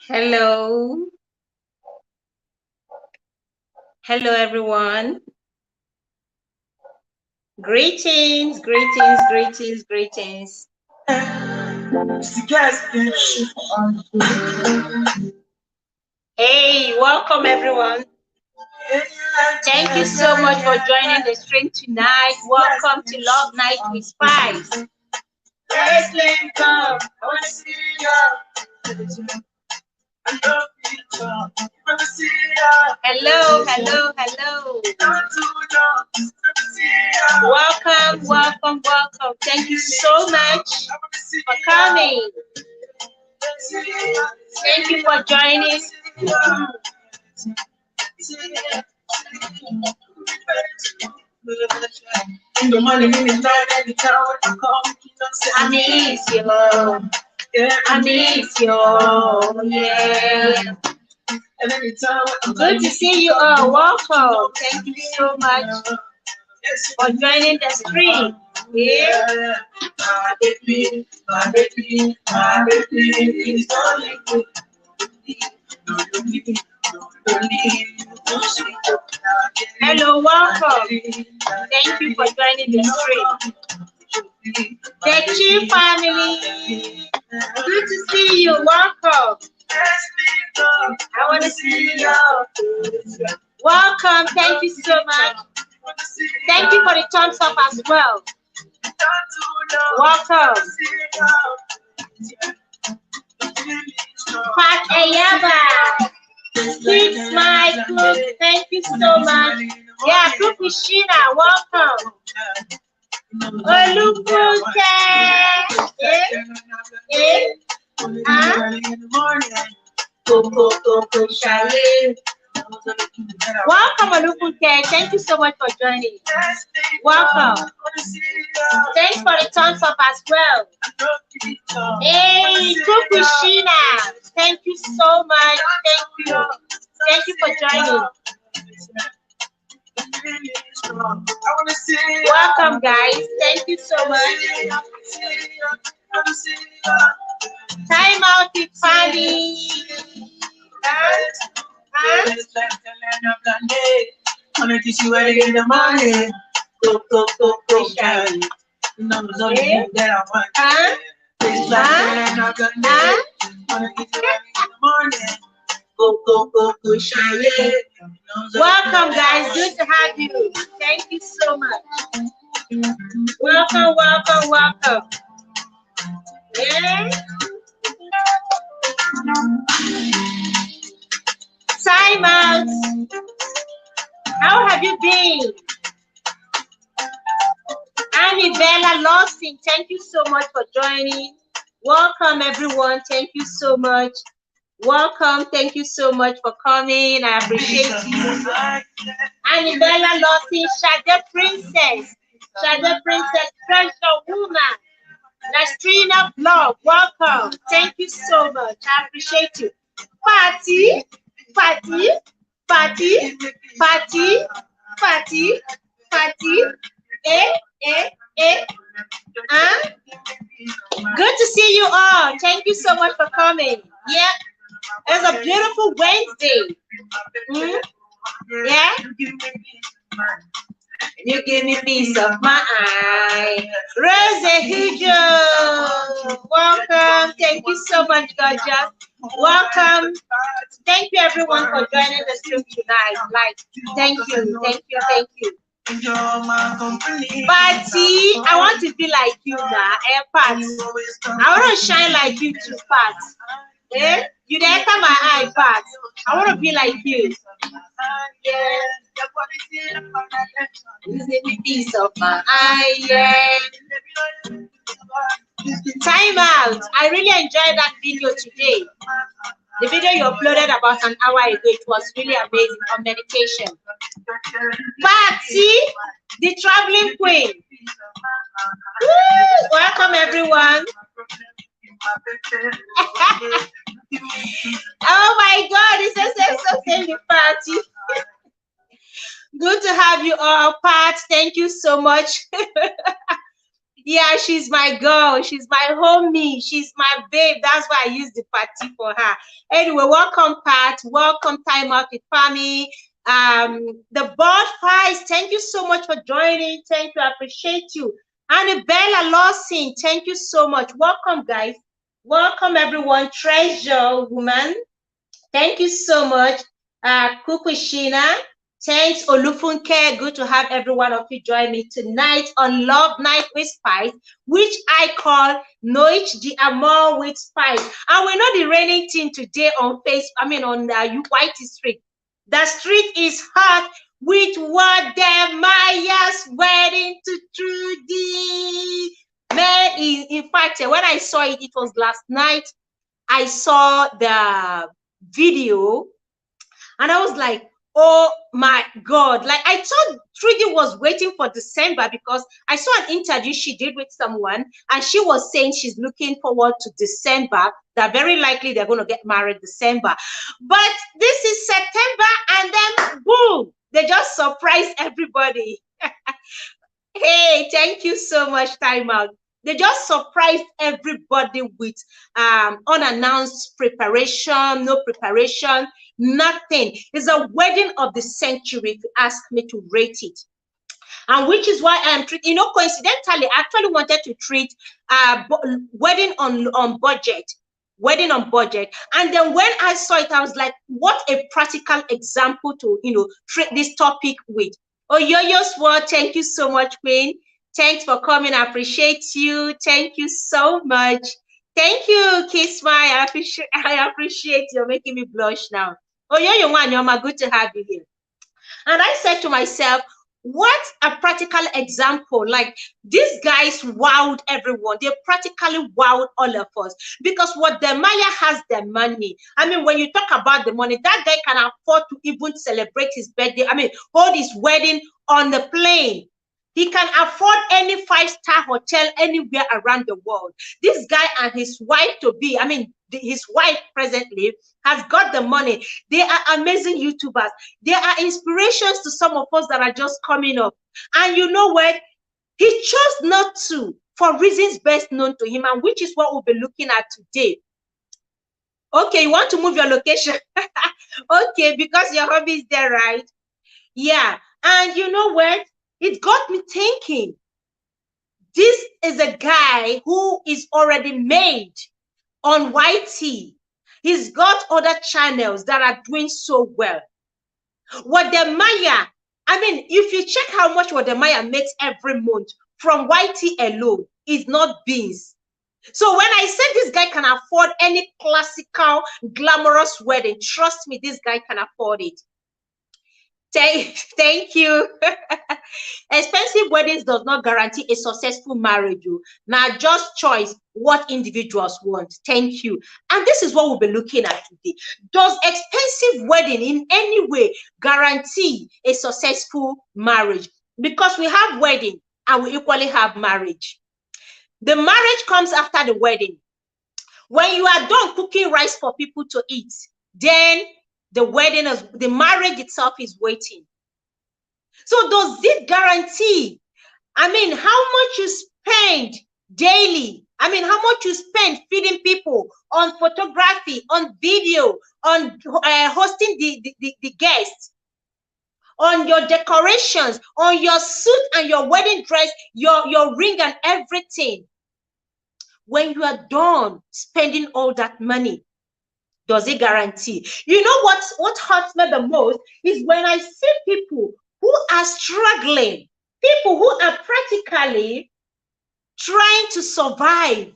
Hello. Hello, everyone. Greetings, greetings, greetings, greetings. Hey, welcome, everyone. Thank you so much for joining the stream tonight. Welcome to Love Night with Spice. Hello, hello, hello. Welcome, welcome, welcome. Thank you so much for coming. Thank you for joining. I miss you. I miss you. Yeah. Good to see you all. Welcome. Thank you so much for joining the stream. Yeah. Hello, welcome. Thank you for joining the stream. The Chi family. Good to see you. Welcome. I want to see you. Welcome. Thank you so much. Thank you for the thumbs up as well. Welcome. Pat Ayaba. Keep my cook. Thank you so much. Yeah, Cook Sheena. Welcome. Olukunte. Welcome, Olukunte. Thank you so much for joining. Welcome. Thanks for the thumbs up as well. Hey, Kukushina. Thank you so much. Thank you. Thank you for joining. Welcome, guys. Thank you so much. Time out with Fanny. Wanna kiss you early in the morning. Go, shine. You know it's only that I want. It's like wanna kiss you early in the morning. Go, shine. Welcome, guys. Good to have you. Thank you so much. Welcome, welcome, welcome. Yeah. Time out. How have you been? Annie Bella Lawson, thank you so much for joining. Welcome, everyone. Thank you so much. Welcome. Thank you so much for coming. I appreciate you. Annie Bella Lawson, Shade Princess. Shade Princess, treasure woman. Nastrina Blog, welcome. Thank you so much. I appreciate you. Party, party, party, party, party, party. Good to see you all. Thank you so much for coming. Yeah, it's a beautiful Wednesday. Yeah. You give me peace of mind. Rose Hujo, welcome. Thank you so much, Gorgeous. Welcome. Thank you, everyone, for joining the stream tonight. Like, thank you, thank you, thank you. Party, I want to be like you now, Pat. I want to shine like you too, Pat. Eh? You enter my eye, Pat. I want to be like you. Yeah. You piece of my eye, yeah. Time out. I really enjoyed that video today. The video you uploaded about an hour ago, it was really amazing on meditation. Patty, the traveling queen. Woo! Welcome, everyone. Oh my God, it's a family party. Good to have you all, Pat. Thank you so much. Yeah, she's my girl. She's my homie. She's my babe. That's why I use the party for her. Anyway, welcome, Pat. Welcome, Time Out with Family. The board fights. Thank you so much for joining. Thank you. I appreciate you. Annabella Lawson. Thank you so much. Welcome, guys. Welcome, everyone. Treasure Woman. Thank you so much. Kukushina. Thanks, Olufunke. Good to have every one of you join me tonight on Love Night with Spice, which I call Noich de Amor with Spice. And we know the reigning thing today on on White Street. The street is hot with Wodemaya's wedding to Trudy. Man, in fact, when I saw it, it was last night. I saw the video and I was like, oh my God. Like, I thought Trudy was waiting for December because I saw an interview she did with someone and she was saying she's looking forward to December, that very likely they're going to get married December. But this is September and then boom, they just surprised everybody. Hey, thank you so much, Time Out. They just surprised everybody with unannounced preparation, no preparation, nothing. It's a wedding of the century, if you ask me to rate it. And which is why I'm treating, coincidentally, I actually wanted to treat wedding on budget. Wedding on budget. And then when I saw it, I was like, what a practical example to, treat this topic with. Oh, Yo-Yo's word, thank you so much, Queen. Thanks for coming. I appreciate you. Thank you so much. Thank you, Kiss My. I appreciate you. Making me blush now. Oh, Yo-Yo Wanyoma, good to have you here. And I said to myself, what a practical example. Like, these guys wowed everyone. They practically wowed all of us because Wodemaya has the money. I mean, when you talk about the money, that guy can afford to even celebrate his birthday. I mean, hold his wedding on the plane. He can afford any 5-star hotel anywhere around the world. This guy and his wife his wife presently has got the money. They are amazing YouTubers. They are inspirations to some of us that are just coming up. And you know what? He chose not to for reasons best known to him, and which is what we'll be looking at today. Okay, you want to move your location? Okay, because your hobby is there, right? Yeah. And you know what? It got me thinking. This is a guy who is already made on YT. He's got other channels that are doing so well. Wodemaya, I mean, if you check how much Wodemaya makes every month from YT alone, is not beans. So when I said this guy can afford any classical, glamorous wedding, trust me, this guy can afford it. Thank you. Expensive weddings does not guarantee a successful marriage. Now, just choice what individuals want. Thank you. And this is what we'll be looking at today. Does expensive wedding in any way guarantee a successful marriage? Because we have wedding and we equally have marriage. The marriage comes after the wedding. When you are done cooking rice for people to eat, then the marriage itself is waiting. So does it guarantee, I mean, how much you spend daily? I mean, how much you spend feeding people on photography, on video, on hosting the guests, on your decorations, on your suit and your wedding dress, your ring and everything. When you are done spending all that money, does it guarantee? You know what hurts me the most is when I see people who are struggling, people who are practically trying to survive,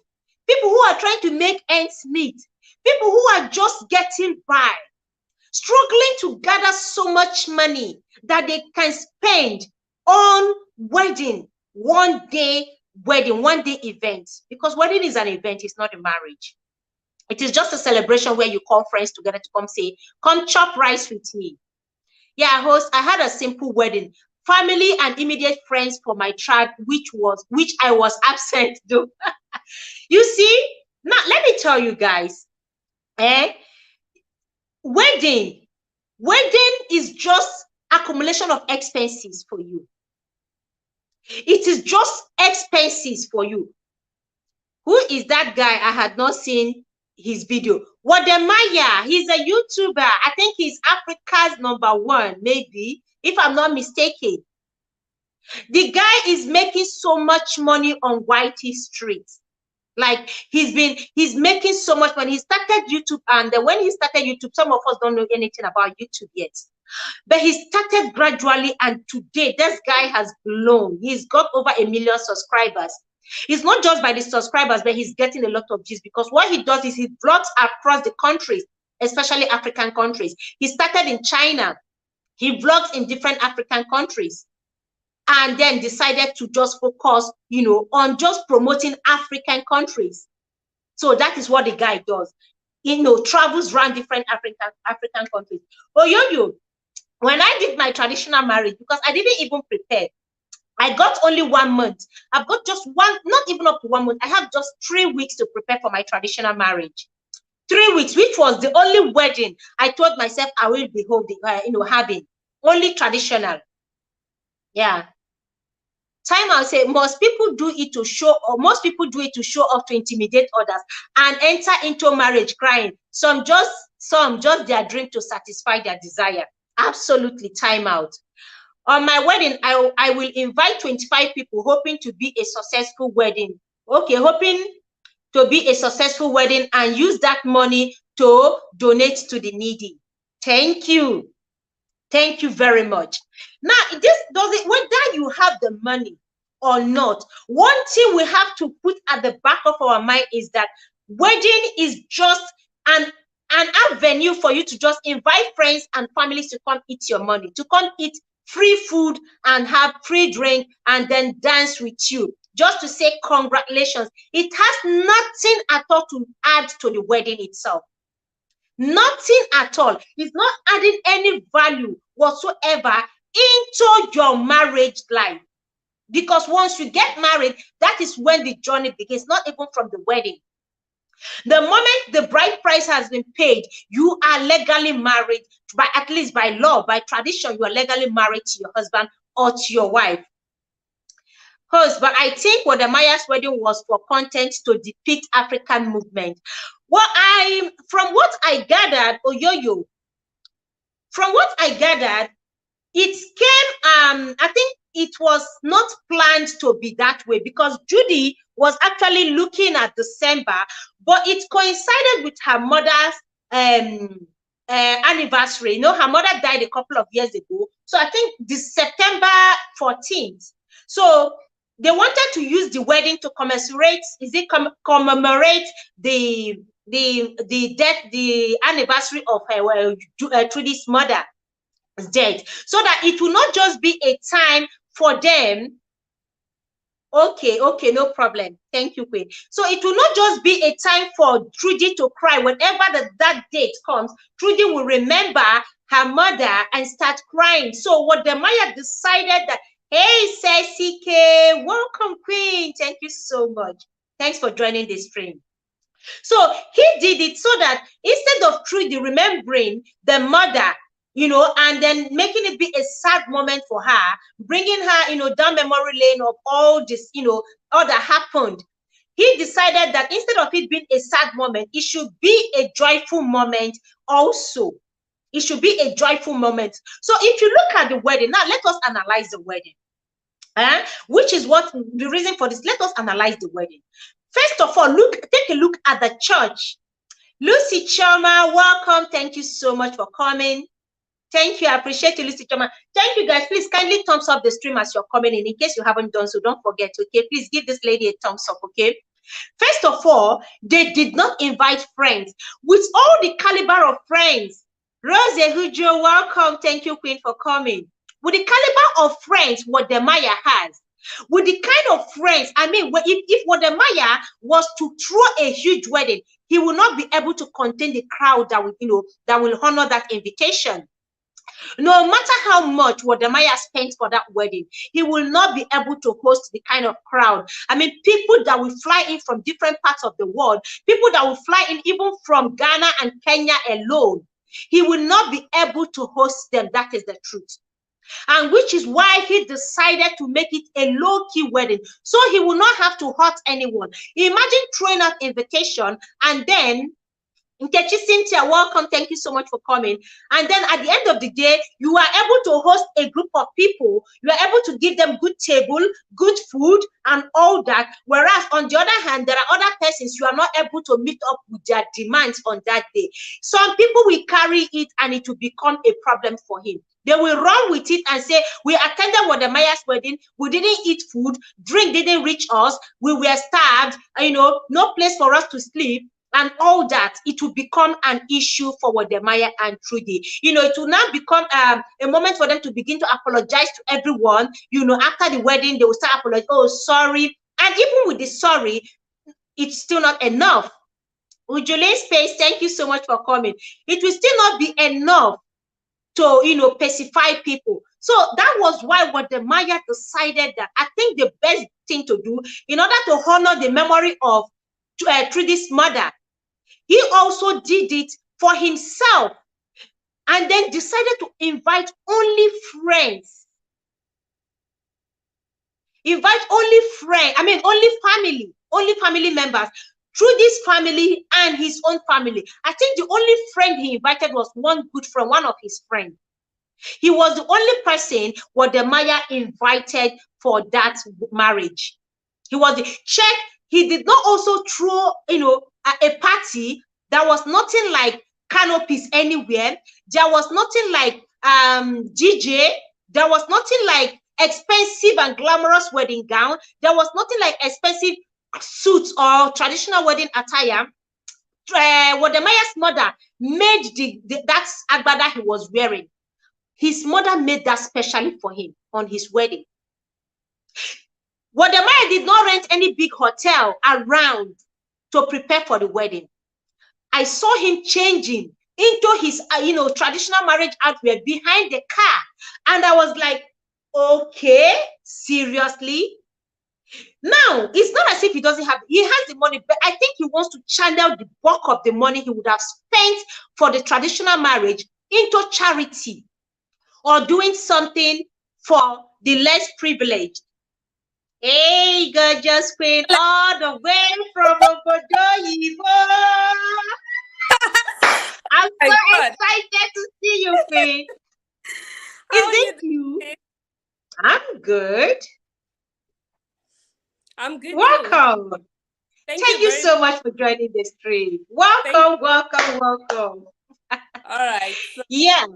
people who are trying to make ends meet, people who are just getting by, struggling to gather so much money that they can spend on wedding, one day event. Because wedding is an event, it's not a marriage. It is just a celebration where you call friends together to come say, come chop rice with me. Yeah, host, I had a simple wedding. Family and immediate friends for my tribe, which I was absent to. You see, now let me tell you guys, wedding is just accumulation of expenses for you. It is just expenses for you. Who is that guy? I had not seen his video. Wodemaya, he's a YouTuber. I think he's Africa's #1, maybe, if I'm not mistaken. The guy is making so much money on Whitey Street. Like he's making so much money. He started YouTube, and when he started YouTube, some of us don't know anything about YouTube yet. But he started gradually, and today this guy has blown. He's got over 1 million subscribers. It's not just by the subscribers, but he's getting a lot of views because what he does is he vlogs across the countries, especially African countries. He started in China. He vlogs in different African countries, and then decided to just focus, on just promoting African countries. So that is what the guy does. Travels around different African countries. Oh, yo, when I did my traditional marriage, because I didn't even prepare, I got only 1 month. I've got just one, not even up to 1 month. I have just 3 weeks to prepare for my traditional marriage. 3 weeks, which was the only wedding I told myself I will be holding, having. Only traditional. Yeah. Time I'll say most people do it to show off, to intimidate others and enter into marriage crying. Some just their dream to satisfy their desire. Absolutely. Time out. On my wedding, I will invite 25 people hoping to be a successful wedding. Okay, hoping to be a successful wedding and use that money to donate to the needy. Thank you. Thank you very much. Now, this does it, whether you have the money or not, one thing we have to put at the back of our mind is that wedding is just an avenue for you to just invite friends and families to come eat your money, to come eat free food and have free drink and then dance with you, just to say congratulations. It has nothing at all to add to the wedding itself. Nothing at all. It's not adding any value whatsoever into your marriage life. Because once you get married, that is when the journey begins, not even from the wedding. The moment the bride price has been paid, you are legally married, at least by law, by tradition, you are legally married to your husband or to your wife. But I think Wodemaya's wedding was for content to depict African movement. From what I gathered, it came, I think it was not planned to be that way because Judy was actually looking at December, but it coincided with her mother's anniversary. Her mother died a couple of years ago. So I think this September 14th. So they wanted to use the wedding to commemorate the anniversary of Trudy's mother dead, so that it will not just be a time for them. Okay, no problem. Thank you, Queen. So it will not just be a time for Trudy to cry. Whenever that date comes, Trudy will remember her mother and start crying. So Wodemaya decided that, hey, Ceci K, welcome, Queen. Thank you so much. Thanks for joining the stream. So he did it so that instead of Trudy remembering the mother, and then making it be a sad moment for her, bringing her, down memory lane of all this, all that happened, he decided that instead of it being a sad moment, it should be a joyful moment also. It should be a joyful moment. So if you look at the wedding, now let us analyze the wedding. Which is what the reason for this. Let us analyze the wedding. First of all, take a look at the church. Lucy Choma, welcome. Thank you so much for coming. Thank you. I appreciate you, Lucy Choma. Thank you, guys. Please kindly thumbs up the stream as you're coming in case you haven't done so. Don't forget, okay? Please give this lady a thumbs up, okay? First of all, they did not invite friends. With all the caliber of friends, Rose Hujo, welcome. Thank you, Queen, for coming. With the caliber of friends Wodemaya has, with the kind of friends, I mean, if Wodemaya was to throw a huge wedding, he will not be able to contain the crowd that will honor that invitation. No matter how much Wodemaya spent for that wedding, he will not be able to host the kind of crowd. I mean, people that will fly in from different parts of the world, people that will fly in even from Ghana and Kenya alone, he will not be able to host them. That is the truth. And which is why he decided to make it a low-key wedding, so he will not have to hurt anyone. Imagine throwing out invitation and then Nkechi, Cynthia, welcome. Thank you so much for coming. And then at the end of the day, you are able to host a group of people. You are able to give them good table, good food, and all that. Whereas on the other hand, there are other persons you are not able to meet up with their demands on that day. Some people will carry it and it will become a problem for him. They will run with it and say, we attended Wodemaya's wedding, we didn't eat food, drink didn't reach us, we were starved, no place for us to sleep, and all that. It will become an issue for Wodemaya and Trudy. It will now become a moment for them to begin to apologize to everyone. After the wedding, they will start apologizing. Oh, sorry. And even with the sorry, it's still not enough. Ujule Space, thank you so much for coming. It will still not be enough to pacify people. So that was why Wodemaya decided that I think the best thing to do in order to honor the memory of Trudy's mother, he also did it for himself and then decided to invite only friends. Only family members. Trudy's family and his own family. I think the only friend he invited was one good friend, one of his friends. He was the only person Wodemaya invited for that marriage. He was the check. He did not also throw, a party. There was nothing like canopies anywhere. There was nothing like DJ. There was nothing like expensive and glamorous wedding gown. There was nothing like expensive suits or traditional wedding attire. Wodemaya's mother made that agbada he was wearing. His mother made that specially for him on his wedding. Wodemaya did not rent any big hotel around to prepare for the wedding. I saw him changing into his, traditional marriage outwear behind the car. And I was like, okay, seriously? Now, it's not as if he doesn't have, he has the money, but I think he wants to channel the bulk of the money he would have spent for the traditional marriage into charity or doing something for the less privileged. Hey, gorgeous queen, all the way from Obodo. I'm so excited to see you, queen. Is it you? I'm good. I'm good. Welcome. Thank you so much for joining the stream. Welcome. All right. So, yeah.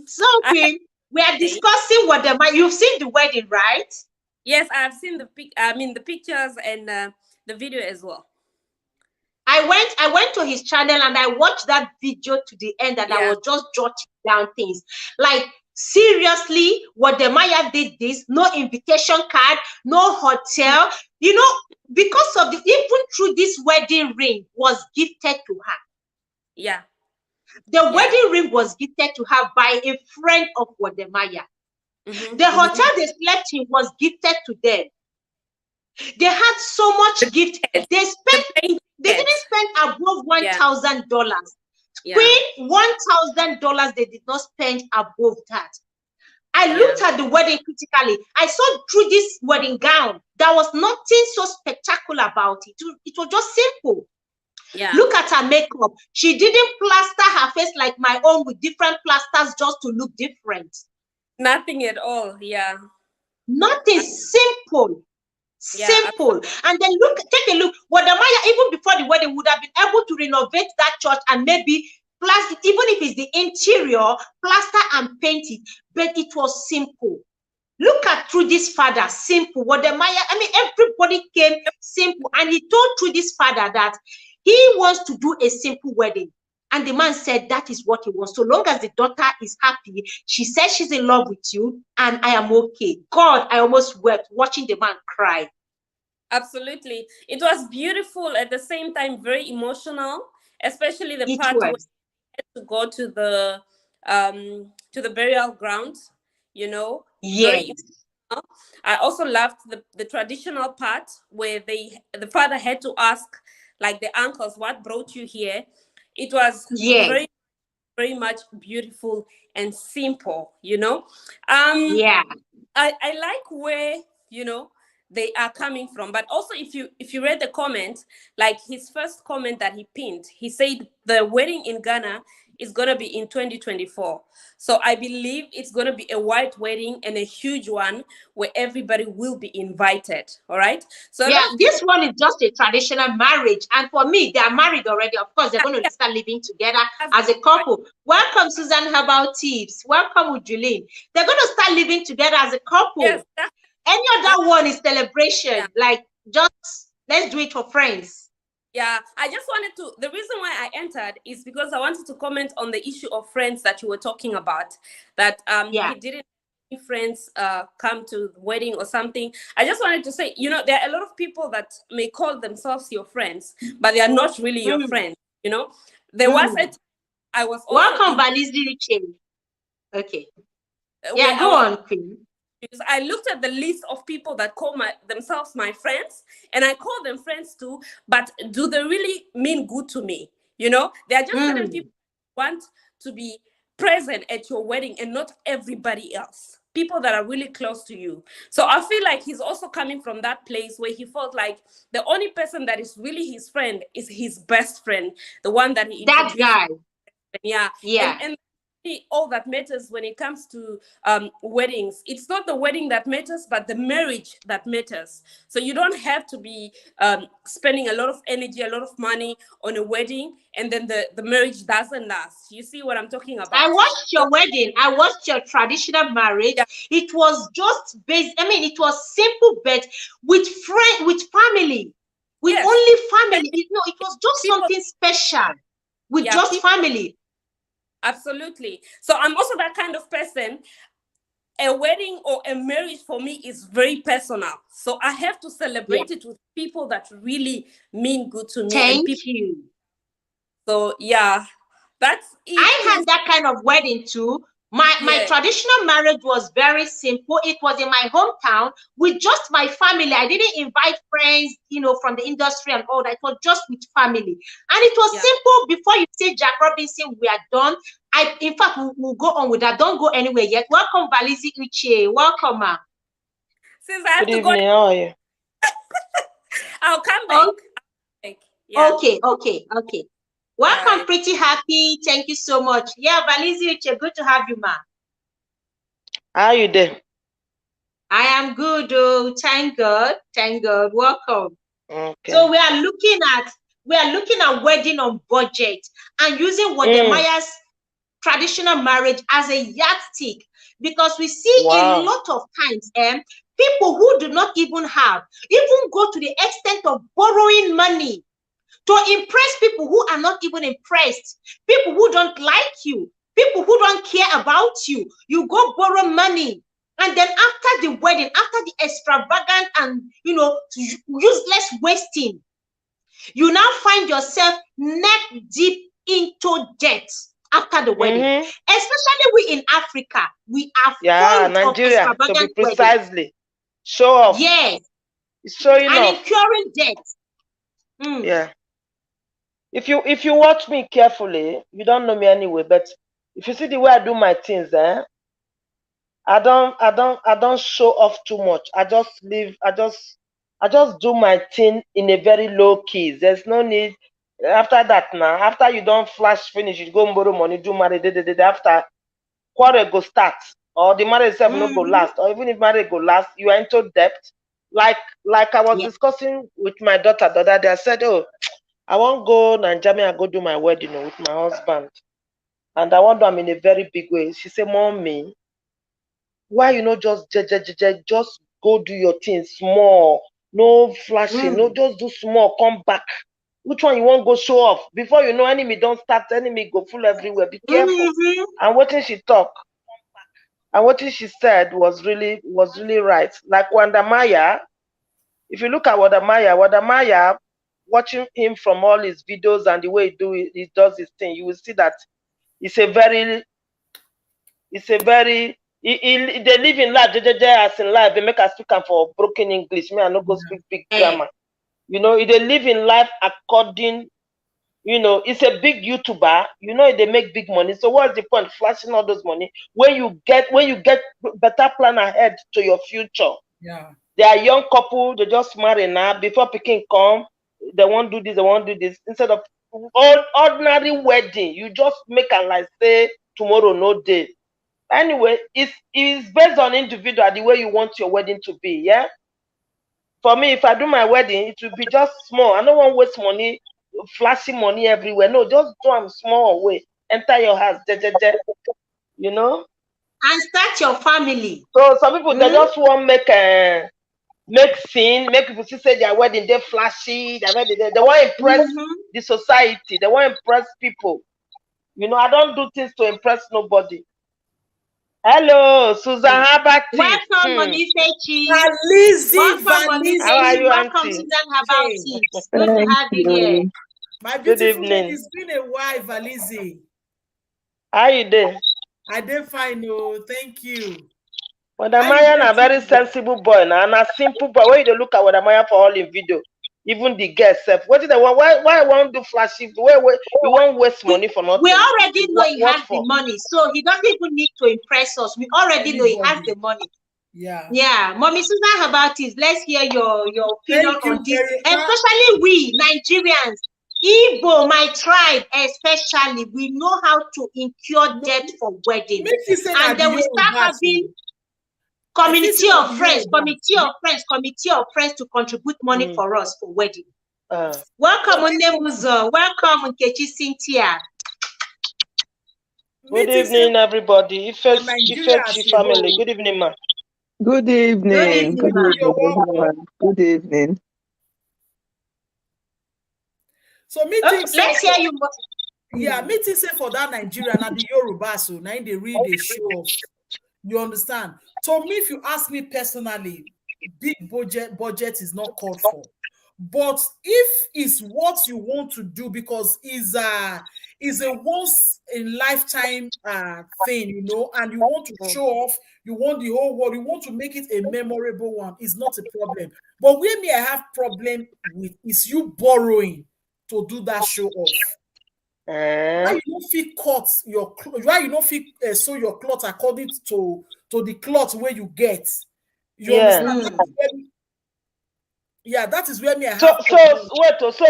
So, queen, we are discussing Wodemaya. You've seen the wedding, right? Yes, I've seen the pictures and the video as well. I went to his channel and I watched that video to the end, and I was just jotting down things. Like, seriously, Wodemaya did this, no invitation card, no hotel, because of even through this wedding ring was gifted to her. Yeah. The wedding ring was gifted to her by a friend of Wodemaya. The hotel they slept in was gifted to them. They had so much gift. They didn't spend above $1,000. Queen, $1,000 they did not spend above that. I looked at the wedding critically. I saw through this wedding gown, there was nothing so spectacular about it. It was just simple. Yeah. Look at her makeup. She didn't plaster her face like my own with different plasters just to look different. Nothing at all. Yeah. Nothing. Simple. Simple. And then take a look. Wodemaya, even before the wedding, would have been able to renovate that church and maybe plaster, even if it's the interior, plaster and paint it. But it was simple. Look at Trudy's father, simple. Wodemaya, everybody came simple. And he told Trudy's father that he wants to do a simple wedding. And the man said that is what he wants. So long as the daughter is happy, she says she's in love with you, and I am okay. God, I almost wept watching the man cry. Absolutely. It was beautiful, at the same time very emotional, especially the part where we had to go to the burial ground, Yes. I also loved the traditional part where the father had to ask, like, the uncles, what brought you here? It was very very much beautiful and simple, you know. Yeah. I like where, you know, they are coming from. But also, if you read the comment, like his first comment that he pinned, he said the wedding in Ghana is going to be in 2024. So I believe it's going to be a white wedding and a huge one where everybody will be invited. All right. So a lot Yeah, of people, this one is just a traditional marriage. And for me, they are married already. Of course, they're going to start living together that's as a right. couple. Welcome, Susan Herbal Tips. Welcome, Ujulin. They're going to start living together as a couple. Yes, that's Any other one is celebration. yeah. Like, just let's do it for friends. Yeah, I just wanted to. The reason why I entered is because I wanted to comment on the issue of friends that you were talking about. That Yeah. he didn't have friends come to the wedding or something. I just wanted to say, you know, there are a lot of people that may call themselves your friends, but they are not really your friends. You know, there was a time I was also Welcome, in Balizi Riche. Okay. where Yeah, I go was. on, Queen. Because I looked at the list of people that call themselves my friends, and I call them friends too, but do they really mean good to me? You know, there are just certain people who want to be present at your wedding and not everybody else. People that are really close to you. So I feel like he's also coming from that place where he felt like the only person that is really his friend is his best friend, the one that he That introduced. guy. Yeah. Yeah. And all that matters when it comes to weddings, it's not the wedding that matters, but the marriage that matters. So you don't have to be spending a lot of energy, a lot of money on a wedding, and then the marriage doesn't last. You see what I'm talking about? I watched So, your wedding. I watched your traditional marriage. yeah. It was just based, I mean, it was simple, but with friend, with family, with Yes. only family. No, it was just People, something special with yeah, just family. absolutely. So I'm also that kind of person. A wedding or a marriage for me is very personal. So I have to Yeah. celebrate it with people that really mean good to me and Thank people. you. So yeah, that's it. I had that kind of wedding too. My Yeah, traditional marriage was very simple. It was in my hometown with just my family. I didn't invite friends, you know, from the industry and all that. It was just with family. And it was yeah. simple. Before you say Jack Robinson, we are done. In fact, we'll go on with that. Don't go anywhere yet. Welcome, Balizi Uche. Welcome, ma'am. Since I have Good to go, evening. How are you? I'll come Oh, back. Yeah. okay. Welcome, Right. Pretty Happy. Thank you so much. Yeah, Balizi Uche, good to have you, ma'am. How are you there? I am good. Oh, thank God. Thank God. Welcome. Okay. So we are looking at wedding on budget and using Wodemaya's traditional marriage as a yardstick, because we see a Wow. lot of times people who do not even have even go to the extent of borrowing money to impress people who are not even impressed, people who don't like you, people who don't care about you. You go borrow money, and then after the wedding, after the extravagant and useless wasting, you now find yourself neck deep into debt after the wedding. Especially we in Africa, we are fond of Nigeria, to be extravagant wedding. precisely. Show off. Yes. It's showing And off. incurring debt. Yeah. If you watch me carefully, you don't know me anyway, but if you see the way I do my things, I don't show off too much. I just do my thing in a very low key. There's no need. After that now, after you don't flash finish, you go and borrow money, do marriage, after quarrel go start, or the marriage itself no go last, or even if marriage go last, you are into debt. Like I was discussing with my daughter the other day. I said, oh, I won't go Nigeria and go do my wedding with my husband. And I want to, I'm in a very big way. She said, Mommy, why you know just go do your thing small, no flashing, no just do small, come back. Which one you want go show off? Before you know, enemy don't start, enemy go full everywhere. Be careful. And what did she talk? And what she said was really right. Like Wodemaya, if you look at Wodemaya, watching him from all his videos and the way he does his thing, you will see that it's a very they live in life as in life. They make us speak for broken English. Me, I no go speak big grammar. You know, they live in life according You know, it's a big YouTuber. You know, they make big money. So what's the point flashing all those money when you get better plan ahead to your future? Yeah. They are young couple. They just marry now. Before picking come, they won't do this. They won't do this. Instead of ordinary wedding, you just make a like say tomorrow no day. Anyway, it's based on individual the way you want your wedding to be. Yeah. For me, if I do my wedding, it will be just small. I don't want to waste money, flashing money everywhere. No, just do them small way. Enter your house, you know. And start your family. So some people they just want make scene, make people see say their wedding they flashy. They want to impress the society. They want to impress people. You know, I don't do things to impress nobody. Hello, Susan. How about you? Welcome, Monifechi. Valizi. How are you, Welcome, Auntie? Susan. How about you? Good to have you here. My Good beautiful evening. lady, it's been a while, Valizi. How you doing? I did fine, oh, thank you. Wodemaya a very sensible boy now, and a simple boy. When you look at Wodemaya for all in video, even the girls self. What did they want? Why won't do flashy? Why you won't waste money for nothing? We already know he has the money, so he doesn't even need to impress us. We already know he has the money. Yeah. Yeah. Mommy Susan, how about this? Let's hear your opinion on this. Especially we Nigerians, Igbo, my tribe, especially, we know how to incur debt for wedding. And then we start having committee of friends to contribute money for us for wedding. Welcome, Onemuzo. Welcome, Nkechi Cynthia. Good evening, everybody. Ifechi family. Good evening, ma. Good evening. Good evening. So meeting let's hear you. Yeah, meeting say for that Nigeria and the Yoruba, so now they read the show off. You understand? So me, if you ask me personally, big budget is not called for. But if it's what you want to do, because it's a once in lifetime thing, you know, and you want to show off, you want the whole world, you want to make it a memorable one, it's not a problem. But where me I have problem with is you borrowing to do that show off. Why you don't feel cut your why you don't feel sew your cloth according to the cloth where you get. You understand? Yeah, that is where me I have. So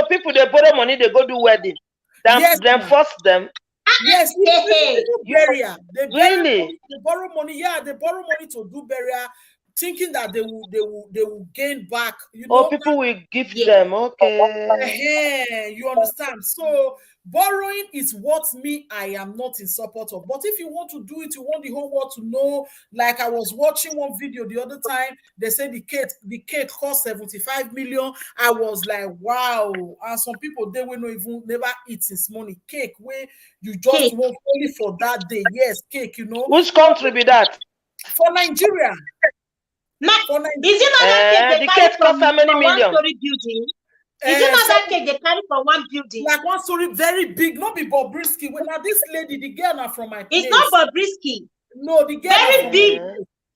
people they borrow money, they go do wedding. Then force them. Yes, they do burial. Really? They borrow money. Yeah, they borrow money to do burial, thinking that they will gain back. You know, people will give them. Okay. You understand? So borrowing is what I am not in support of. But if you want to do it, you want the whole world to know. Like I was watching one video the other time, they said the cake cost 75 million. I was like, wow. And some people they will not even never eat this money. Cake where you just want only for that day. Yes, cake, you know. Which country be that? For Nigeria. Is it not that cake they carry from how many million? One-story building? Is it not that cake they carry from one building? Like one story, very big, not be Bobrisky. When now this lady, the girl now from my place. It's not Bobrisky. No, the girl very big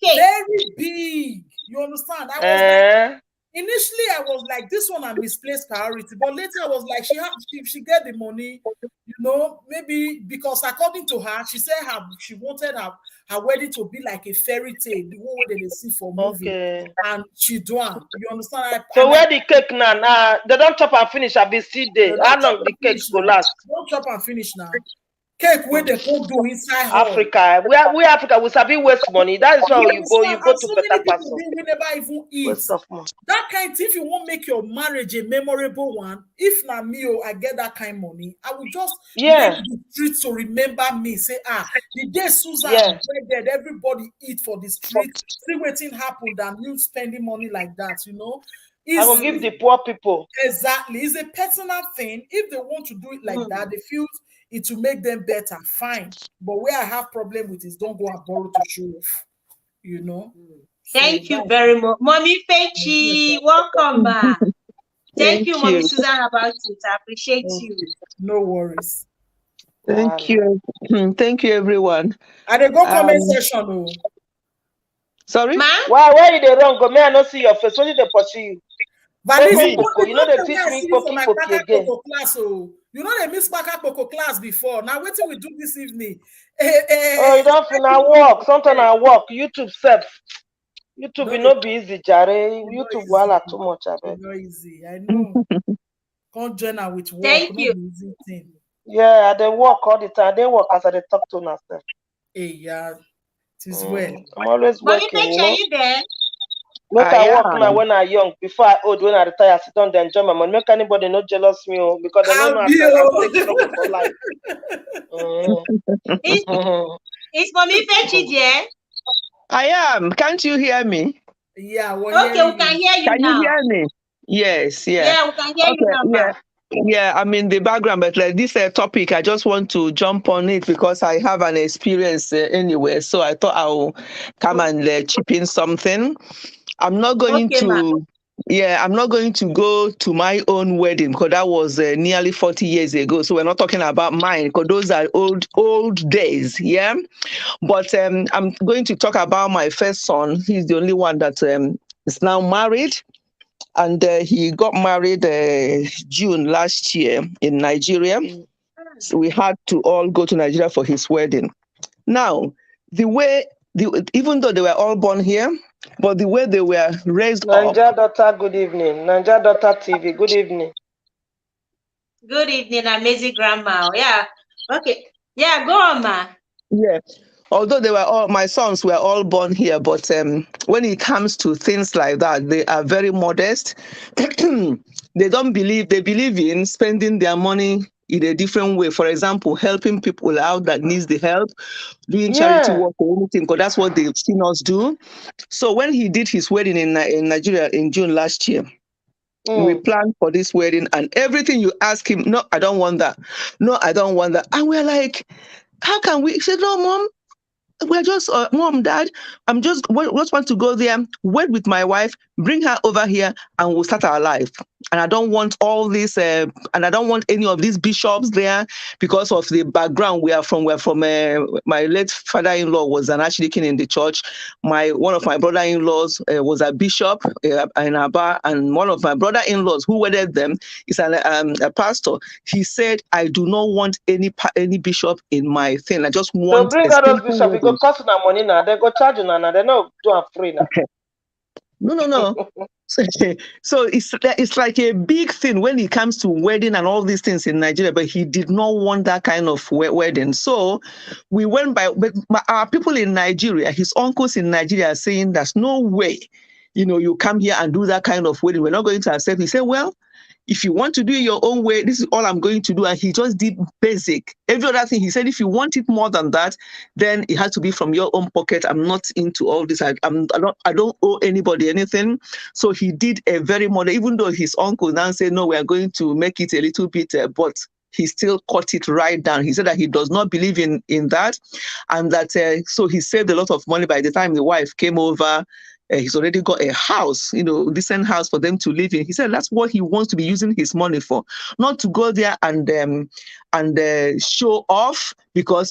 cake. Very big. You understand? I was like, initially I was like, this one a misplaced priority, but later I was like, she get the money, you know, maybe because according to her, she said she wanted her wedding to be like a fairy tale, the one way they see for movie, and she do. You understand? So where the cake now? They don't chop and finish. I be see day. How long the cake go last? Don't chop and finish now. Cake where they go do inside Africa. We Africa we sabi waste money. That is why you go to better person. We never even eat. That kind, if you want to make your marriage a memorable one, if na me I get that kind of money, I will just make the street to remember me. Say, the day Susan dead, everybody eat for the street. See what thing happened and you spending money like that, you know. I will give the poor people. Exactly. It's a personal thing. If they want to do it like that, they feel it will make them better, fine. But where I have problem with is don't go and borrow to show off, you know. Thank you very much. Mommy Fechi, welcome back. Thank you, Mommy Susan, about it. I appreciate you. No worries. Thank you. Thank you, everyone. And they go comment section. Oh. Sorry? Why you they wrong? Go me I not see your face. What did they pursue you? Valizi, you know they teach me for people again. Class, oh. You know they miss Makakoko class before. Now waiting we do this evening. Oh, you don't feel I work. Sometimes I work. YouTube self. YouTube will not be easy, Jare. YouTube will too much. It's not easy. I know. Can't join her with work. Thank you. Easy thing. Yeah, they work all the time. They work as they talk to myself. Hey, yeah. It is well. I'm always working. Mommy, are you there? Make I work now when I young. Before I old, when I retire, I sit down there enjoy my money. Make anybody not jealous me, because they don't know I take trouble for life. Is Mommy Fetchy there? I am. Can't you hear me? Yeah. Okay, we can hear you now. Can you hear me? Yes. Yeah. Yeah, we can hear you now. Yeah. Yeah, I'm in the background, but like this topic, I just want to jump on it because I have an experience anyway. So I thought I'll come and chip in something. I'm not going to. Yeah, I'm not going to go to my own wedding because that was nearly 40 years ago. So we're not talking about mine because those are old days. Yeah, but I'm going to talk about my first son. He's the only one that is now married. And he got married June last year in Nigeria. So we had to all go to Nigeria for his wedding. Now, even though they were all born here, but the way they were raised Nanja Daughter, good evening. Nanja Daughter TV, good evening. Good evening, amazing grandma. Yeah. Okay. Yeah, go on, ma. Yeah. Although they were all, my sons were all born here, but when it comes to things like that, they are very modest. They believe in spending their money in a different way. For example, helping people out that needs the help, doing charity work or anything, because that's what they've seen us do. So when he did his wedding in Nigeria in June last year, we planned for this wedding and everything you ask him, no, I don't want that. No, I don't want that. And we're like, how can we? He said, no, Mom. We're just, Mom, Dad, I'm just want to go there, wed with my wife, bring her over here, and we'll start our life. And I don't want all this, and I don't want any of these bishops there because of the background we are from. We're from, my late father-in-law was an archdeacon in the church. One of my brother-in-laws was a bishop in Aba, and one of my brother-in-laws who wedded them is a pastor. He said, I do not want any bishop in my thing. I just want so bring out those bishops. It go cost them money now. They go charge you now. They not do it free now. Okay. No. So it's like a big thing when it comes to wedding and all these things in Nigeria, but he did not want that kind of wedding. So we went but our people in Nigeria, his uncles in Nigeria are saying there's no way, you come here and do that kind of wedding. We're not going to accept. He said, well, if you want to do it your own way, this is all I'm going to do. And he just did basic. Every other thing, he said, if you want it more than that, then it has to be from your own pocket. I'm not into all this. I don't owe anybody anything. So he did a very modern, even though his uncle now said, no, we are going to make it a little bit, but he still cut it right down. He said that he does not believe in that. And that, so he saved a lot of money by the time the wife came over. He's already got a house, decent house for them to live in. He said that's what he wants to be using his money for, not to go there and show off because,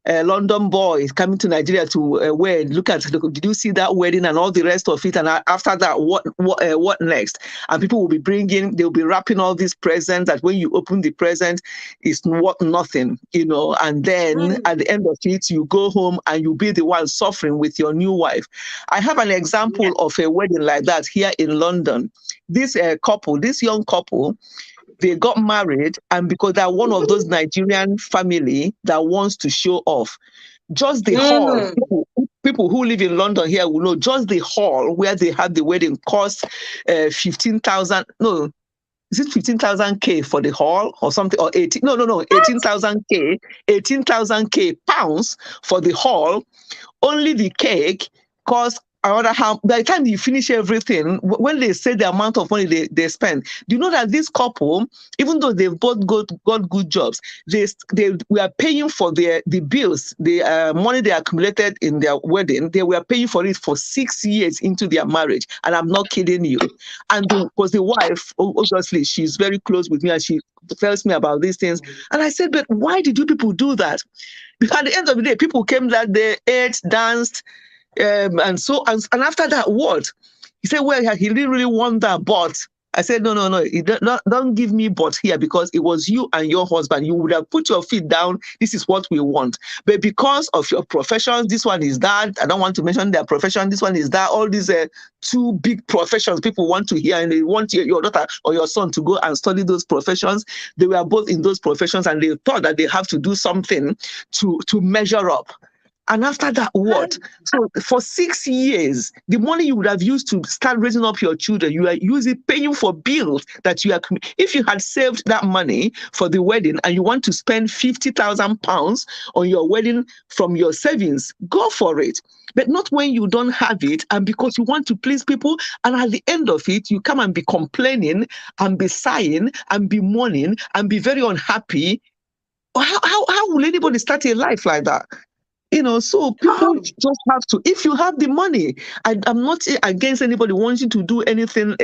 a London boy is coming to Nigeria to wed. Did you see that wedding and all the rest of it? And after that, what next? And people will be they'll be wrapping all these presents that when you open the present, it's nothing, and then at the end of it, you go home and you'll be the one suffering with your new wife. I have an example of a wedding like that here in London. This young couple, they got married, and because they're one of those Nigerian family that wants to show off, just the hall, people who live in London here will know, just the hall where they had the wedding cost 15,000, no, is it 15,000 for the hall or something, or 18,000 pounds for the hall. Only the cake cost another half. By the time you finish everything, when they say the amount of money they spend, do you know that this couple, even though they've both got good jobs, they were paying for the bills, the money they accumulated in their wedding, they were paying for it for 6 years into their marriage. And I'm not kidding you. And because the wife, obviously, she's very close with me and she tells me about these things. And I said, but why did you people do that? Because at the end of the day, people came that day, ate, danced, and after that, what? He said, well, he didn't really want that, but I said, no, don't give me but here, because it was you and your husband. You would have put your feet down. This is what we want. But because of your professions, this one is that. I don't want to mention their profession. This one is that. All these two big professions people want to hear, and they want your daughter or your son to go and study those professions. They were both in those professions, and they thought that they have to do something to measure up. And after that, what? So for 6 years, the money you would have used to start raising up your children, you are using paying for bills that you are. If you had saved that money for the wedding and you want to spend £50,000 on your wedding from your savings, go for it. But not when you don't have it, and because you want to please people, and at the end of it, you come and be complaining and be sighing and be mourning and be very unhappy. How will anybody start a life like that? So people just have to, if you have the money, I'm not against anybody wanting to do anything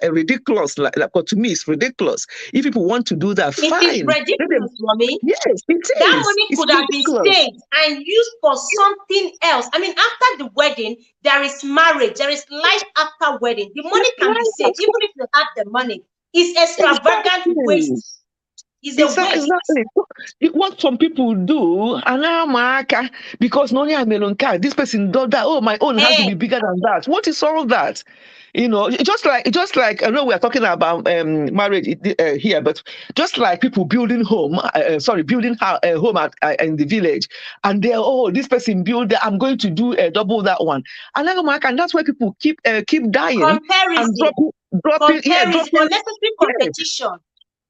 ridiculous, but to me, it's ridiculous. If people want to do that, fine. It is ridiculous, mommy. Yes, it is. That money could have been saved and used for something else. I mean, after the wedding, there is marriage, there is life after wedding. The money can be saved, even if you have the money. It's extravagant waste. Exactly. What some people do, because this person does that. Oh, my own has to be bigger than that. What is all that? Just like I know we are talking about marriage here, but just like people building home, building a home in the village, and they're this person built that, I'm going to do double that one, and that's why people keep dying. Comparison, dropping unnecessary competition. Yes.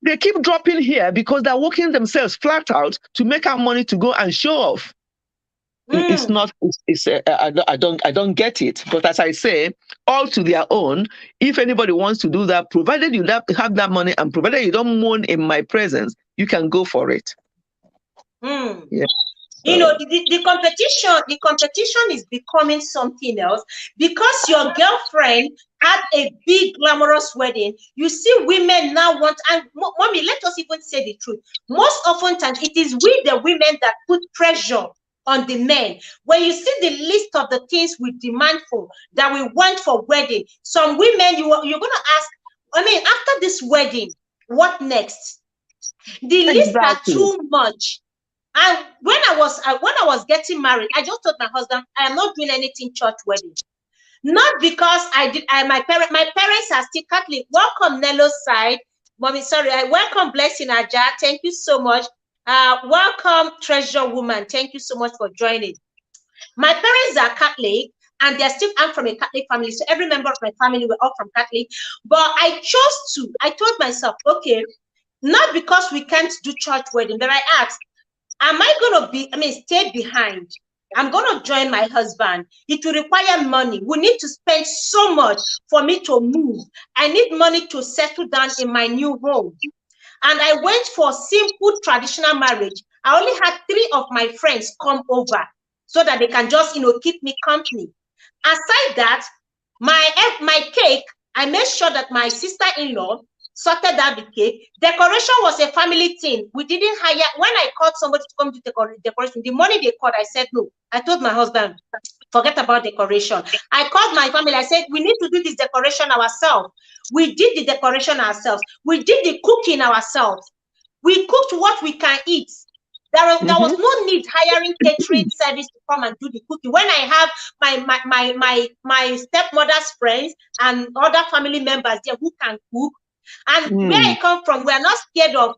They keep dropping here because they're working themselves flat out to make out money to go and show off. It's not. I don't get it. But as I say, all to their own. If anybody wants to do that, provided you have that money and provided you don't mourn in my presence, you can go for it. Yeah. The competition is becoming something else because your girlfriend had a big glamorous wedding. You see women now want, and mommy, let us even say the truth. Most often times it is we the women that put pressure on the men. When you see the list of the things we demand for, that we want for wedding, some women, you're going to ask, after this wedding, what next? The list are too much. And when I was getting married, I just told my husband, I am not doing anything church wedding. Not because my parents are still Catholic. Welcome, Nello's side. Mommy, sorry, I welcome Blessing Aja. Thank you so much. Welcome, Treasure Woman. Thank you so much for joining. My parents are Catholic, and I'm from a Catholic family. So every member of my family were all from Catholic. But I told myself, okay, not because we can't do church wedding, but I asked, am I going to stay behind? I'm going to join my husband. It will require money. We need to spend so much for me to move. I need money to settle down in my new home. And I went for simple traditional marriage. I only had 3 of my friends come over so that they can just, keep me company. Aside that, my cake, I made sure that my sister-in-law sorted out the cake. Decoration was a family thing. We didn't hire. When I called somebody to come to decoration, the money they called, I said no. I told my husband, forget about decoration. I called my family. I said, we need to do this decoration ourselves. We did the decoration ourselves. We did the cooking ourselves. We cooked what we can eat. There was no need hiring catering service to come and do the cooking. When I have my stepmother's friends and other family members there who can cook. And where I come from, we are not scared of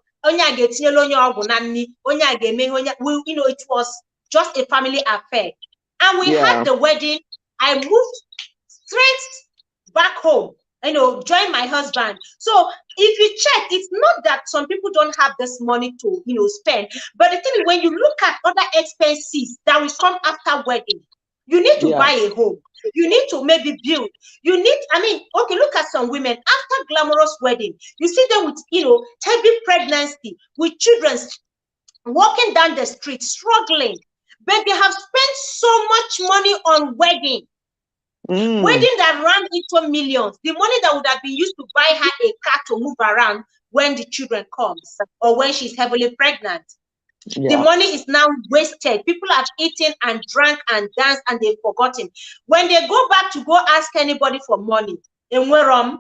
it was just a family affair. And we had the wedding. I moved straight back home, join my husband. So if you check, it's not that some people don't have this money to, spend. But the thing is, when you look at other expenses that will come after wedding, you need to buy a home. You need to maybe build. You need, okay, look at some women after glamorous wedding. You see them with, heavy pregnancy, with children walking down the street, struggling. But they have spent so much money on wedding. Wedding that ran into millions. The money that would have been used to buy her a car to move around when the children comes or when she's heavily pregnant. The money is now wasted. People have eaten and drank and danced and they've forgotten. When they go back to go ask anybody for money, in Werom,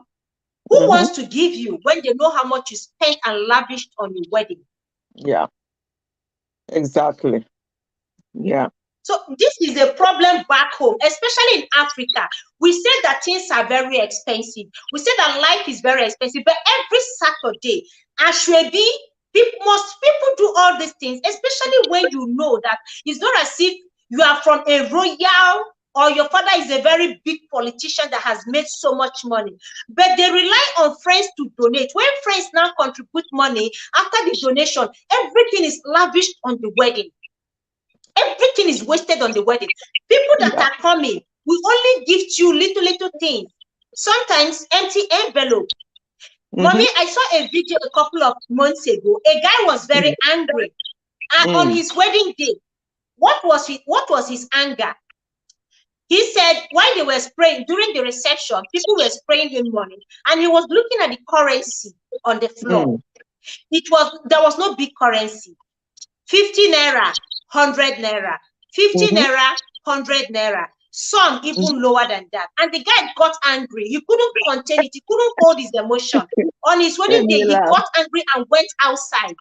Who wants to give you when they know how much you spent and lavished on your wedding? Yeah. Exactly. Yeah. So this is a problem back home, especially in Africa. We say that things are very expensive. We say that life is very expensive, but every Saturday, Ashwebi, most people do all these things, especially when you know that it's not as if you are from a royal or your father is a very big politician that has made so much money, but they rely on friends to donate. When friends now contribute money after the donation, everything is lavished on the wedding. Everything is wasted on the wedding. People that are coming will only gift you little things. Sometimes empty envelope. Mommy, I saw a video a couple of months ago. A guy was very angry on his wedding day. What was his anger? He said while they were spraying during the reception, people were spraying him money, and he was looking at the currency on the floor. There was no big currency. 50 naira, 100 naira, 50 naira, 100 naira. Some even lower than that. And the guy got angry. He couldn't contain it. He couldn't hold his emotion. On his wedding day, he got angry and went outside.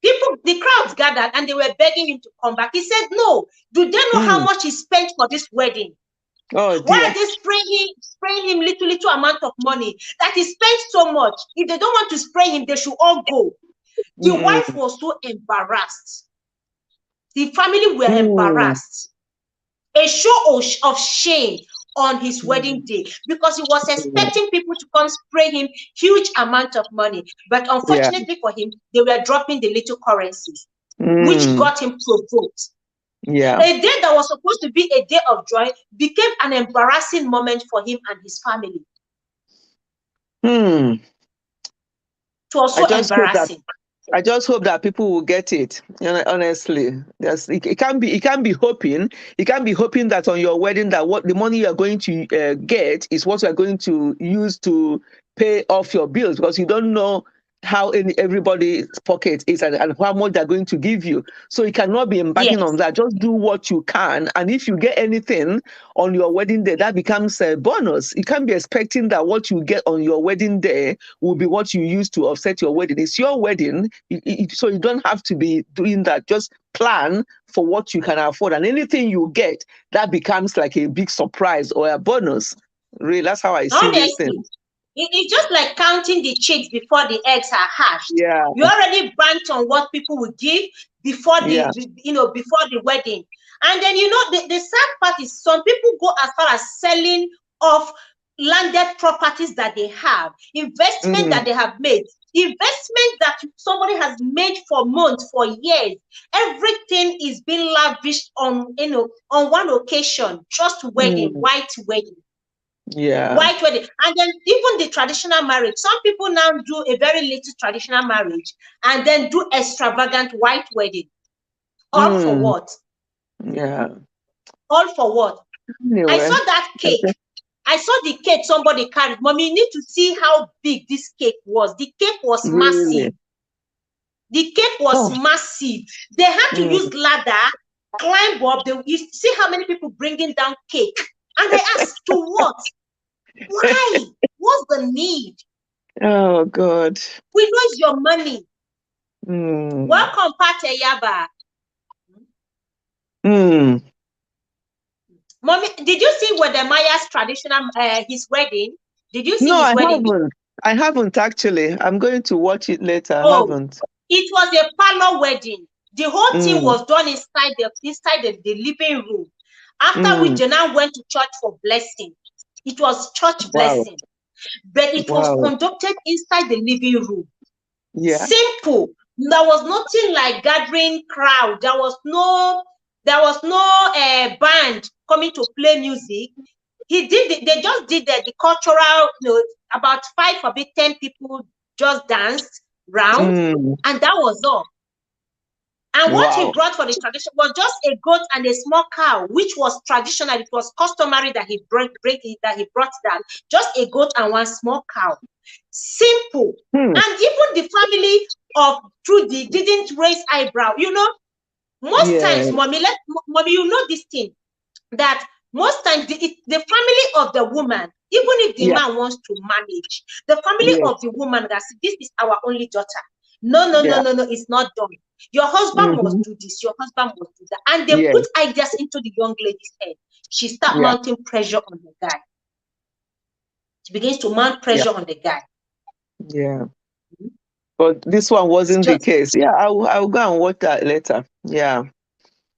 People, the crowds gathered and they were begging him to come back. He said, no. Do they know how much he spent for this wedding? Oh, why are they spraying him little amount of money that he spent so much? If they don't want to spray him, they should all go. The wife was so embarrassed. The family were embarrassed. A show of shame on his wedding day because he was expecting people to come spray him huge amount of money. But unfortunately for him, they were dropping the little currencies, which got him provoked. Yeah. A day that was supposed to be a day of joy became an embarrassing moment for him and his family. It was so embarrassing. I just hope that people will get it. Honestly, yes, it can't be hoping. It can't be hoping that on your wedding that what the money you are going to get is what you are going to use to pay off your bills, because you don't know how everybody's pocket is and how much they're going to give you. So you cannot be embarking on that. Just do what you can. And if you get anything on your wedding day, that becomes a bonus. You can't be expecting that what you get on your wedding day will be what you use to offset your wedding. It's your wedding. So you don't have to be doing that. Just plan for what you can afford. And anything you get, that becomes like a big surprise or a bonus. Really, that's how I see this thing. It's just like counting the chicks before the eggs are hatched. Yeah. You already banked on what people will give before the before the wedding. And then the sad part is some people go as far as selling off landed properties that they have, investment that they have made, investment that somebody has made for months, for years. Everything is being lavished on on one occasion, just wedding, white wedding. Yeah, white wedding. And then even the traditional marriage, some people now do a very little traditional marriage and then do extravagant white wedding. All for what? Yeah, all for what? Anyway. I saw that cake. I saw the cake somebody carried. Mommy, you need to see how big this cake was. The cake was massive. The cake was massive. They had to use ladder, climb up. You see how many people bringing down cake. And I asked, to what? Why? What's the need? Oh, God. We know it's your money. Welcome, Pate Yaba. Mommy, did you see Wodemaya's traditional, his wedding? Did you see his wedding? No, I haven't actually. I'm going to watch it later. I haven't. It was a parlor wedding. The whole thing was done inside the living room. After which they now went to church for blessing. It was church blessing. But it was conducted inside the living room. Yeah. Simple. There was nothing like gathering crowd. There was no band coming to play music. They just did the cultural, about 5 or 10 people just danced round, and that was all. And what he brought for the tradition was just a goat and a small cow, which was traditional. It was customary that he brought down. Just a goat and one small cow. Simple. And even the family of Trudy didn't raise eyebrow. Most times, mommy, you know this thing, that most times the family of the woman, Even if the man wants to manage, the family of the woman that says, this is our only daughter. No, it's not done. Your husband must do this, your husband must do that. And they put ideas into the young lady's head. She starts mounting pressure on the guy. She begins to mount pressure on the guy. Yeah. But this one wasn't the case. Yeah, I'll go and watch that later. Yeah.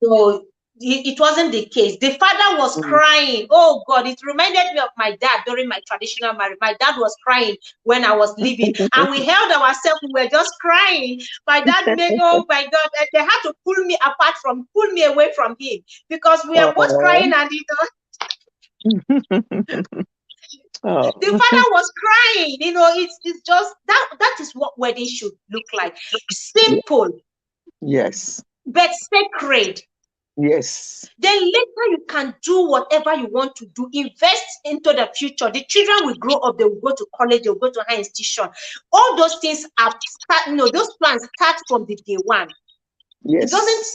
So it wasn't the case. The father was crying. Oh God, it reminded me of my dad during my traditional marriage. My dad was crying when I was leaving, and we held ourselves. We were just crying. My dad made, oh my God, they had to pull me away from him because we are both crying, and the father was crying. It's just that is what wedding should look like. Simple. Yes. But sacred. Yes. Then later you can do whatever you want to do. Invest into the future. The children will grow up. They will go to college. They will go to higher institution. All those things those plans start from the day one. Yes. It doesn't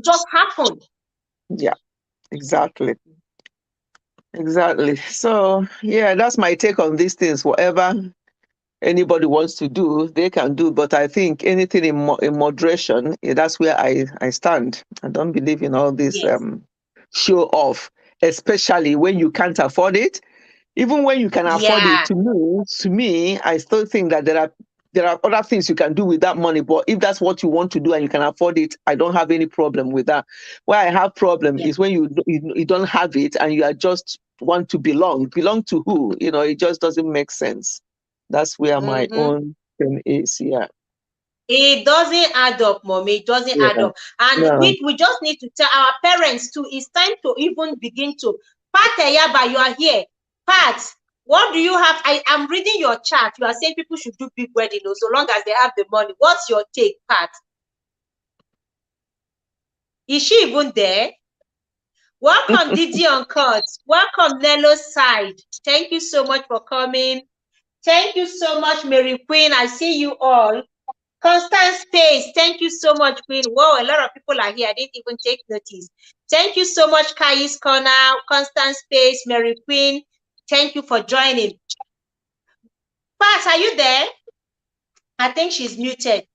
just happen. Yeah, exactly. Exactly. So yeah, that's my take on these things. Whatever anybody wants to do, they can do. But I think anything in moderation, that's where I stand. I don't believe in all this show off, especially when you can't afford it. Even when you can afford it, to me, I still think that there are other things you can do with that money. But if that's what you want to do and you can afford it, I don't have any problem with that. Where I have problem is when you don't have it and you are just want to belong. Belong to who? It just doesn't make sense. That's where my own thing is. Yeah. It doesn't add up, Mommy. It doesn't add up. And we just need to tell our parents too. It's time to even begin to. Pat Eyaba, you are here. Pat, what do you have? I am reading your chat. You are saying people should do big wedding, so long as they have the money. What's your take, Pat? Is she even there? Welcome, Didi Uncut. Welcome, Nello's side. Thank you so much for coming. Thank you so much, Mary Queen. I see you all. Constant Space, thank you so much, Queen. Whoa, a lot of people are here. I didn't even take notice. Thank you so much, Kai's Corner, Constant Space, Mary Queen. Thank you for joining. Pat, are you there? I think she's muted.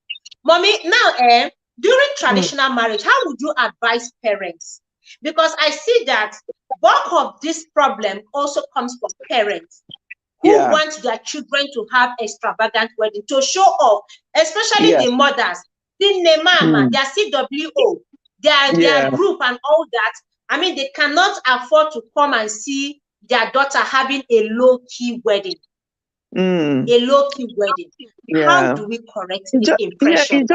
Mommy, now, during traditional marriage, how would you advise parents? Because I see that bulk of this problem also comes from parents who want their children to have extravagant wedding, to show off, especially the mothers, the mama, their CWO, their group and all that. I mean, they cannot afford to come and see their daughter having a low-key wedding. A low-key wedding. How do we correct this impression?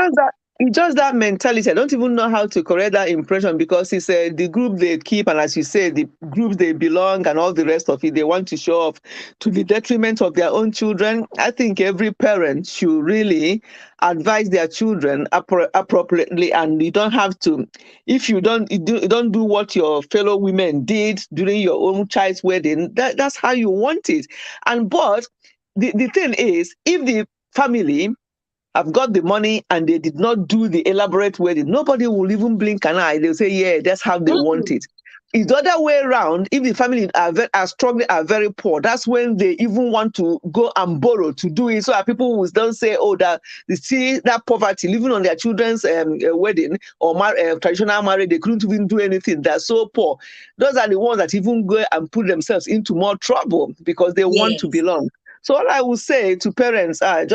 It's just that mentality. I don't even know how to correct that impression because it's the group they keep, and as you say, the groups they belong and all the rest of it, they want to show off to the detriment of their own children. I think every parent should really advise their children appropriately, and you don't have to. If you don't do what your fellow women did during your own child's wedding, that's how you want it. But the thing is, if the family have got the money and they did not do the elaborate wedding, nobody will even blink an eye. They'll say, yeah, that's how they want it. It's the other way around. If the family are very poor, that's when they even want to go and borrow to do it. So that people will don't say, oh, that they see that poverty living on their children's wedding or traditional marriage, they couldn't even do anything. They're so poor. Those are the ones that even go and put themselves into more trouble because they want to belong. So all I will say to parents are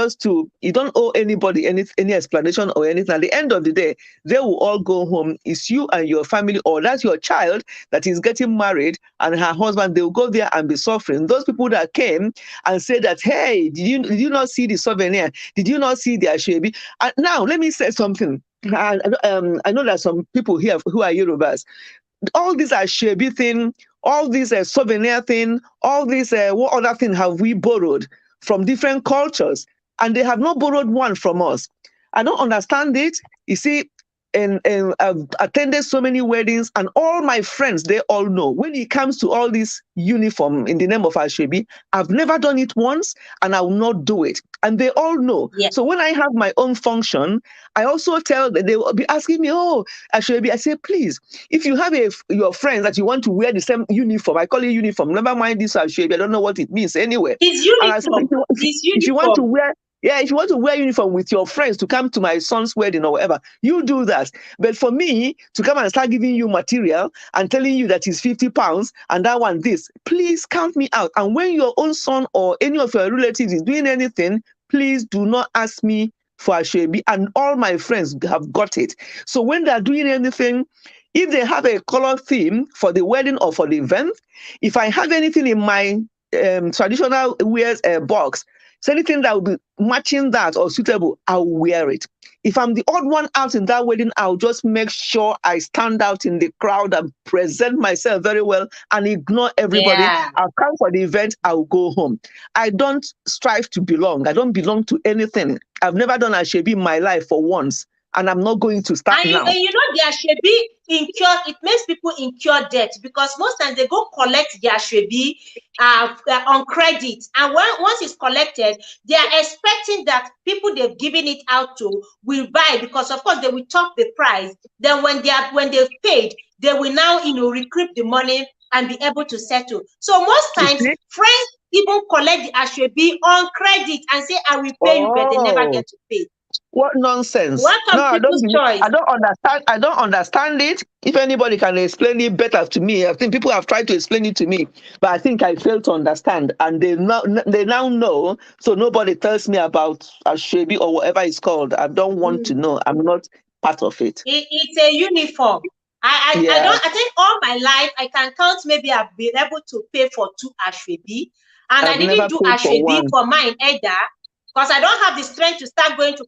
you don't owe anybody any explanation or anything. At the end of the day, they will all go home. It's you and your family, or that's your child that is getting married and her husband, they will go there and be suffering. Those people that came and said that, hey, did you not see the souvenir? Did you not see the ashwebi? And now, let me say something. I know that some people here who are Yorubas, all these ashwebi thing, all these souvenir thing, all these what other thing have we borrowed from different cultures, and they have not borrowed one from us. I don't understand it. You see, and I've attended so many weddings, and all my friends, they all know when it comes to all this uniform in the name of Ashwebi, I've never done it once and I will not do it. And they all know. Yeah. So when I have my own function, I also tell them, they will be asking me, oh, Ashwebi, I say, please, if you have your friends that you want to wear the same uniform, I call it uniform, never mind this Ashwebi, I don't know what it means anyway. It's And I say, uniform. if you want to wear, yeah, if you want to wear uniform with your friends to come to my son's wedding or whatever, you do that. But for me to come and start giving you material and telling you that it's 50 pounds and that one this, please count me out. And when your own son or any of your relatives is doing anything, please do not ask me for Ashwebi. And all my friends have got it. So when they're doing anything, if they have a color theme for the wedding or for the event, if I have anything in my traditional wears box, so anything that will be matching that or suitable, I'll wear it. If I'm the odd one out in that wedding, I'll just make sure I stand out in the crowd and present myself very well and ignore everybody. Yeah. I'll come for the event, I'll go home. I don't strive to belong. I don't belong to anything. I've never done Ashwebi in my life for once. And I'm not going to start now. And you know, the Ashwebi incur, it makes people incur debt because most times they go collect the Ashwebi on credit. And once it's collected, they are expecting that people they've given it out to will buy because, of course, they will top the price. Then when they've paid, they will now, recoup the money and be able to settle. So most times, friends even collect the Ashwebi on credit and say, I will pay you, but they never get to pay. What nonsense! Welcome, No, people's choice. I don't understand. I don't understand it. If anybody can explain it better to me, I think people have tried to explain it to me, but I think I failed to understand. And they now know. So nobody tells me about Ashwebi or whatever it's called. I don't want to know. I'm not part of it. It's a uniform. I think all my life I can count. Maybe I've been able to pay for 2 Ashwebi, and I didn't do Ashwebi for mine either. Because I don't have the strength to start going to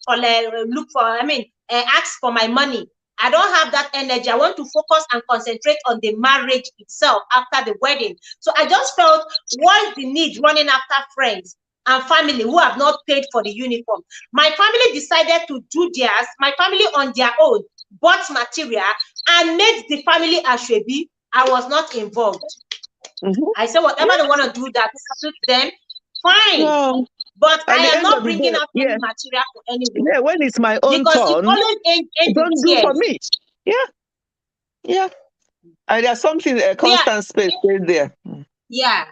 ask for my money. I don't have that energy. I want to focus and concentrate on the marriage itself after the wedding. So I just felt, what's the need running after friends and family who have not paid for the uniform? My family decided to do theirs. My family on their own bought material and made the family Ashwebi. I was not involved. I said, whatever they want to do that suits them, fine. No. But I am not bringing out any material for anyone. Yeah, when it's my own because turn, don't do for me. Yeah. And there's something, a constant space right there. Yeah.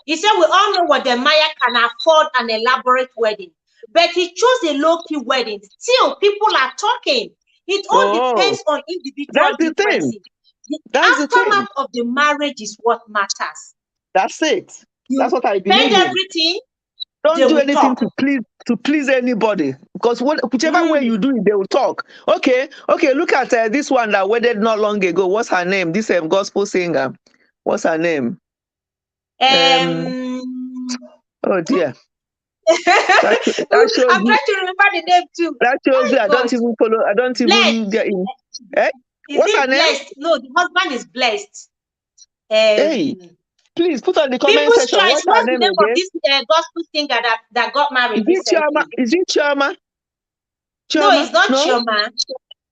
He said, we all know Wodemaya can afford an elaborate wedding, but he chose a low-key wedding. Still, people are talking. It all depends on individual differences. The aftermath of the marriage is what matters. That's it. That's what I believe. Spend everything. Don't do anything to please anybody, because whichever way you do it, they will talk. Okay. Look at this one that wedded not long ago. What's her name? This gospel singer. What's her name? Oh dear. I'm trying to remember the name too. That shows you I don't even follow. I don't even get in. What's her name? Blessed? No, the husband is blessed. Hey. Please put on the comment section. What's the name of this gospel singer that got married? Is it Chioma? No, it's not Chioma.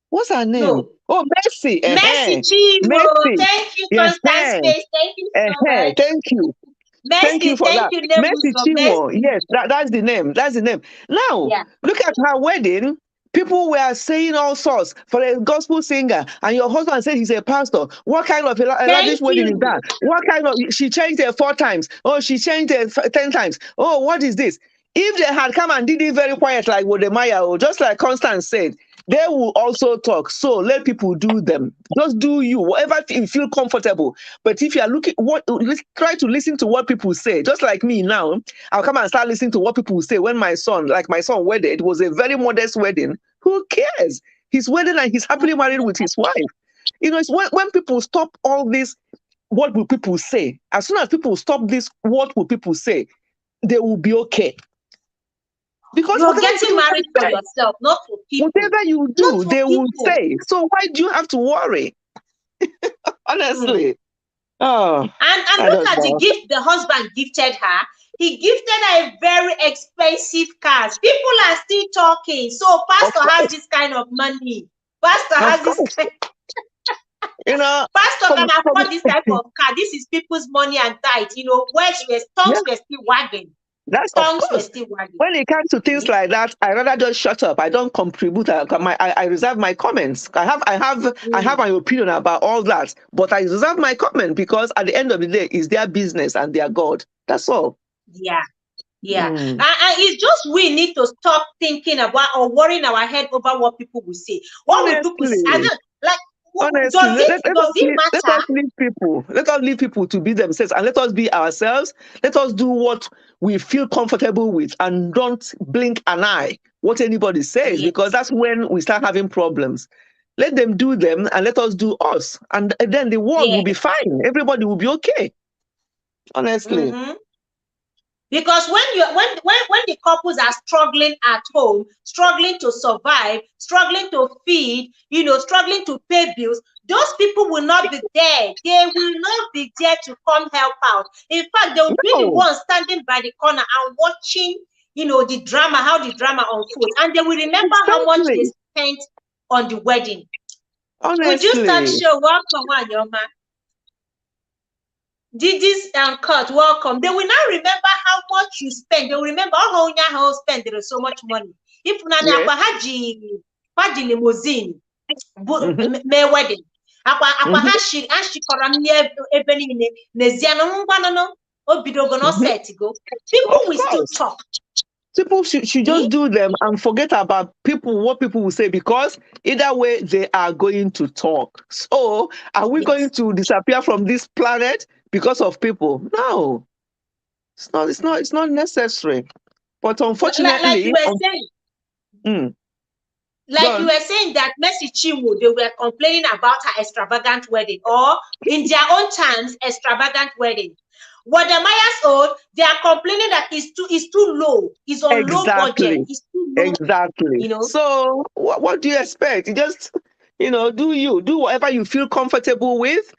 What's her name? No. Oh, Mercy. Mercy Chivo. Thank you, Constant Space. Thank you so much. Thank you. Mercy, thank you for that. Mercy Chivo. Yes, that's the name. That's the name. Now, look at her wedding. People were saying all sorts for a gospel singer, and your husband said he's a pastor. What kind of lavish wedding is that? What kind of? She changed it 4 times. Oh, she changed it 10 times. Oh, what is this? If they had come and did it very quiet like Wodemaya, or just like Constance said, they will also talk. So let people do them. Just do you, whatever you feel comfortable. But if you are try to listen to what people say. Just like me now, I'll come and start listening to what people say. When my son wedded, it was a very modest wedding. Who cares? He's wedded and he's happily married with his wife. It's when people stop all this, what will people say? As soon as people stop this, what will people say? They will be okay. Because you're getting married for yourself, not for people. Whatever you do, they will say. So why do you have to worry? Honestly. Oh. And look at the gift the husband gifted her. He gifted her a very expensive car. People are still talking. So pastor has this kind of money. Pastor has this. Pastor can afford this type of car. This is people's money and tithe. Where tongues were still wagging. That's tongues of course. were still wagging. When it comes to things like that, I rather just shut up. I don't contribute. I reserve my comments. I have my opinion about all that, but I reserve my comment because at the end of the day, it's their business and their God. That's all. Yeah. And it's just we need to stop thinking about or worrying our head over what people will say. What will people say? Honestly, does it matter? Let us leave people. Let us leave people to be themselves, and let us be ourselves. Let us do what we feel comfortable with, and don't blink an eye what anybody says, because that's when we start having problems. Let them do them, and let us do us, and then the world will be fine. Everybody will be okay. Honestly. Because when the couples are struggling at home, struggling to survive, struggling to feed, struggling to pay bills, those people will not be there. They will not be there to come help out. In fact, they will be the ones standing by the corner and watching, the drama, how the drama unfolds. And they will remember how much they spent on the wedding. Honestly. Would you start show? Welcome, Wanyoma. Diddy's and Kurt, welcome. They will now remember how much you spend. They will remember how you spend. There is so much money. If Haji limousine, my wedding. People will still talk. People should just do them and forget about what people will say, because either way they are going to talk. So are we going to disappear from this planet because of people? No, it's not necessary. But unfortunately, like you were saying, you were saying that Mercy Chinwo, they were complaining about her extravagant wedding, or in their own terms, extravagant wedding. Wodemaya's own, they are complaining that it's too low. It's on low budget. It's too low. Exactly. So what do you expect? You just, do whatever you feel comfortable with.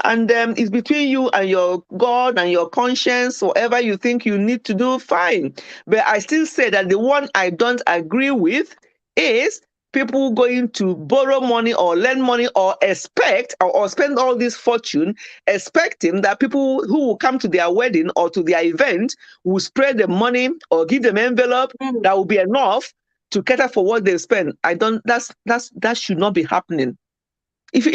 And it's between you and your God and your conscience. Whatever you think you need to do, fine. But I still say that the one I don't agree with is people going to borrow money or lend money or expect or spend all this fortune expecting that people who will come to their wedding or to their event will spread the money or give them envelope that will be enough to cater for what they spend. That should not be happening. If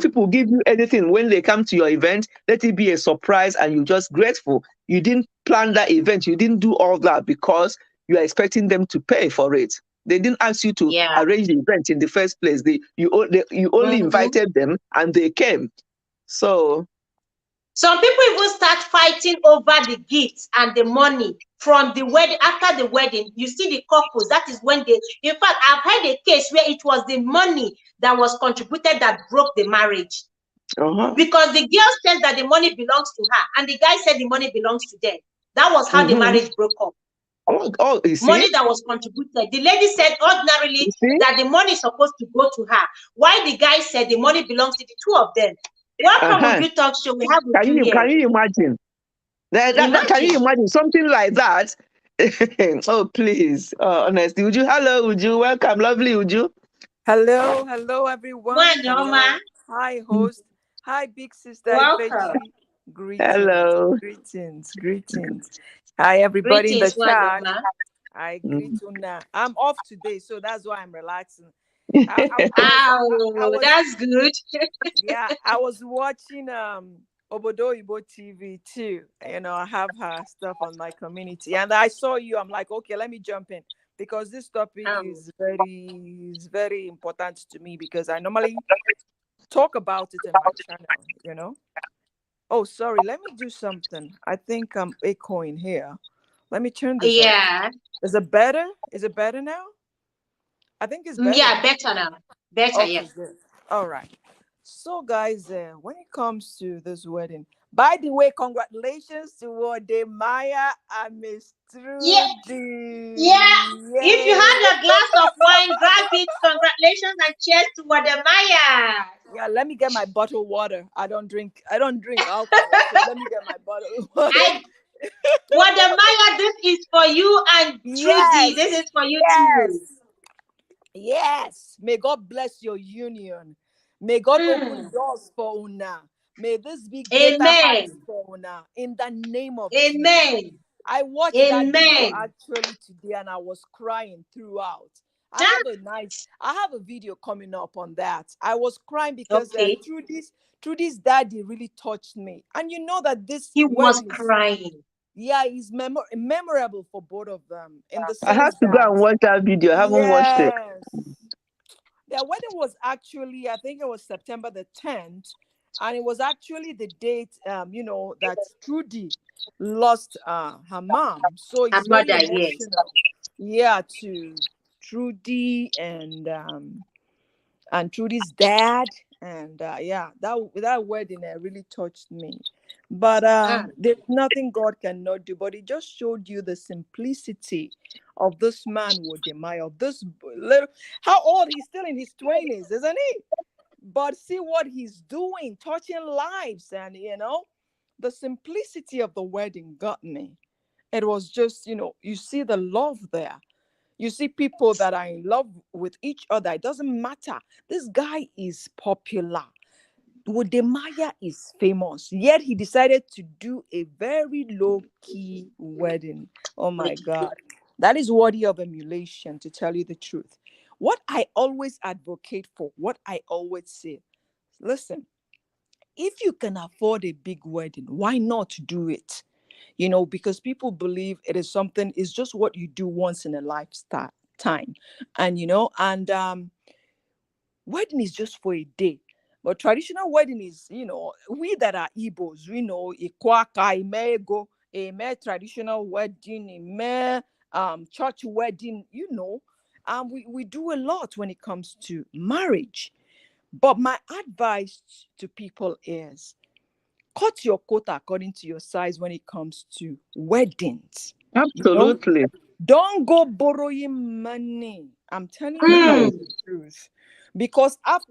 people give you anything when they come to your event, let it be a surprise and you're just grateful. You didn't plan that event. You didn't do all that because you are expecting them to pay for it. They didn't ask you to arrange the event in the first place. You only invited them and they came. So some people even start fighting over the gifts and the money from the wedding. After the wedding, you see the couples. That is when in fact, I've had a case where it was the money that was contributed that broke the marriage. Because the girl said that the money belongs to her, and the guy said the money belongs to them. That was how the marriage broke up. Money that was contributed. The lady said ordinarily that the money is supposed to go to her, while the guy said the money belongs to the two of them. Welcome to Good Talk Show. We have Can you imagine? Can you imagine something like that? Oh, please. Honestly, would you welcome, lovely, would you? Hello, everyone. Hello. Hi, host. Hi, big sister. Welcome. Greetings. Hi, everybody in the chat. I greet you now. I'm off today, so that's why I'm relaxing. That's good. Yeah, I was watching Obodo Ibo TV too. I have her stuff on my community, and I saw you. I'm like, okay, let me jump in because this topic is very important to me because I normally talk about it in my channel. Oh, sorry. Let me do something. I think I'm echoing here. Let me turn this off. Is it better? Is it better now? I think it's better. Yeah, better now. Better, okay, good. All right. So, guys, when it comes to this wedding, by the way, congratulations to Wodemaya and Miss Trudy. Yeah. If you have a glass of wine, grab it. Congratulations and cheers to Wodemaya. Yeah, let me get my bottled water. I don't drink alcohol. So let me get my bottled water. Wodemaya, this is for you and Trudy. This is for you too. Yes. May God bless your union. May God open doors for Una. May this be greater heights for Una. In the name of Jesus. Amen. I watched that video actually today and I was crying throughout. I have a video coming up on that. I was crying because through this daddy really touched me. And you know that this he was crying. Yeah, it's memorable for both of them. In the sense I have to go and watch that video. I haven't watched it. Their wedding was actually, I think it was September the 10th. And it was actually the date, that Trudy lost her mom. So it's very emotional. Yeah, to Trudy and Trudy's dad. And that wedding really touched me. But there's nothing God cannot do. But it just showed you the simplicity of this man, Wodemaya, of this little, how old? He's still in his 20s, isn't he? But see what he's doing, touching lives. And, the simplicity of the wedding got me. It was just, you see the love there. You see people that are in love with each other. It doesn't matter. This guy is popular. Wodemaya is famous. Yet he decided to do a very low-key wedding. Oh, my God. That is worthy of emulation, to tell you the truth. What I always advocate for, what I always say, listen, if you can afford a big wedding, why not do it? Because people believe it is something, it's just what you do once in a lifetime. And wedding is just for a day. But traditional wedding is, we that are Igbos, we know Ikwaka, Imego, traditional wedding, church wedding, we do a lot when it comes to marriage. But my advice to people is cut your coat according to your size when it comes to weddings. Absolutely. Don't go borrowing money. I'm telling you the truth. Because after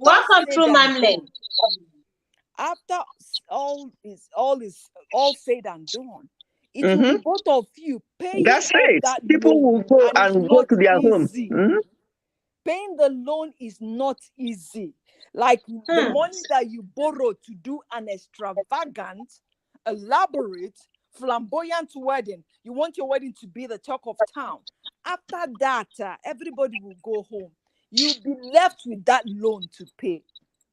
all said and done, it will be both of you paying. That's it. People will go and go to their home. Paying the loan is not easy. Like the money that you borrow to do an extravagant, elaborate, flamboyant wedding. You want your wedding to be the talk of town. After that, everybody will go home. You'll be left with that loan to pay.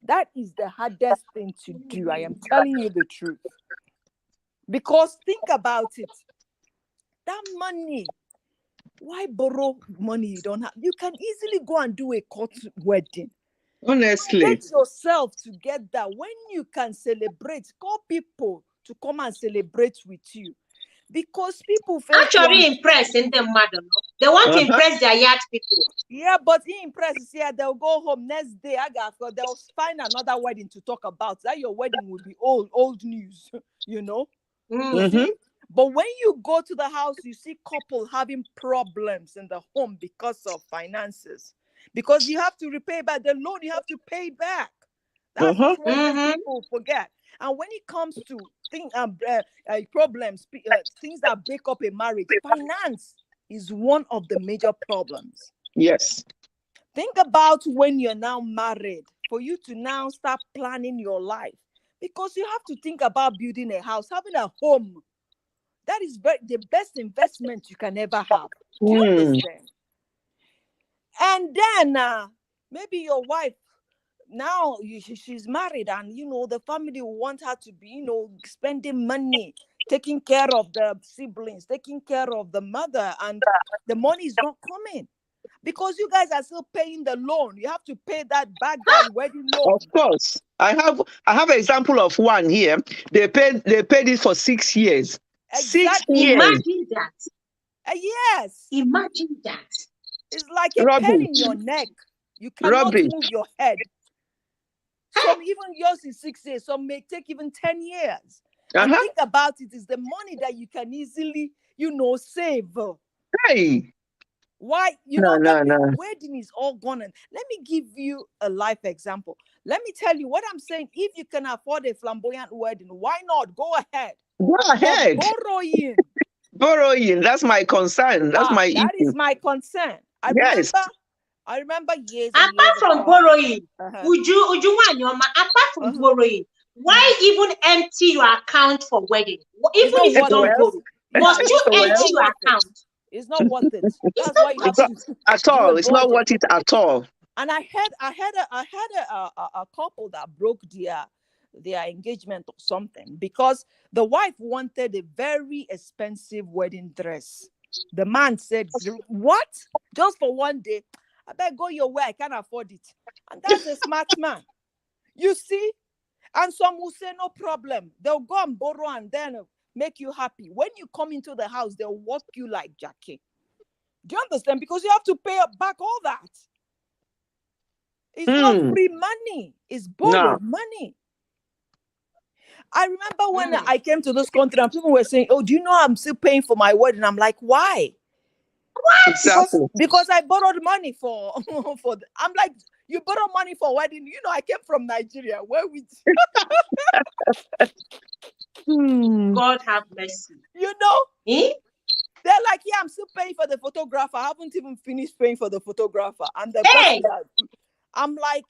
That is the hardest thing to do. I am telling you the truth. Because think about it. That money, why borrow money you don't have? You can easily go and do a court wedding. Honestly. Get yourself together. When you can celebrate, call people to come and celebrate with you. Because people actually impressing them, madam. They want to impress their yard people. Yeah, but he impresses. Yeah, they'll go home next day. They'll find another wedding to talk about. That your wedding will be old news, See? But when you go to the house, you see couple having problems in the home because of finances. Because you have to repay back the loan, you have to pay back. That's one thing people forget. And when it comes to problems, things that break up a marriage, finance is one of the major problems. Yes. Think about when you're now married, for you to now start planning your life. Because you have to think about building a house, having a home. That is the best investment you can ever have. Do you understand? And then maybe your wife, now she's married and, the family want her to be, spending money, taking care of the siblings, taking care of the mother, and the money is not coming. Because you guys are still paying the loan. You have to pay that back, that wedding loan. Of course. I have an example of one here. They paid it for 6 years. Exactly. 6 years. Imagine that. Yes. Imagine that. It's like a pen in your neck. You cannot move your head. Some even yours is 6 years. Some may take even 10 years. And think about it. It's the money that you can easily, save. Hey. Why? The wedding is all gone. And let me give you a life example. Let me tell you what I'm saying. If you can afford a flamboyant wedding, why not? Go ahead. Go ahead. But borrowing. That's my concern. That's my issue. That is my concern. I remember I remember years. Apart from borrowing, apart from borrowing, why even empty your account for wedding? Even if you don't borrow, must you empty your account? It's not worth it. That's why you have to at all. It's not worth it at all. And I had a couple that broke their engagement or something because the wife wanted a very expensive wedding dress. The man said, "What? Just for one day? I better go your way. I can't afford it." And that's a smart man. You see? And some will say, "No problem. They'll go and borrow and then make you happy." When you come into the house, they'll walk you like Jackie. Do you understand? Because you have to pay back all that. It's not free money. It's borrowed money. I remember when I came to this country and people were saying, "Oh, do you know I'm still paying for my wedding?" I'm like, "Why?" What? Because I borrowed money for I'm like, "You borrow money for wedding?" You know, I came from Nigeria. Where we God have mercy. You know? They're like, "Yeah, I'm still paying for the photographer. I haven't even finished paying for the photographer." And the I'm like,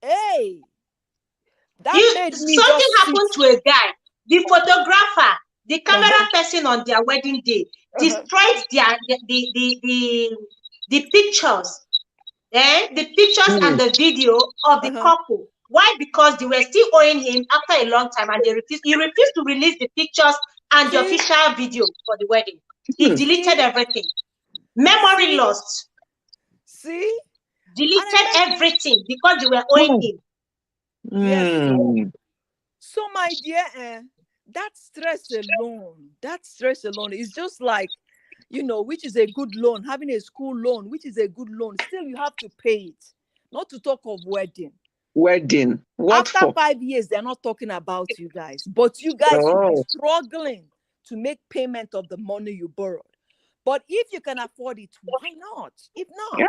"Hey, something happened to a guy. The photographer, the camera person on their wedding day destroyed the pictures, the pictures and the video of the couple. Why? Because they were still owing him after a long time, and he refused to release the pictures and the official video for the wedding. He deleted everything. Memory lost. See? Deleted everything because they were owing him. Yes. So my dear, that stress alone is just like, you know, which is a good loan, having a school loan, which is a good loan. Still, you have to pay it. Not to talk of wedding. After 5 years, they're not talking about you guys. But you guys will be struggling to make payment of the money you borrowed. But if you can afford it, why not? If not,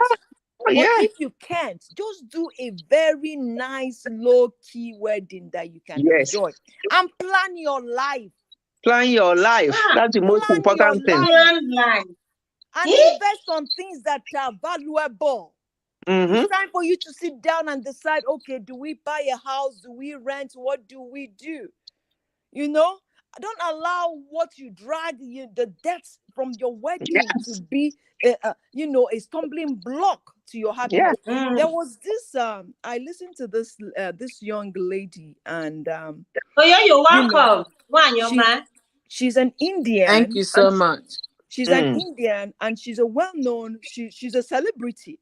but if you can't, just do a very nice, low-key wedding that you can enjoy. And plan your life. Plan your life. That's the most important thing. Plan life. And invest on things that are valuable. It's time for you to sit down and decide, okay, do we buy a house? Do we rent? What do we do? You know? Don't allow what you drag, the debts from your wedding to be, a stumbling block to your happiness. There was this, I listened to this young lady, and you're welcome. She's an Indian. Thank you so much. She's an Indian, and she's a well-known. She's a celebrity.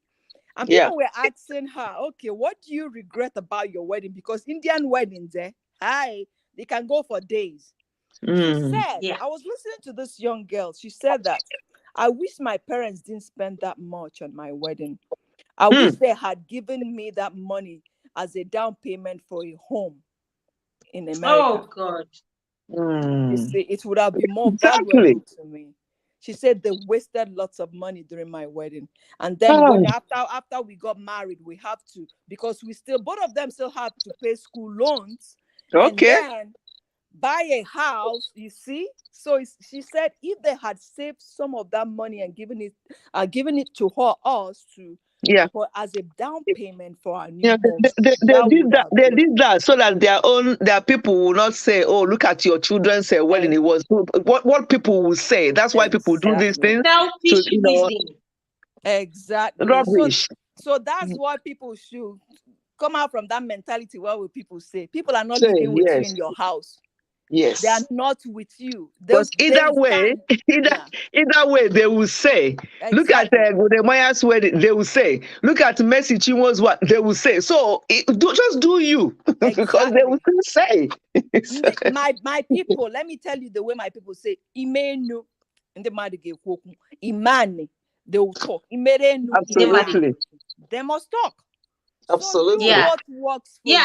And people were asking her, okay, what do you regret about your wedding? Because Indian weddings, they can go for days. She said, I was listening to this young girl. She said that, "I wish my parents didn't spend that much on my wedding. I wish they had given me that money as a down payment for a home in America." Oh, God. You see, it would have been more valuable to me. She said they wasted lots of money during my wedding. And then after we got married, we have to, because both of them still have to pay school loans. Okay. And then buy a house, you see. So she said if they had saved some of that money and given it to us as a down payment for our new home. They did that so that their people will not say, "Oh, look at your children's wedding. It was what people will say." That's why people do these things. Exactly. Rubbish. So that's why people should come out from that mentality. What will people say? People are not living with you in your house. Yes, they are not with you. Because either way, they will say. Look at Wodemaya's wedding. They will say. Look at Mercy Chinwo's what they will say. So just do you, because they will say. my people, let me tell you the way my people say. Imenu, and the imani. They will talk. Absolutely. They must talk. Absolutely. So what works for you.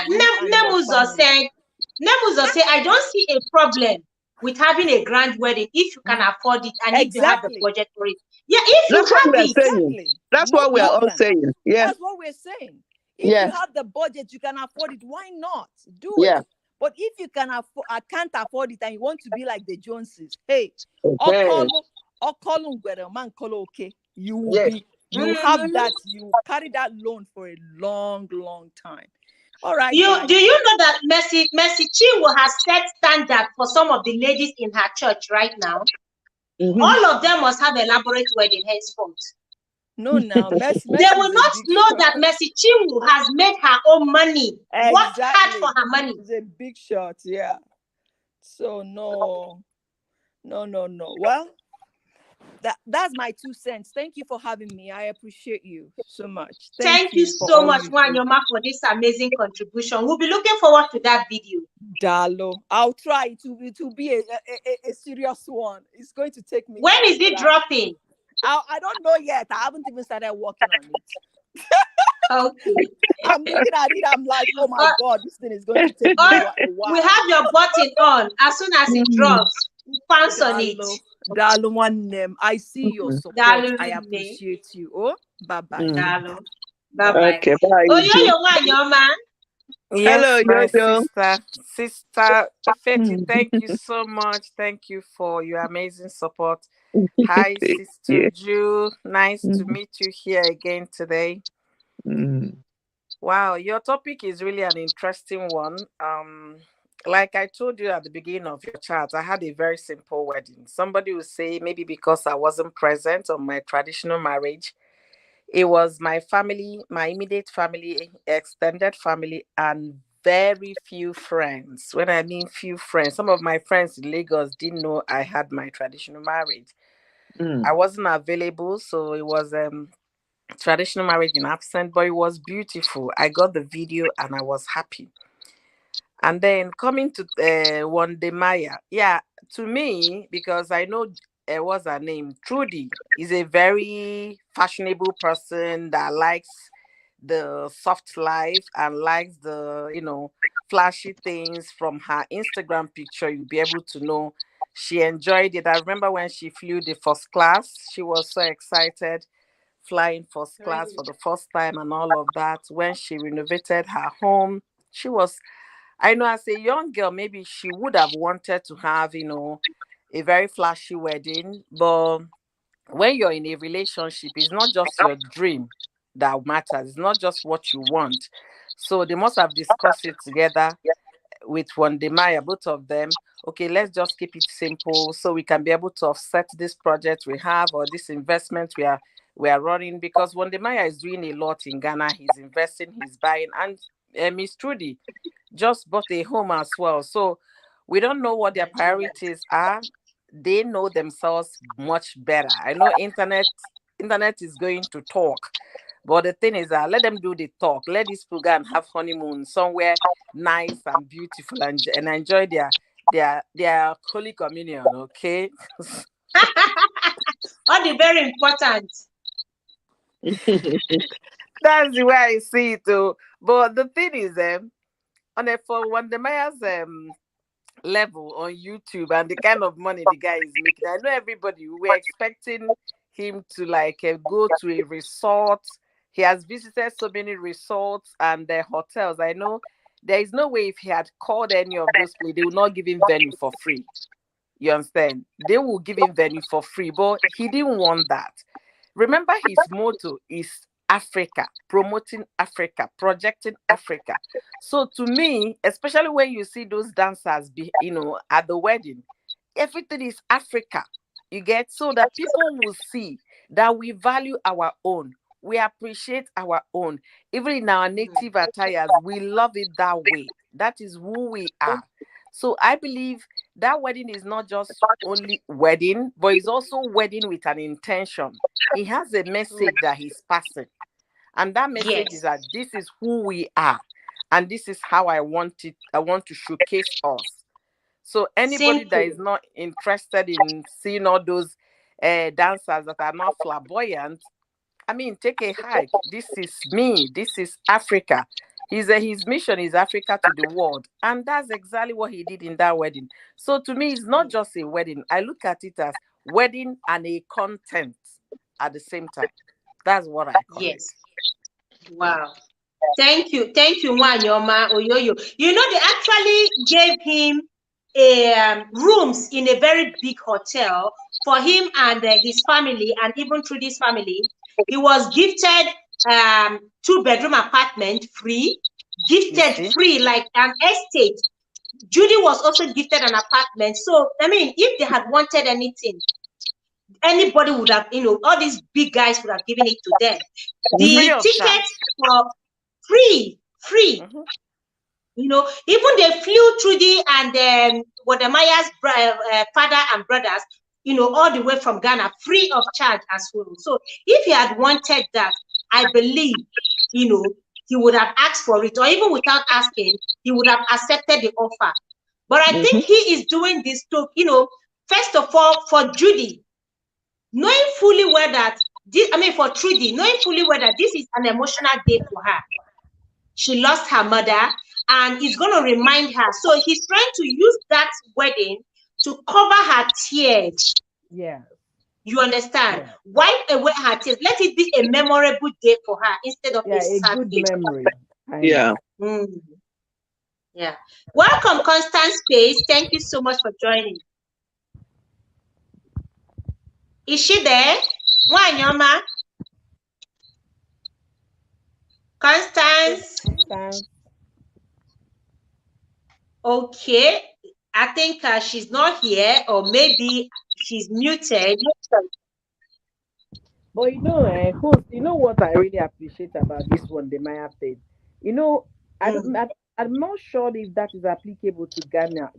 Nemuzo say, I don't see a problem with having a grand wedding if you can afford it and if you have the budget for it. Yeah, if you have it. That's what we are all saying. Yeah. That's what we're saying. If you have the budget, you can afford it. Why not? Do it. But if you can't afford it and you want to be like the Joneses, hey, you will be You have that, you carry that loan for a long, long time. All right. Do you know that Mercy Chinwo has set standard for some of the ladies in her church right now? All of them must have elaborate wedding henceforth. No, now Mercy they will not know that Mercy Chinwo has made her own money. Exactly. Worked hard for her money. It's a big shot, yeah. So no. Well, that's my 2 cents. Thank you for having me. I appreciate you so much. Thank you so much, Wanyoma, for this amazing contribution. We'll be looking forward to that video. Dalo, I'll try to be a serious one. It's going to take me. When is it dropping? I don't know yet. I haven't even started working on it. Okay. I'm looking at it. I'm like, oh my God, this thing is going to take me a while. We have your button on. As soon as it drops, we pounce on it. Dalo, one name. I see your support. Dalo, I appreciate you. Oh, bye-bye. Dalo. Bye-bye. Okay, bye. Oh, you're man. Yes, hello, my sister Fetty, thank you so much. Thank you for your amazing support. Hi, Sister Ju. Nice to meet you here again today. Wow, your topic is really an interesting one. Like I told you at the beginning of your chat, I had a very simple wedding. Somebody would say maybe because I wasn't present on my traditional marriage. It was my family, my immediate family, extended family, and very few friends. When I mean few friends, some of my friends in Lagos didn't know I had my traditional marriage. I wasn't available, so it was traditional marriage in absence, but it was beautiful. I got the video and I was happy. And then coming to Wodemaya, yeah, to me, because I know what's her name, Trudy is a very fashionable person that likes the soft life and likes the flashy things. From her Instagram picture, you'll be able to know she enjoyed it. I remember when she flew the first class, she was so excited, flying first class for the first time and all of that. When she renovated her home, she was, I know as a young girl, maybe she would have wanted to have, a very flashy wedding. But when you're in a relationship, it's not just your dream that matters. It's not just what you want. So they must have discussed it together with Wodemaya, both of them. Okay, let's just keep it simple so we can be able to offset this project we have or this investment we are running, because Wodemaya is doing a lot in Ghana. He's investing, he's buying, and Miss Trudy just bought a home as well. So we don't know what their priorities are. They know themselves much better. I know internet is going to talk, but the thing is that let them do the talk. Let these people go and have honeymoon somewhere nice and beautiful and enjoy their Holy Communion. Okay. All the very important. That's the way I see it too. But the thing is, for Wodemaya's level on YouTube and the kind of money the guy is making, I know everybody, we were expecting him to go to a resort. He has visited so many resorts and hotels. I know there is no way if he had called any of those places, they will not give him venue for free. You understand? They will give him venue for free, but he didn't want that. Remember, his motto is Africa, promoting Africa, projecting Africa. So to me, especially when you see those dancers at the wedding, everything is Africa. You get, so that people will see that we value our own, we appreciate our own, even in our native attires, we love it that way. That is who we are. So I believe that wedding is not just only wedding, but it's also wedding with an intention. He has a message that he's passing. And that message is that this is who we are. And this is how I want to showcase us. So anybody that is not interested in seeing all those dancers that are not flamboyant, I mean, take a hike. This is me. This is Africa. His mission is Africa to the world. And that's exactly what he did in that wedding. So to me, it's not just a wedding. I look at it as wedding and a content at the same time. That's what I call it. Wow. Thank you, Wanyoma Oyoyo. You know, they actually gave him rooms in a very big hotel for him and his family, and even through this family. He was gifted 2-bedroom apartment free, gifted free like an estate. Judy was also gifted an apartment. So I mean, if they had wanted anything, anybody would have, all these big guys would have given it to them. The tickets were free. Even they flew Trudy and Wodemaya's father and brothers, all the way from Ghana, free of charge as well. So if he had wanted that, I believe, he would have asked for it, or even without asking, he would have accepted the offer. But I think he is doing this to, first of all, for Judy, knowing fully well that for Trudy, knowing fully well that this is an emotional day for her. She lost her mother, and it's going to remind her. So he's trying to use that wedding to cover her tears. Yeah. You understand? Yeah. Wipe away her tears. Let it be a memorable day for her instead of a sad good day. memory. Yeah. Yeah. Welcome, Constant Space. Thank you so much for joining. Is she there? Wanyoma? Constance? Okay. I think she's not here, or maybe she's muted. But host, what I really appreciate about this Wodemaya thing? I'm not sure if that is applicable to Ghana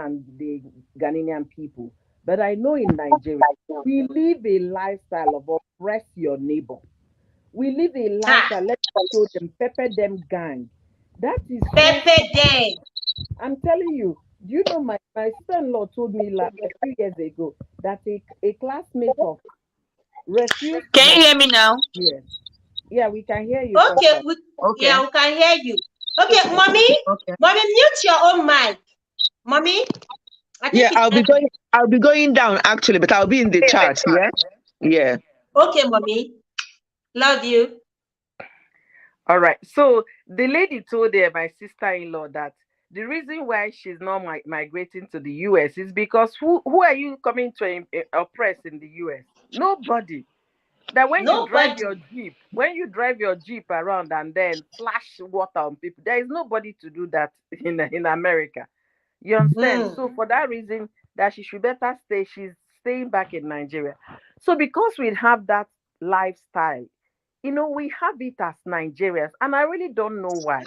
and the Ghanaian people. But I know in Nigeria, we live a lifestyle of oppress your neighbor. We live a lifestyle, let's show them, pepper them gang. That is pepper them. I'm telling you, my sister-in-law told me a few years ago that a classmate of refused. Can you hear me now? Yes. Yeah, we can hear you. Okay, yeah, we can hear you. Okay, mommy. Okay. Mommy, mute your own mic. Mommy. I'll be going down actually, but I'll be in the chat. Yeah. Yeah. Okay, mommy. Love you. All right. So the lady told my sister-in-law that the reason why she's not migrating to the US is because who are you coming to oppress in the US? Nobody. That when you drive your Jeep around and then splash water on people, there is nobody to do that in America. You understand? So for that reason, that she should better stay, she's staying back in Nigeria. So because we have that lifestyle, we have it as Nigerians, and I really don't know why.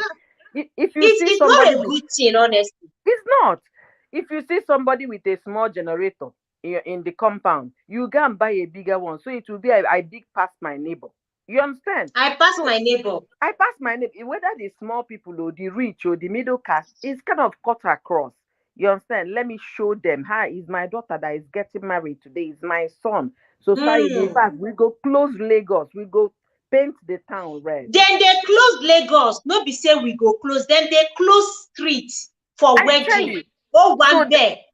If you see somebody, not a good thing, honestly. It's not. If you see somebody with a small generator in the compound, you go and buy a bigger one, so it will be I big past my neighbor. You understand? I pass my neighbor. Whether the small people or the rich or the middle class, it's kind of cut across. You understand? Let me show them. Hi, is my daughter that is getting married today. Is my son. So sorry, in fact, we go close Lagos. We go paint the town red. Then they close Lagos. No be say we go close. Then they close streets for wedding. Oh, one day.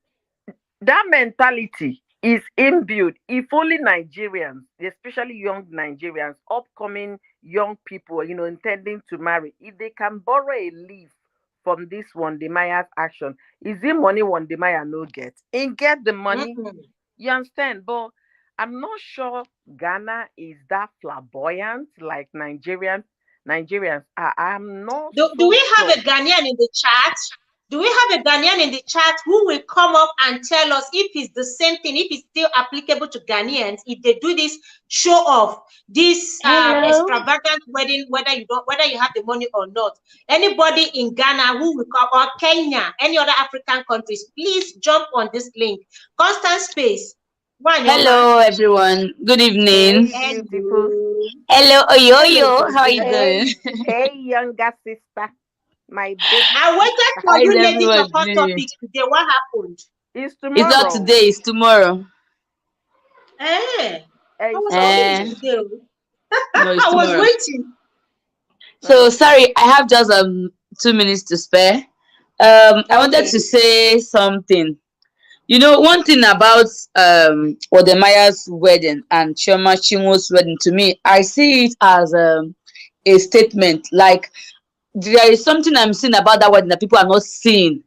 That mentality is imbued. If only Nigerians, especially young Nigerians, upcoming young people, intending to marry, if they can borrow a leaf from this Wodemaya's action, is it money Wodemaya no get? And get the money. You understand? But I'm not sure Ghana is that flamboyant like Nigerians. I'm not. Do we have a Ghanaian in the chat? Do we have a Ghanaian in the chat who will come up and tell us if it's the same thing, if it's still applicable to Ghanaians, if they do this show off, this extravagant wedding, whether you have the money or not? Anybody in Ghana who will come, or Kenya, any other African countries, please jump on this link. Constant Space. Hello, everyone. Good evening. Hello, Oyoyo. How are you doing? Hey, younger sister. My baby. I waited for you ladies to hot topics today. What happened? It's tomorrow. It's not today, it's tomorrow. I was waiting today. No, I was waiting. So sorry, I have just 2 minutes to spare. I wanted to say something. One thing about Wodemaya's wedding and Chioma Chinwo's wedding, to me, I see it as a statement. Like, there is something I'm seeing about that wedding that people are not seeing.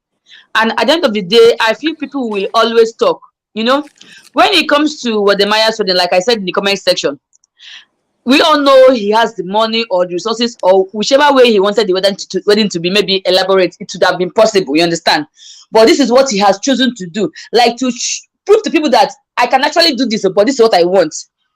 And at the end of the day, I feel people will always talk. When it comes to Wodemaya's wedding, like I said in the comment section, we all know he has the money or the resources or whichever way he wanted the wedding to be maybe elaborate. It would have been possible, you understand? But this is what he has chosen to do, like to prove to people that I can actually do this, but this is what I want.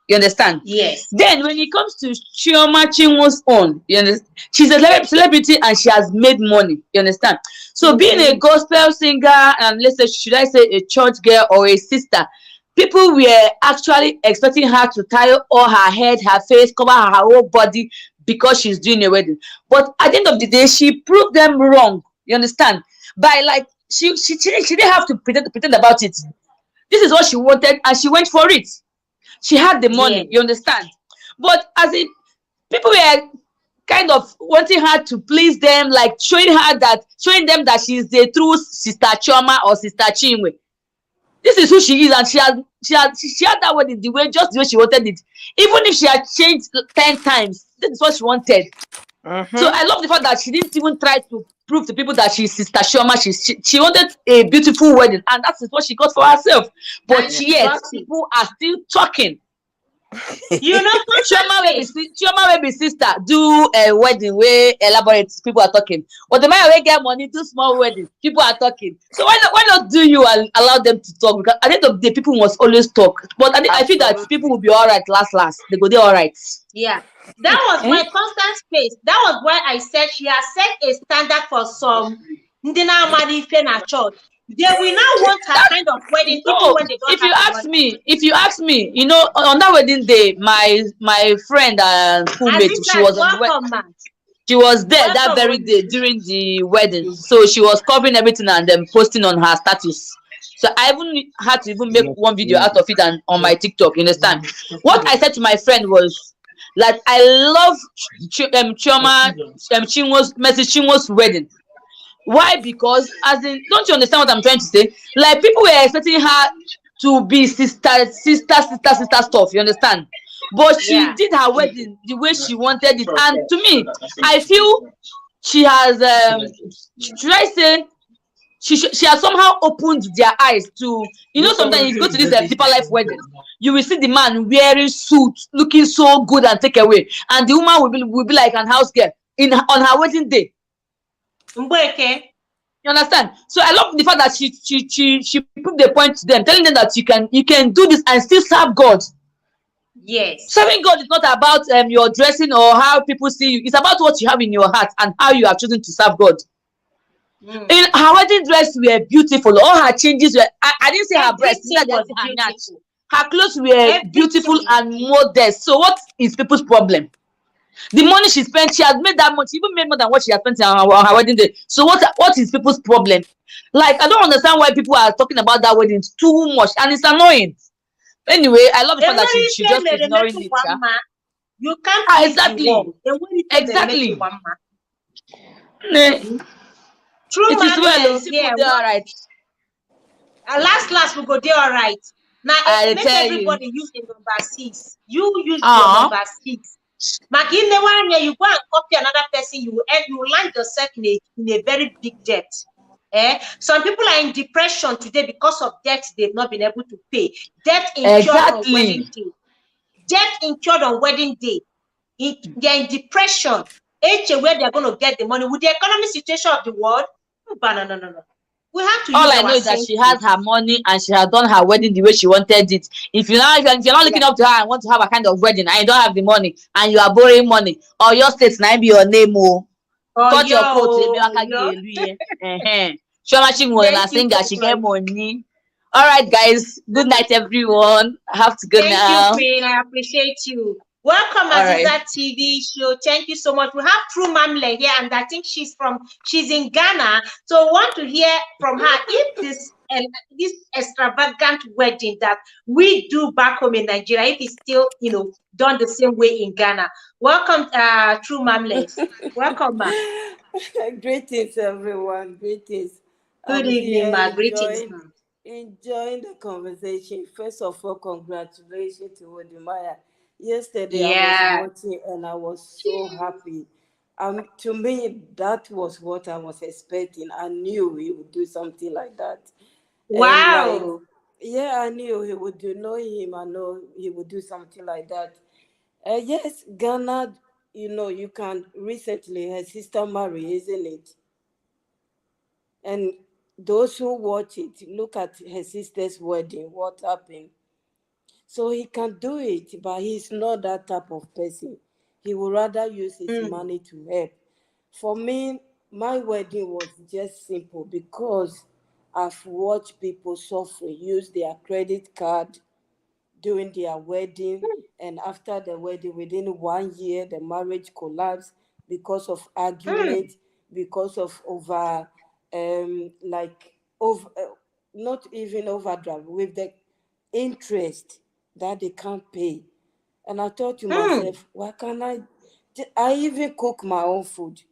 You understand? Yes. Then when it comes to Chioma Chinwo's own, you understand? She's a celebrity and she has made money. You understand? So being a gospel singer and let's say, should I say a church girl or a sister, people were actually expecting her to tie all her head, her face, cover her whole body because she's doing a wedding. But at the end of the day, she proved them wrong. You understand? By like she didn't have to pretend about it. This is what she wanted, and she went for it. She had the money. Yes. You understand? But as in, people were kind of wanting her to please them, like showing them that she's the true Sister Chioma or Sister Chinwe. This is who she is, and she had that wedding the way she wanted it. Even if she had changed 10 times, this is what she wanted. So I love the fact that she didn't even try to prove to people that she's Sister Chioma. She wanted a beautiful wedding, and that's what she got for herself. But yet, people are still talking. You know, Chioma baby sister do a wedding where elaborate, people are talking. But the man will get money, do small wedding, people are talking. So why not do you and allow them to talk? Because at the end of the day, people must always talk. But I feel that people will be all right last. They go there all right. Yeah, that was my constant space. That was why I said she has set a standard for some Ndina Amadi church. They will now want her kind of wedding, even when they don't if you ask me, you know, on that wedding day, my friend and schoolmate, she was on the she was there that very day during the wedding. So she was covering everything and then posting on her status. So I even had to even make one video out of it and on my TikTok, you understand? What I said to my friend was like, I love Chioma Chinwo's wedding. Why? Because as in, don't you understand what I'm trying to say? Like, people were expecting her to be sister stuff, you understand? But she did her wedding the way she wanted it. And to me, I feel she has should I say she has somehow opened their eyes to, you know, sometimes if you go to this deeper life wedding, you will see the man wearing suits, looking so good and take away, and the woman will be like an house girl on her wedding day. You understand? So I love the fact that she proved the point to them, telling them that you can do this and still serve God. Yes. Serving God is not about your dressing or how people see you. It's about what you have in your heart and how you have chosen to serve God. In her wedding dress were beautiful. All her changes were. I didn't say her breasts. Her clothes were beautiful and modest. So what is people's problem? The money she spent, she has made that much. She even made more than what she has spent on her wedding day. So what is people's problem? Like, I don't understand why people are talking about that wedding too much, and it's annoying. Anyway, I love the fact that she just ignoring it. You can't exactly. True, it is well. People all right. Last we go there all right. Now make everybody use the number 6. You use the number 6. Magin the one where you go and copy another person, you land yourself in a very big debt. Some people are in depression today because of debt they've not been able to pay. Debt incurred on wedding day. Debt incurred on wedding day. They're in depression. Where they're going to get the money with the economic situation of the world. No. We have to. All I know is that she has her money and she has done her wedding the way she wanted it. If you're not looking up to her and want to have a kind of wedding and you don't have the money and you are borrowing money, or your state's not be your name, cut your coat. Shoma singer, she get money. All right, guys. Good night, everyone. I have to go now. Thank you, Queen. I appreciate you. Welcome, Aziza TV show. Thank you so much. We have True Mamle here, and I think she's in Ghana. So I want to hear from her if this extravagant wedding that we do back home in Nigeria, if it's still, done the same way in Ghana. Welcome, True Mamle. Welcome, ma. Greetings, everyone. Greetings. Good evening, ma. Greetings, ma. Enjoying the conversation. First of all, congratulations to Wodemaya. Yesterday I was watching and I was so happy. To me, that was what I was expecting. I knew he would do something like that. Wow. I knew he would do. Knowing him, I know he would do something like that. Yes, Ghana, you can recently, her sister married, isn't it? And those who watch it, look at her sister's wedding, what happened. So he can do it, but he's not that type of person. He would rather use his money to help. For me, my wedding was just simple because I've watched people suffer, use their credit card during their wedding, and after the wedding, within 1 year, the marriage collapsed because of argument, because of over, not even overdraft, with the interest that they can't pay. And I thought to myself, why can't I even cook my own food?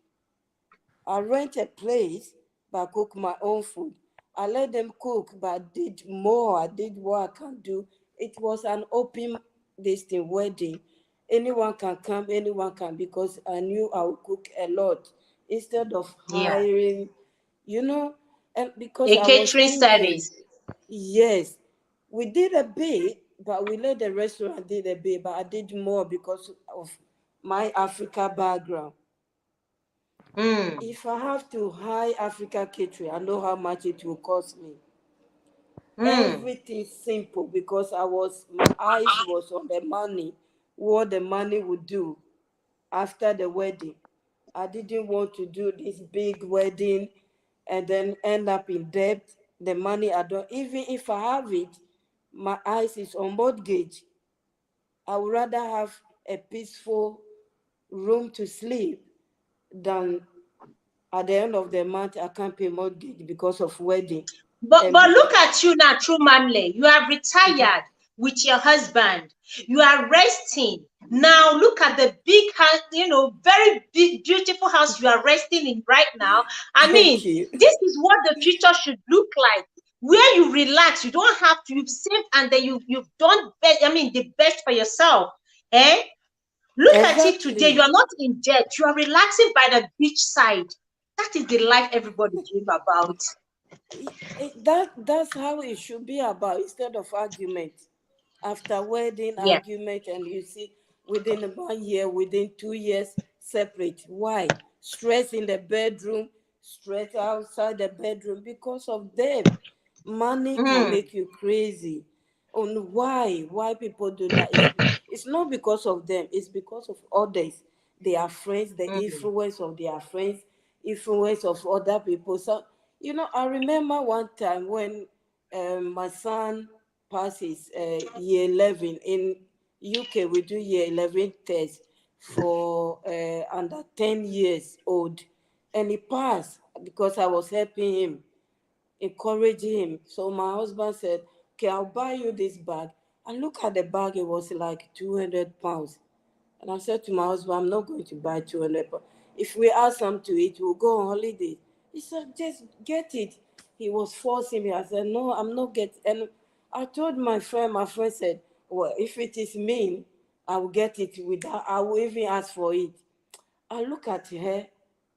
I rent a place, but I cook my own food. I let them cook, but I did more. I did what I can do. It was an open wedding. Anyone can come, anyone can, because I knew I would cook a lot instead of hiring, and because A I was catering thinking, service. yes, we did a bit, but we let the restaurant did a bit, but I did more because of my Africa background. If I have to hire Africa catering, I know how much it will cost me. Everything simple because my eyes was on the money, what the money would do after the wedding. I didn't want to do this big wedding and then end up in debt. The money I don't, even if I have it, my eyes is on mortgage. I would rather have a peaceful room to sleep than at the end of the month I can't pay mortgage because of wedding. But look at you now, True Mamle. You have retired with your husband. You are resting. Now look at the big house, very big, beautiful house you are resting in right now. I Thank mean, you. this is what the future should look like. Where you relax, you don't have to, you've saved and then you've done the best for yourself. Eh? Look at it today. You Exactly. are not in debt. You are relaxing by the beach side. That is the life everybody dream about. That's how it should be about, instead of argument. After wedding Yeah. argument, and you see within 1 year, within 2 years, separate. Why? Stress in the bedroom, stress outside the bedroom because of them. Money can make you crazy. On why people do that? It's not because of them, it's because of others. Their friends, the influence of their friends, influence of other people. So I remember one time when my son passes year 11 in UK. We do year 11 test for under 10 years old, and he passed because I was helping him, encouraging him. So my husband said, okay, I'll buy you this bag. I look at the bag, it was like 200 pounds. And I said to my husband, I'm not going to buy 200 pounds. If we add some to it, we'll go on holiday. He said, just get it. He was forcing me. I said, no, I'm not getting. And I told my friend said, well, if it is mean, I will get it without, I will even ask for it. I look at her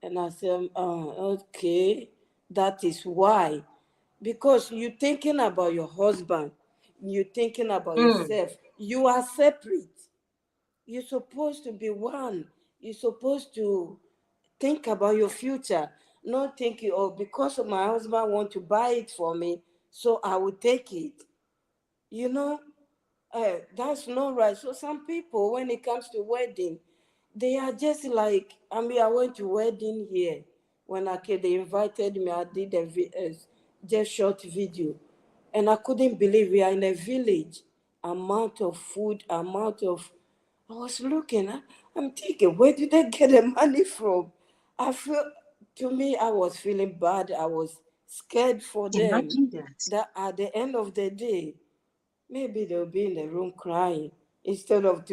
and I said, okay, that is why. Because you're thinking about your husband, you're thinking about yourself. You are separate. You're supposed to be one. You're supposed to think about your future, not thinking, oh, because my husband want to buy it for me, so I will take it. You know, that's not right. So some people, when it comes to wedding, they are just like, I went to wedding here. When I came, they invited me. I did just short video. And I couldn't believe we are in a village. Amount of food, I was looking, I'm thinking, where did they get the money from? To me, I was feeling bad. I was scared for them Imagine that. that at the end of the day, maybe they'll be in the room crying instead of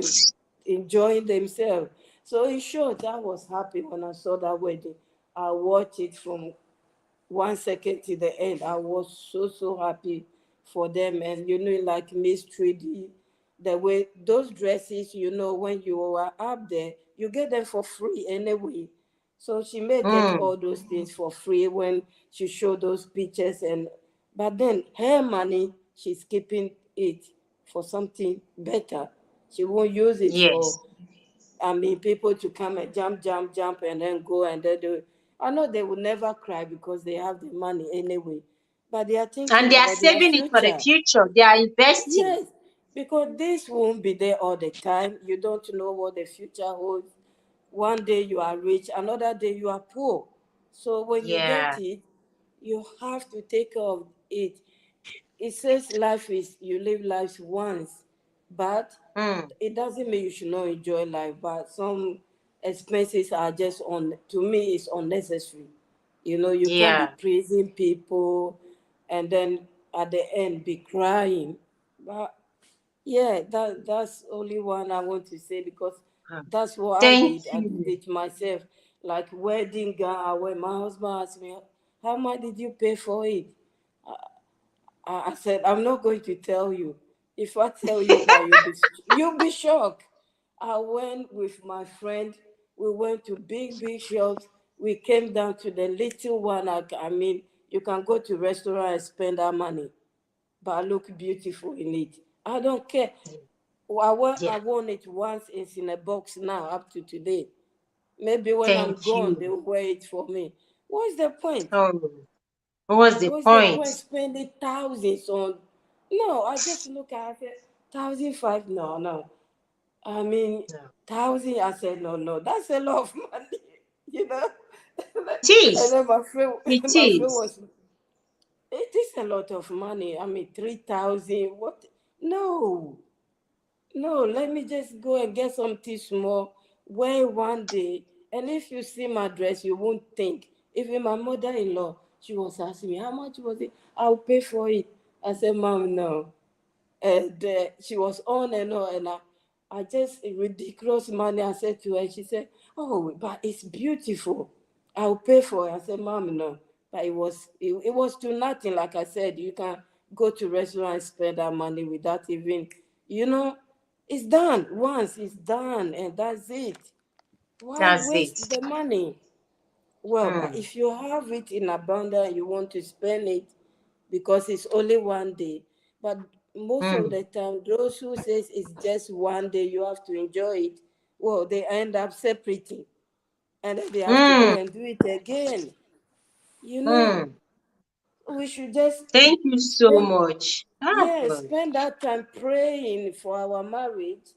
enjoying themselves. So in short, I was happy when I saw that wedding. I watched it from 1 second to the end. I was so happy for them. And like Miss Trudy, the way those dresses, when you were up there, you get them for free anyway. So she may get all those things for free when she showed those pictures, but then her money, she's keeping it for something better. She won't use it Yes. for, I mean, people to come and jump, and then go and then do. I know they will never cry because they have the money anyway, but they are And thinking they are about their saving it for the future. future. They are investing. Yes, because this won't be there all the time. You don't know what the future holds. One day you are rich, another day you are poor. So when you Yeah. get it, you have to take care of it. It says life is, you live life once, but Mm. it doesn't mean you should not enjoy life. But some expenses are just on, to me, it's unnecessary. You can't be Yeah. praising people and then at the end be crying. But yeah, that's only one I want to say, because Mm. that's what I Thank did. I did you. it myself. Like wedding gown, when my husband asked me, how much did you pay for it? I said, I'm not going to tell you. If I tell you now, you'll be shocked. I went with my friend. We went to big shops. We came down to the little one. I mean, you can go to restaurant and spend that money, but I look beautiful in it. I don't care. I Yeah. won it once. It's in a box now up to today. Maybe when I'm Thank gone, you. they'll wear it for me. What's the point? Oh, what was the What's the point? point spending thousands on? No, I just look at it. 1,005. No, no. I mean, No. 1,000. I said no, no. That's a lot of money, you know. It And is. then my friend, It my friend is. was. It is a lot of money. I mean, 3,000. What? No, no. Let me just go and get something small. Wear one day, and if you see my dress, you won't think. Even my mother-in-law, she was asking me, how much was it? I'll pay for it. I said, Mom, no. And she was on and on, and I just ridiculous money. I said to her, she said, "Oh, but it's beautiful. I'll pay for it." I said, "Mom, no." But it was to nothing. Like I said, you can go to restaurant and spend that money without even, you know, it's done once. It's done, and that's it. Why That's it. waste the money? Well, but Mm. if you have it in abundance, you want to spend it because it's only one day. But most of Mm. the time, those who says it's just one day, you have to enjoy it. Well, they end up separating, and then they have to go Mm. and do it again. You know, Mm. we should just Thank you so spend, much. Ah, yeah, God. spend that time praying for our marriage,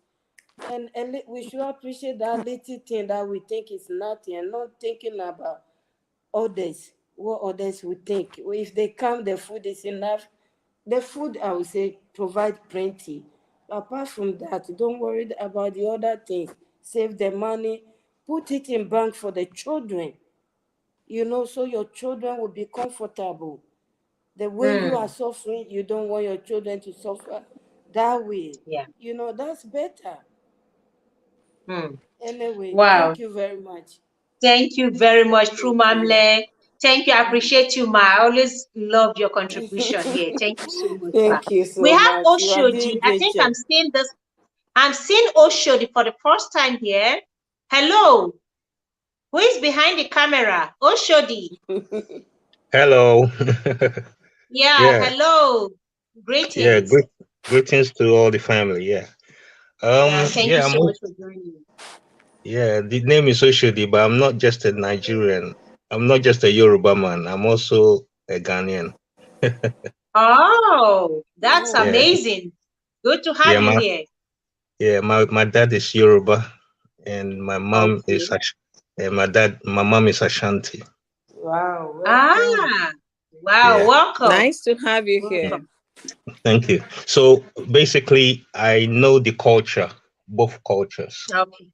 and we should appreciate that little thing that we think is nothing, and not thinking about others, what others would think. If they come, the food is enough. The food, I would say, provide plenty. Apart from that, don't worry about the other things. Save the money, put it in bank for the children, so your children will be comfortable. The way you are Mm. suffering, you don't want your children to suffer that way. Yeah. That's better. Mm. Anyway, Wow. thank you very much. Thank you very much, True Thank you. Mamle. Thank you. I appreciate you, Ma. I always love your contribution here. Thank you so much, Ma. Thank you We so have much. You are Oshodi. doing I great think job. I'm seeing this. I'm seeing Oshodi for the first time here. Hello. Who is behind the camera? Oshodi. Hello. Yeah, Yeah, hello. yeah. Greetings. Greetings to all the family. Yeah. Yeah, thank you Yeah. so much for joining. Yeah. The name is Oshodi, but I'm not just a Nigerian. I'm not just a Yoruba man. I'm also a Ghanaian. Oh, that's Oh, Yeah. amazing. Good to Yeah. have you here. My dad is Yoruba, and my mom is Okay. and my mom is Ashanti. wow. Welcome. Ah, wow. Yeah. Welcome. Nice to have you Yeah. here. Welcome. Thank you. So basically, I know the culture, both cultures. Okay.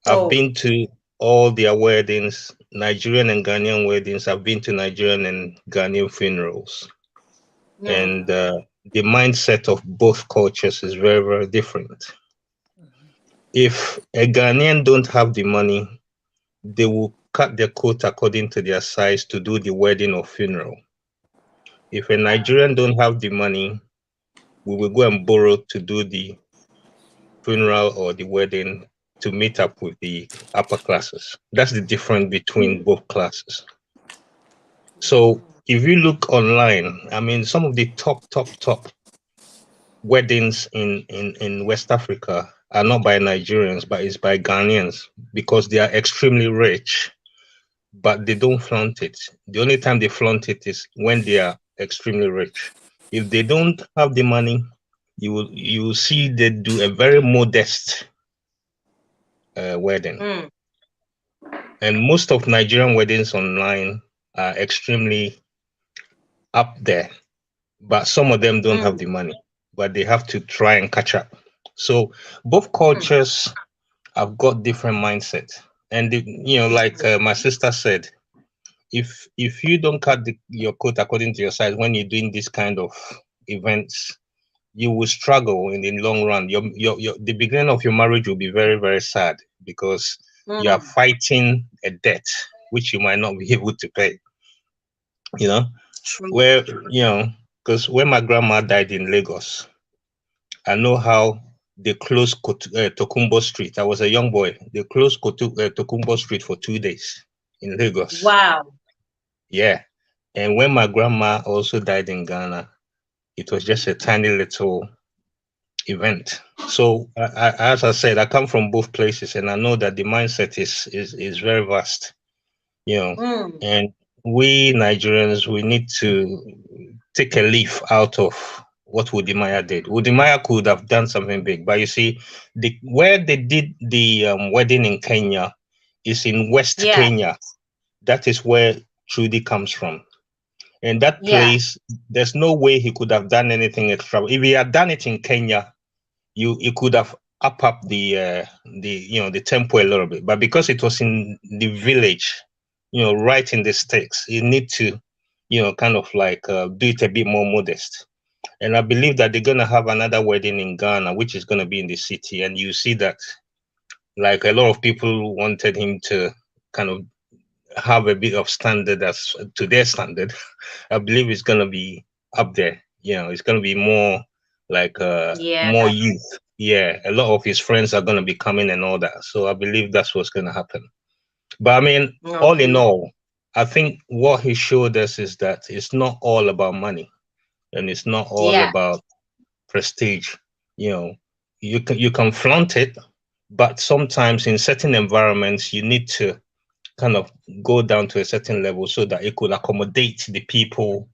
I've Oh. been to all their weddings, Nigerian and Ghanaian weddings. I've been to Nigerian and Ghanaian funerals. Mm. And the mindset of both cultures is very, very different. If a Ghanaian don't have the money, they will cut their coat according to their size to do the wedding or funeral. If a Nigerian don't have the money, we will go and borrow to do the funeral or the wedding to meet up with the upper classes. That's the difference between both classes. So if you look online, I mean, some of the top weddings in West Africa are not by Nigerians, but it's by Ghanaians because they are extremely rich, but they don't flaunt it. The only time they flaunt it is when they are extremely rich. If they don't have the money, you will see they do a very modest wedding. And most of Nigerian weddings online are extremely up there, but some of them don't have the money, but they have to try and catch up. So both cultures have got different mindsets. And like my sister said, if you don't cut your coat according to your size when you're doing this kind of events, you will struggle in the long run. The beginning of your marriage will be very, very sad because you are fighting a debt which you might not be able to pay. Where because when my grandma died in Lagos, I know how they closed Tokumbo Street. I was a young boy. They closed Tokumbo Street for 2 days in Lagos. Wow. Yeah. And when my grandma also died in Ghana, it was just a tiny little event. So as I said, I come from both places, and I know that the mindset is very vast, and we Nigerians, we need to take a leaf out of what Wodemaya did. Wodemaya could have done something big, but you see, where they did the wedding in Kenya is in West Kenya. That is where Trudy comes from. And that place, there's no way he could have done anything extra. If he had done it in Kenya, you could have up the tempo a little bit. But because it was in the village, right in the sticks, you need to, kind of like do it a bit more modest. And I believe that they're gonna have another wedding in Ghana, which is gonna be in the city. And you see that, like, a lot of people wanted him to kind of have a bit of standard as to their standard. I believe it's gonna be up there. It's gonna be more like more youth. Yeah, a lot of his friends are gonna be coming and all that. So I believe that's what's gonna happen. But I mean, all in all, I think what he showed us is that it's not all about money, and it's not all about prestige. You can flaunt it, but sometimes in certain environments you need to kind of go down to a certain level so that it could accommodate the people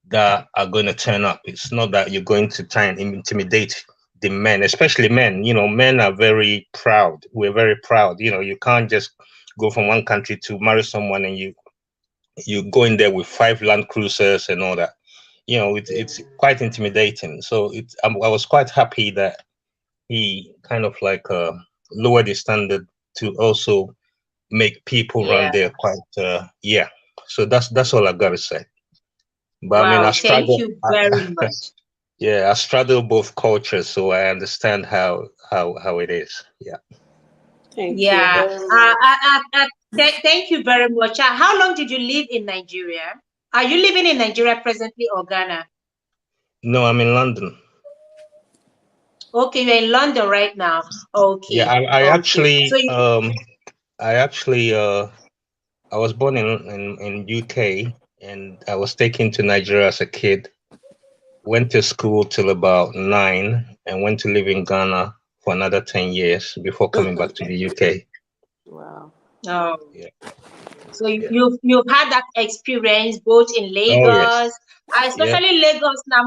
that are going to turn up. It's not that you're going to try and intimidate the men, especially men. Men are very proud. We're very proud. You can't just go from one country to marry someone and you go in there with 5 Land Cruisers and all that. It's quite intimidating. So I was quite happy that he kind of like lowered the standard to also make people around there quite so that's all I gotta say. But I mean, I struggle. Thank you very much. I straddle both cultures, so I understand how it is. Thank you very much. Thank you very much. How long did you live in Nigeria? Are you living in Nigeria presently or Ghana? No, I'm in London. Okay, you're in London right now. Okay. Yeah, I actually I was born in UK, and I was taken to Nigeria as a kid. Went to school till about 9, and went to live in Ghana for another 10 years before coming back to the UK. Wow. Oh. Yeah. So you've had that experience both in Lagos, especially Lagos now.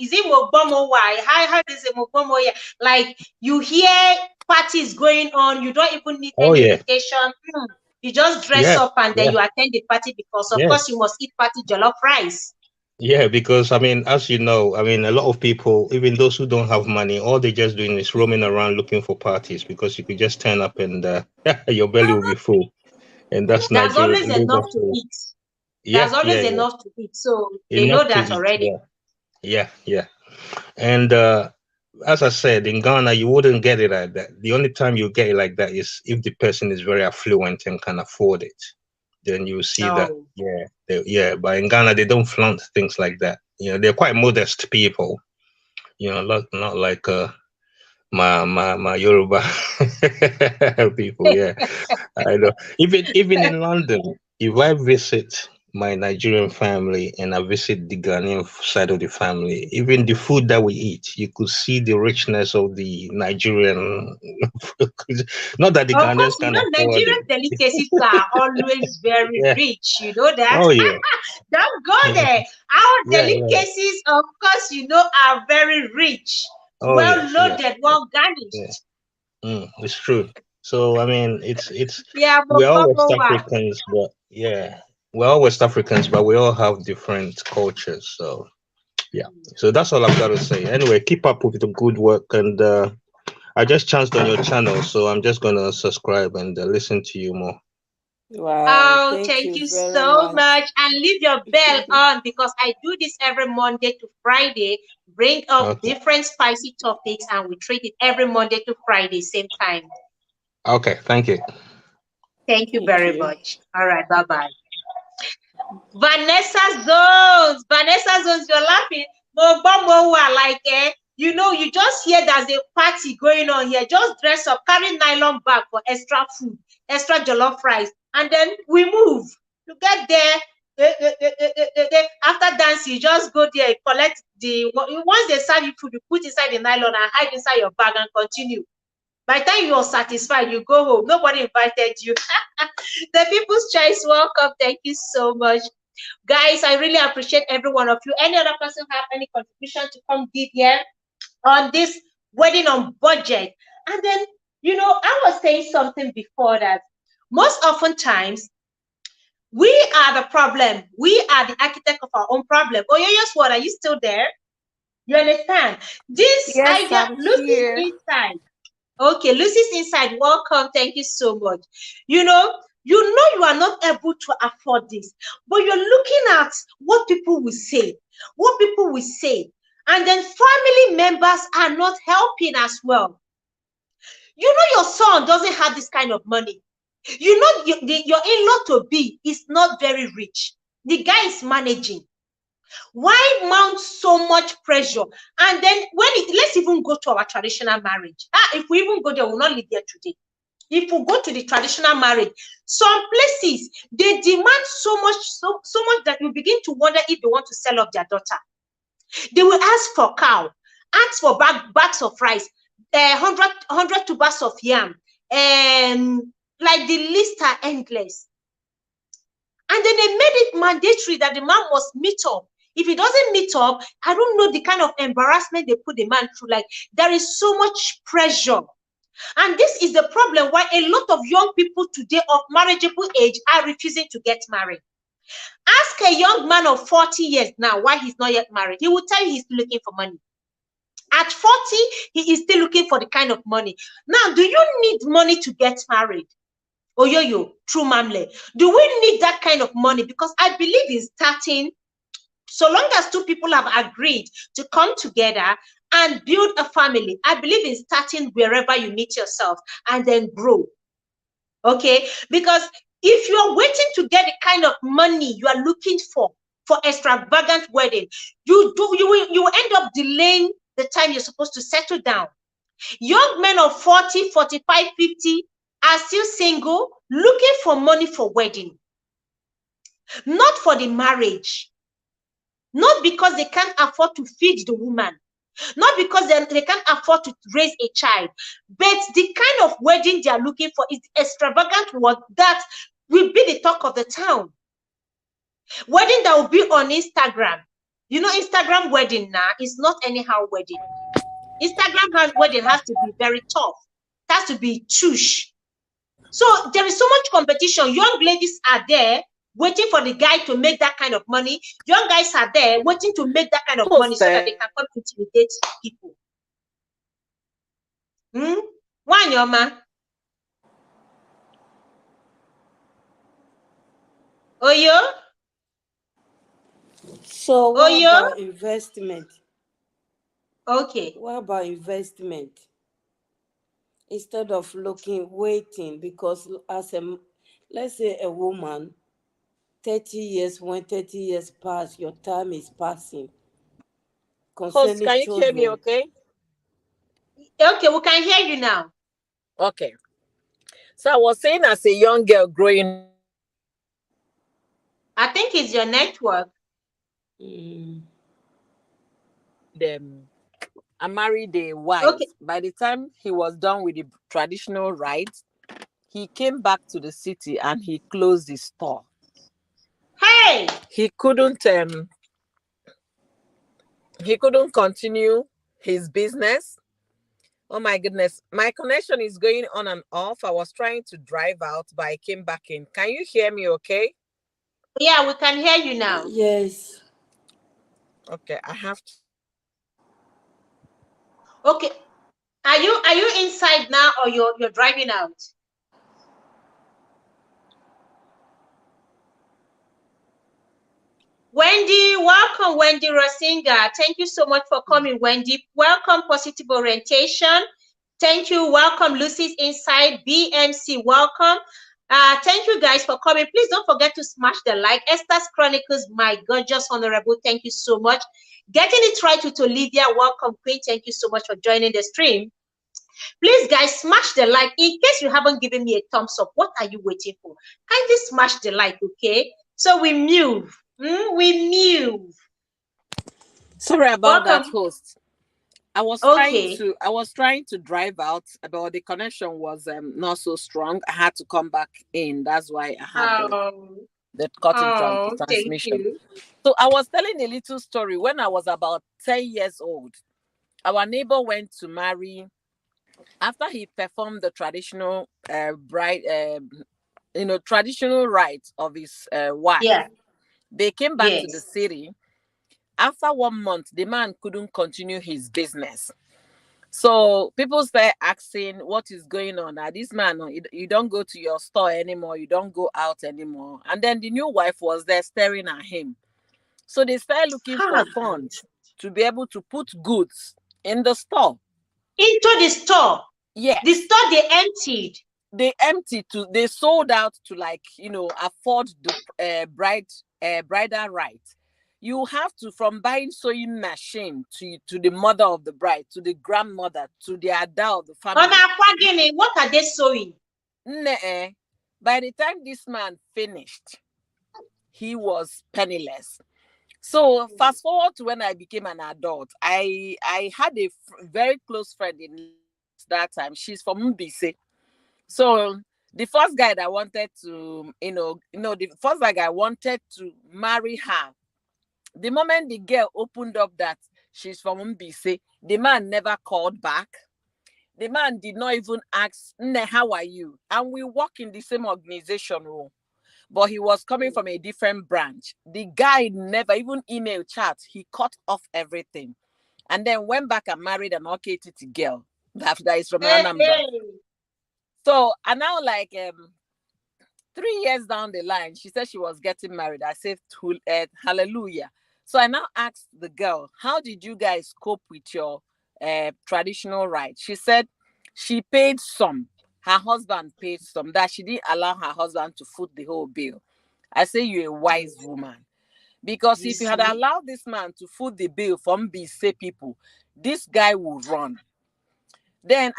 Is it Mobomo? Why? How is it Mobomo? Yeah. Like you hear parties going on, you don't even need any invitation. You just dress up and then you attend the party because of course you must eat party jollof rice. Yeah, because I mean, as you know, I mean, a lot of people, even those who don't have money, all they're just doing is roaming around looking for parties because you could just turn up and your belly will be full. And that's Nigeria. Always enough to eat. There's always enough to eat. So they know that already. Yeah. And as I said, in Ghana, you wouldn't get it like that. The only time you get it like that is if the person is very affluent and can afford it. Then you see that, but in Ghana, they don't flaunt things like that. They're quite modest people, not like my Yoruba people. I know. Even in London, if I visit my Nigerian family and I visit the Ghanaian side of the family, even the food that we eat, you could see the richness of the Nigerian. Not that the Of course, Ghanaians you can know, afford Nigerian it. delicacies are always very Yeah. rich. You know that? Oh yeah. Don't go there. Our Yeah. Yeah. delicacies, of course, you know, are very rich, Oh well yes. Yes. loaded, well Yeah. garnished. It's true. So I mean, it's Yeah, but we're all West bubble what? Africans, but yeah, we're all West Africans, but we all have different cultures. So yeah, so that's all I've got to say. Anyway, keep up with the good work, and I just chanced on your channel, so I'm just gonna subscribe and listen to you more. Wow, Oh, thank thank you you very so much. much. And leave your bell on because I do this every Monday to Friday. Bring up Okay. different spicy topics and we treat it every Monday to Friday, same time. Okay. Thank you. Thank you Thank very you. much. All right, bye-bye. Vanessa Zones, you're laughing. Like, you know, you just hear there's a party going on here. Just dress up, carry nylon bag for extra food, extra jollof rice, and then we move. You get there. After dancing, you just go there, collect the once they serve you food, you put inside the nylon and hide inside your bag and continue. By the time you're satisfied, you go home. Nobody invited you. The People's Choice, welcome. Thank you so much. Guys, I really appreciate every one of you. Any other person have any contribution to come give here on this wedding on budget? And then, you know, I was saying something before that most often times we are the problem. We are the architect of our own problem. Oh, yes, what? Are you still there? You understand? This Yes, idea, I'm Lucy's here. inside. Okay, Lucy's inside. Welcome. Thank you so much. You know you are not able to afford this, but you're looking at what people will say, and then family members are not helping as well. You know your son doesn't have this kind of money. You know your in-law to be is not very rich. The guy is managing. Why mount so much pressure? And then let's even go to our traditional marriage. If we even go there, we'll not live there today. If we go to the traditional marriage, some places they demand so much that you begin to wonder if they want to sell off their daughter. They will ask for cow, ask for bags of rice, 100 tubers of yam, and like the list are endless. And then they made it mandatory that the man must meet up. If he doesn't meet up, I don't know the kind of embarrassment they put the man through. Like, there is so much pressure. And this is the problem why a lot of young people today of marriageable age are refusing to get married. Ask a young man of 40 years now why he's not yet married. He will tell you he's still looking for money. At 40, he is still looking for the kind of money. Now, do you need money to get married? Oyoyo, true mamle. Do we need that kind of money? Because I believe in starting, so long as two people have agreed to come together and build a family, I believe in starting wherever you meet yourself and then grow. Okay? Because if you're waiting to get the kind of money you are looking for extravagant wedding, you will end up delaying the time you're supposed to settle down. Young men of 40, 45, 50 are still single, looking for money for wedding, not for the marriage. Not because they can't afford to feed the woman, not because they can't afford to raise a child, but the kind of wedding they are looking for is the extravagant one that will be the talk of the town. Wedding that will be on Instagram. You know, Instagram wedding now is not anyhow wedding. Instagram wedding has to be very tough. It has to be tush. So there is so much competition. Young ladies are there waiting for the guy to make that kind of money. Young guys are there waiting to make that kind of money so that they can come intimidate people. Why, your man? Oyo? So what about investment? Okay. What about investment? Instead of waiting, because let's say a woman, 30 years, when 30 years pass, your time is passing. Host, can you hear me okay? Okay, we can hear you now. Okay. So I was saying, as a young girl growing I think it's your network. I married a wife. Okay. By the time he was done with the traditional rites, he came back to the city and he closed his store. Hey! He couldn't continue his business. Oh my goodness. My connection is going on and off. I was trying to drive out, but I came back in. Can you hear me okay? Yeah, we can hear you now. Yes. Okay, I have to. Okay. Are you inside now or you're driving out? Wendy, welcome, Wendy Rasinga. Thank you so much for coming, Wendy. Welcome, Positive Orientation. Thank you. Welcome, Lucy's Inside. BMC, welcome. Thank you guys for coming. Please don't forget to smash the like. Esther's Chronicles, my gorgeous honorable. Thank you so much. Getting it right with Olivia. Welcome, Queen. Thank you so much for joining the stream. Please, guys, smash the like. In case you haven't given me a thumbs up, what are you waiting for? Kindly smash the like, okay? So we move. We move. Sorry about Welcome. that, host. I was trying to drive out, but the connection was not so strong. I had to come back in. That's why I had the cutting transmission. Thank you. So I was telling a little story. When I was about 10 years old, our neighbor went to marry. After he performed the traditional traditional rites of his wife, Yeah. they came back to the city. After 1 month, the man couldn't continue his business. So people start asking, what is going on? Now, this man, you don't go to your store anymore. You don't go out anymore. And then the new wife was there staring at him. So they started looking for funds to be able to put goods in the store. Into the store? Yes. The store they emptied? They sold out to afford the bridal right. You have to, from buying sewing machine to the mother of the bride, to the grandmother, to the adult of the family. What are they sewing? By the time this man finished, he was penniless. So fast forward to when I became an adult, I had a very close friend in that time. She's from Mbise. So the first guy that wanted to, the first guy I wanted to marry her. The moment the girl opened up that she's from Mbise, the man never called back. The man did not even ask, "Nne, how are you?" And we work in the same organization room, but he was coming from a different branch. The guy never even email chat. He cut off everything, and then went back and married an OKTT girl that is from Anambra. So, and now 3 years down the line, she said she was getting married. I said, hallelujah. So I now asked the girl, how did you guys cope with your traditional rites? She said she paid some. Her husband paid some. That she didn't allow her husband to foot the whole bill. I say, you're a wise woman. Because if you had allowed this man to foot the bill from BC people, this guy will run. Then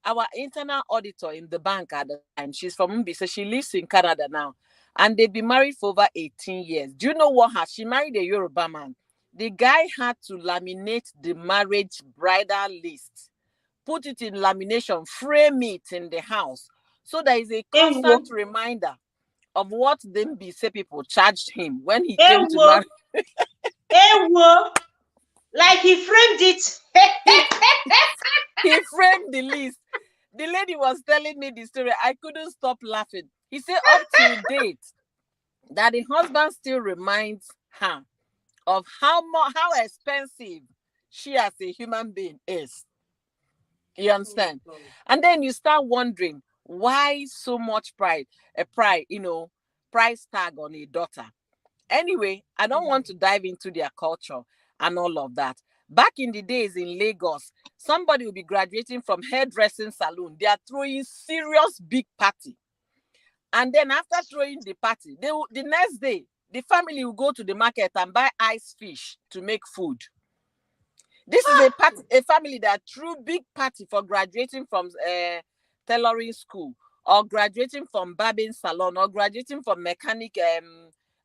our internal auditor in the bank at the time, she's from Mbise. She lives in Canada now. And they've been married for over 18 years. Do you know what? She married a Yoruba man. The guy had to laminate the marriage bridal list, put it in lamination, frame it in the house. So there is a constant reminder of what the Mbise people charged him when he came to marry. Like he framed it. He framed the list. The lady was telling me the story. I couldn't stop laughing. He said up to date that the husband still reminds her of how expensive she as a human being is. You understand? And then you start wondering why so much price tag on a daughter. Anyway, I don't want to dive into their culture and all of that. Back in the days in Lagos, somebody will be graduating from hairdressing salon. They are throwing serious big party. And then after throwing the party, the next day, the family will go to the market and buy ice fish to make food. This is a family that threw big party for graduating from tailoring school. or graduating from barbing salon, or graduating from mechanic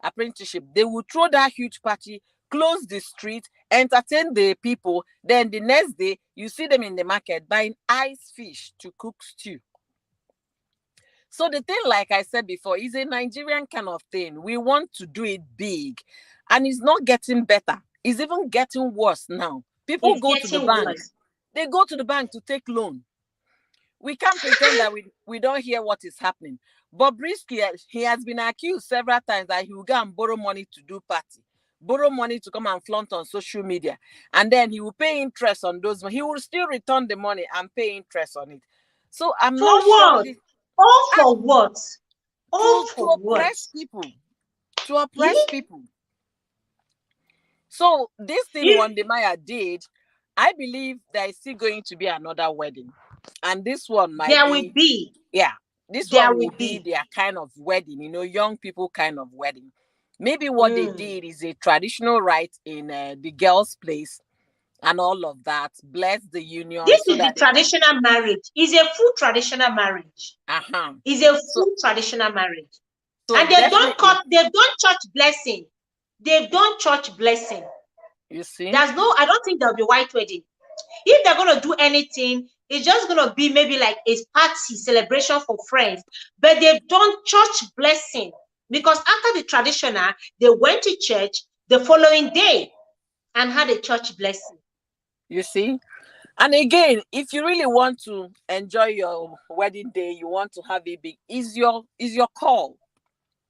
apprenticeship, they will throw that huge party, close the street, entertain the people. Then the next day, you see them in the market buying ice fish to cook stew. So the thing, like I said before, is a Nigerian kind of thing. We want to do it big, and it's not getting better. It's even getting worse now. People go to the bank. They go to the bank to take loan. We can't pretend that we don't hear what is happening. But Brisky, he has been accused several times that he will go and borrow money to do party, borrow money to come and flaunt on social media, and then he will pay interest on those. He will still return the money and pay interest on it. So I'm not sure. All for what? All to for oppress what? people. To oppress people. So this thing Wodemaya did, I believe there is still going to be another wedding. And this one might there will be. Yeah. This there one will be their kind of wedding, young people kind of wedding. Maybe what they did is a traditional rite in the girl's place and all of that. Bless the union. This is the traditional marriage. It's a full traditional marriage. It's a full traditional marriage. And they don't church blessing. They've done church blessing. You see? I don't think there'll be white wedding. If they're going to do anything, it's just going to be maybe like a party celebration for friends. But they've done church blessing, because after the traditional, they went to church the following day and had a church blessing. You see? And again, if you really want to enjoy your wedding day, you want to have it big, is your call.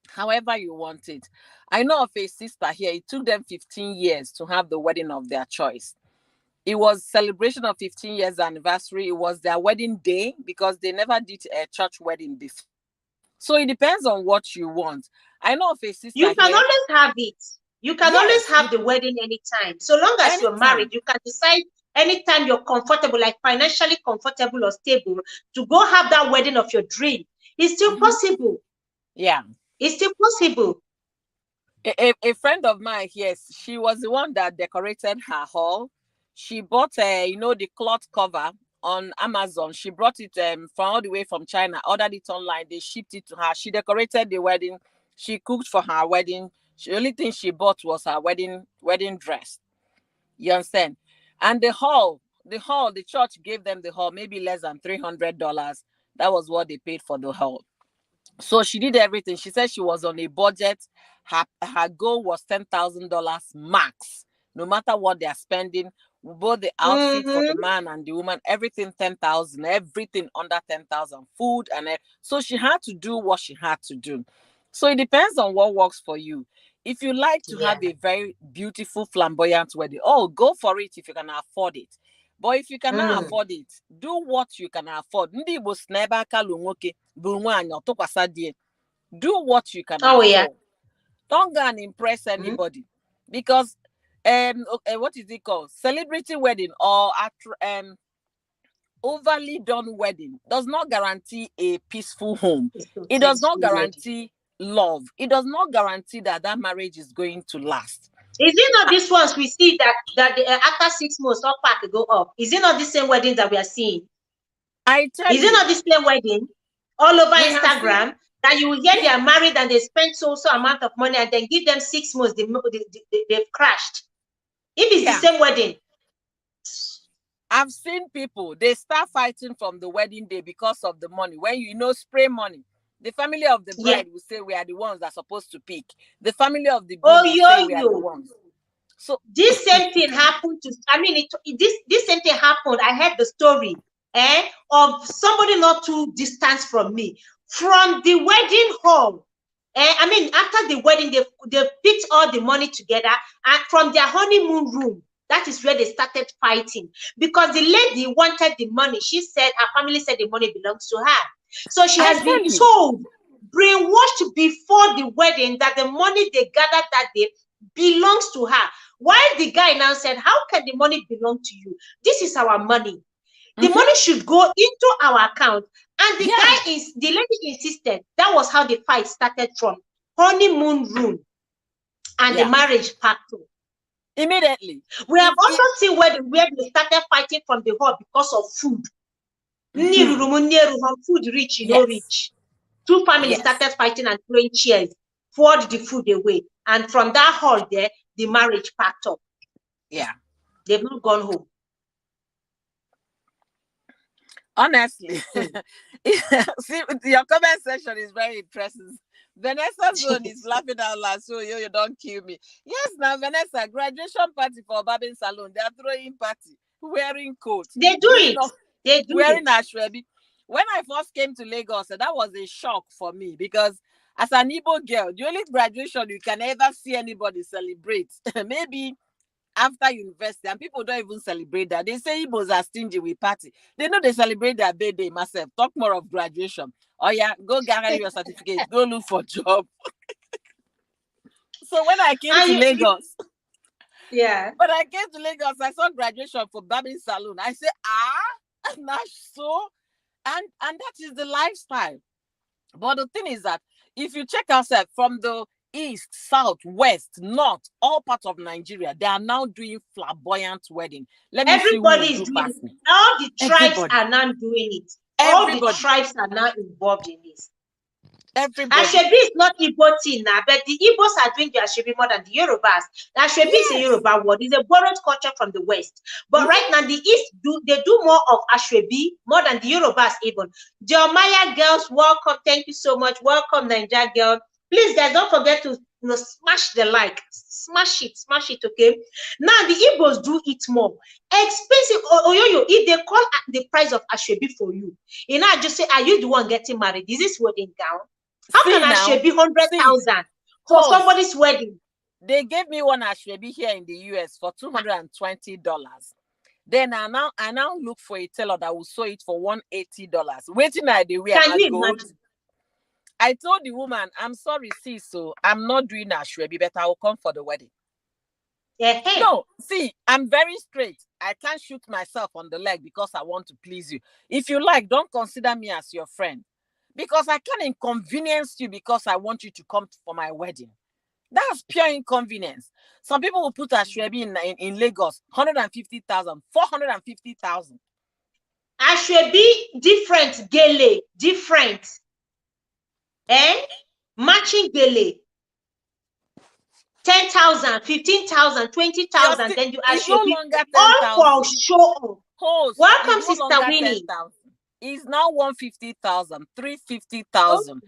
However you want it. I know of a sister here, it took them 15 years to have the wedding of their choice. It was celebration of 15 years anniversary. It was their wedding day, because they never did a church wedding before. So it depends on what you want. I know of a sister You can always have it. You can always have the wedding anytime. So long as you're married, you can decide anytime you're comfortable, like financially comfortable or stable, to go have that wedding of your dream. It's still possible. Yeah. It's still possible. A friend of mine, yes, she was the one that decorated her hall. She bought, the cloth cover on Amazon. She brought it from all the way from China, ordered it online. They shipped it to her. She decorated the wedding. She cooked for her wedding. The only thing she bought was her wedding dress. You understand? And the church gave them the hall, maybe less than $300. That was what they paid for the hall. So she did everything. She said she was on a budget. Her goal was $10,000 max. No matter what they are spending, both the outfit for the man and the woman, everything 10,000, everything under 10,000, food so she had to do what she had to do. So it depends on what works for you. If you like to have a very beautiful, flamboyant wedding, go for it if you can afford it. But if you cannot afford it, do what you can afford. Do what you can afford. Yeah. Don't go and impress anybody. Because what is it called? Celebrity wedding or overly done wedding does not guarantee a peaceful home. It does not guarantee love. It does not guarantee that marriage is going to last. Is it not these ones we see that after 6 months all pack go up? Is it not the same weddings that we are seeing? I tell you. Is it not the same wedding all over Instagram that you will hear they are married and they spend so amount of money, and then give them 6 months they've crashed? If it's the same wedding. I've seen people, they start fighting from the wedding day because of the money. When spray money, the family of the bride will say we are the ones that are supposed to pick. The family of the groom will say we are the ones. So this same thing happened to, this same thing happened. I heard the story of somebody not too distant from me, from the wedding hall. After the wedding, they picked all the money together, and from their honeymoon room, that is where they started fighting, because the lady wanted the money. She said her family said the money belongs to her. So she has been told, brainwashed before the wedding, that the money they gathered that day belongs to her. While the guy now said, how can the money belong to you? This is our money. The money should go into our account. And the lady insisted. That was how the fight started, from honeymoon room and the marriage pact. Immediately. We have also seen where they started fighting from the hall because of food. Food rich, no rich. Two families started fighting and throwing chairs, poured the food away. And from that hall there, the marriage packed up. Yeah. They've not gone home. Honestly, see, your comment section is very interesting. Vanessa's zone is laughing out loud, so you don't kill me. Yes, now Vanessa, graduation party for Babin Salon. They are throwing party, wearing coats. They do it. They do wearing it. ashwebi. When I first came to Lagos, that was a shock for me because as an Igbo girl, the only graduation you can ever see anybody celebrate, maybe after university, and people don't even celebrate that. They say Igbos are stingy with party. They know they celebrate their birthday. Myself, talk more of graduation. Oh yeah, go gather your certificate. Go look for job. So when I came to Lagos, when I came to Lagos, I saw graduation for Babin Saloon. I said, that's so, and that is the lifestyle. But the thing is that if you check ourselves from the east, south, west, north, all parts of Nigeria, they are now doing flamboyant wedding. Everybody is doing it. All the tribes are now doing it. All the tribes are now involved in this. Ashwebi is not Igbo thing now, but the Igbos are doing the Ashwebi more than the Yorubas. The Ashwebi is a Yoruba word. It's a borrowed culture from the West. But right now, the East they do more of Ashwebi more than the Yorubas even. Wodemaya girls, welcome. Thank you so much. Welcome, Nigeria girl. Please, guys, don't forget to smash the like. Smash it, okay? Now, the Igbos do it more. Expensive. Oyoyo, if they call the price of Ashwebi for you, I just say, are you the one getting married? Is this wedding gown? How can Ashwebi 100,000 for somebody's wedding? They gave me one Ashwebi here in the US for $220. Then I now look for a tailor that will sew it for $180. Waiting at the way I told the woman, I'm sorry, sis, so I'm not doing Ashwebi, but I will come for the wedding. No, see, I'm very straight. I can't shoot myself on the leg because I want to please you. If you like, don't consider me as your friend. Because I can't inconvenience you because I want you to come for my wedding. That's pure inconvenience. Some people will put Ashwebi in Lagos, 150,000, 450,000. Ashwebi, different, gele, different. Matching gele. 10,000, 15,000, 20,000. Then you Ashwebi, all for show. Welcome, Sister Winnie. Is now 150,000, 350,000,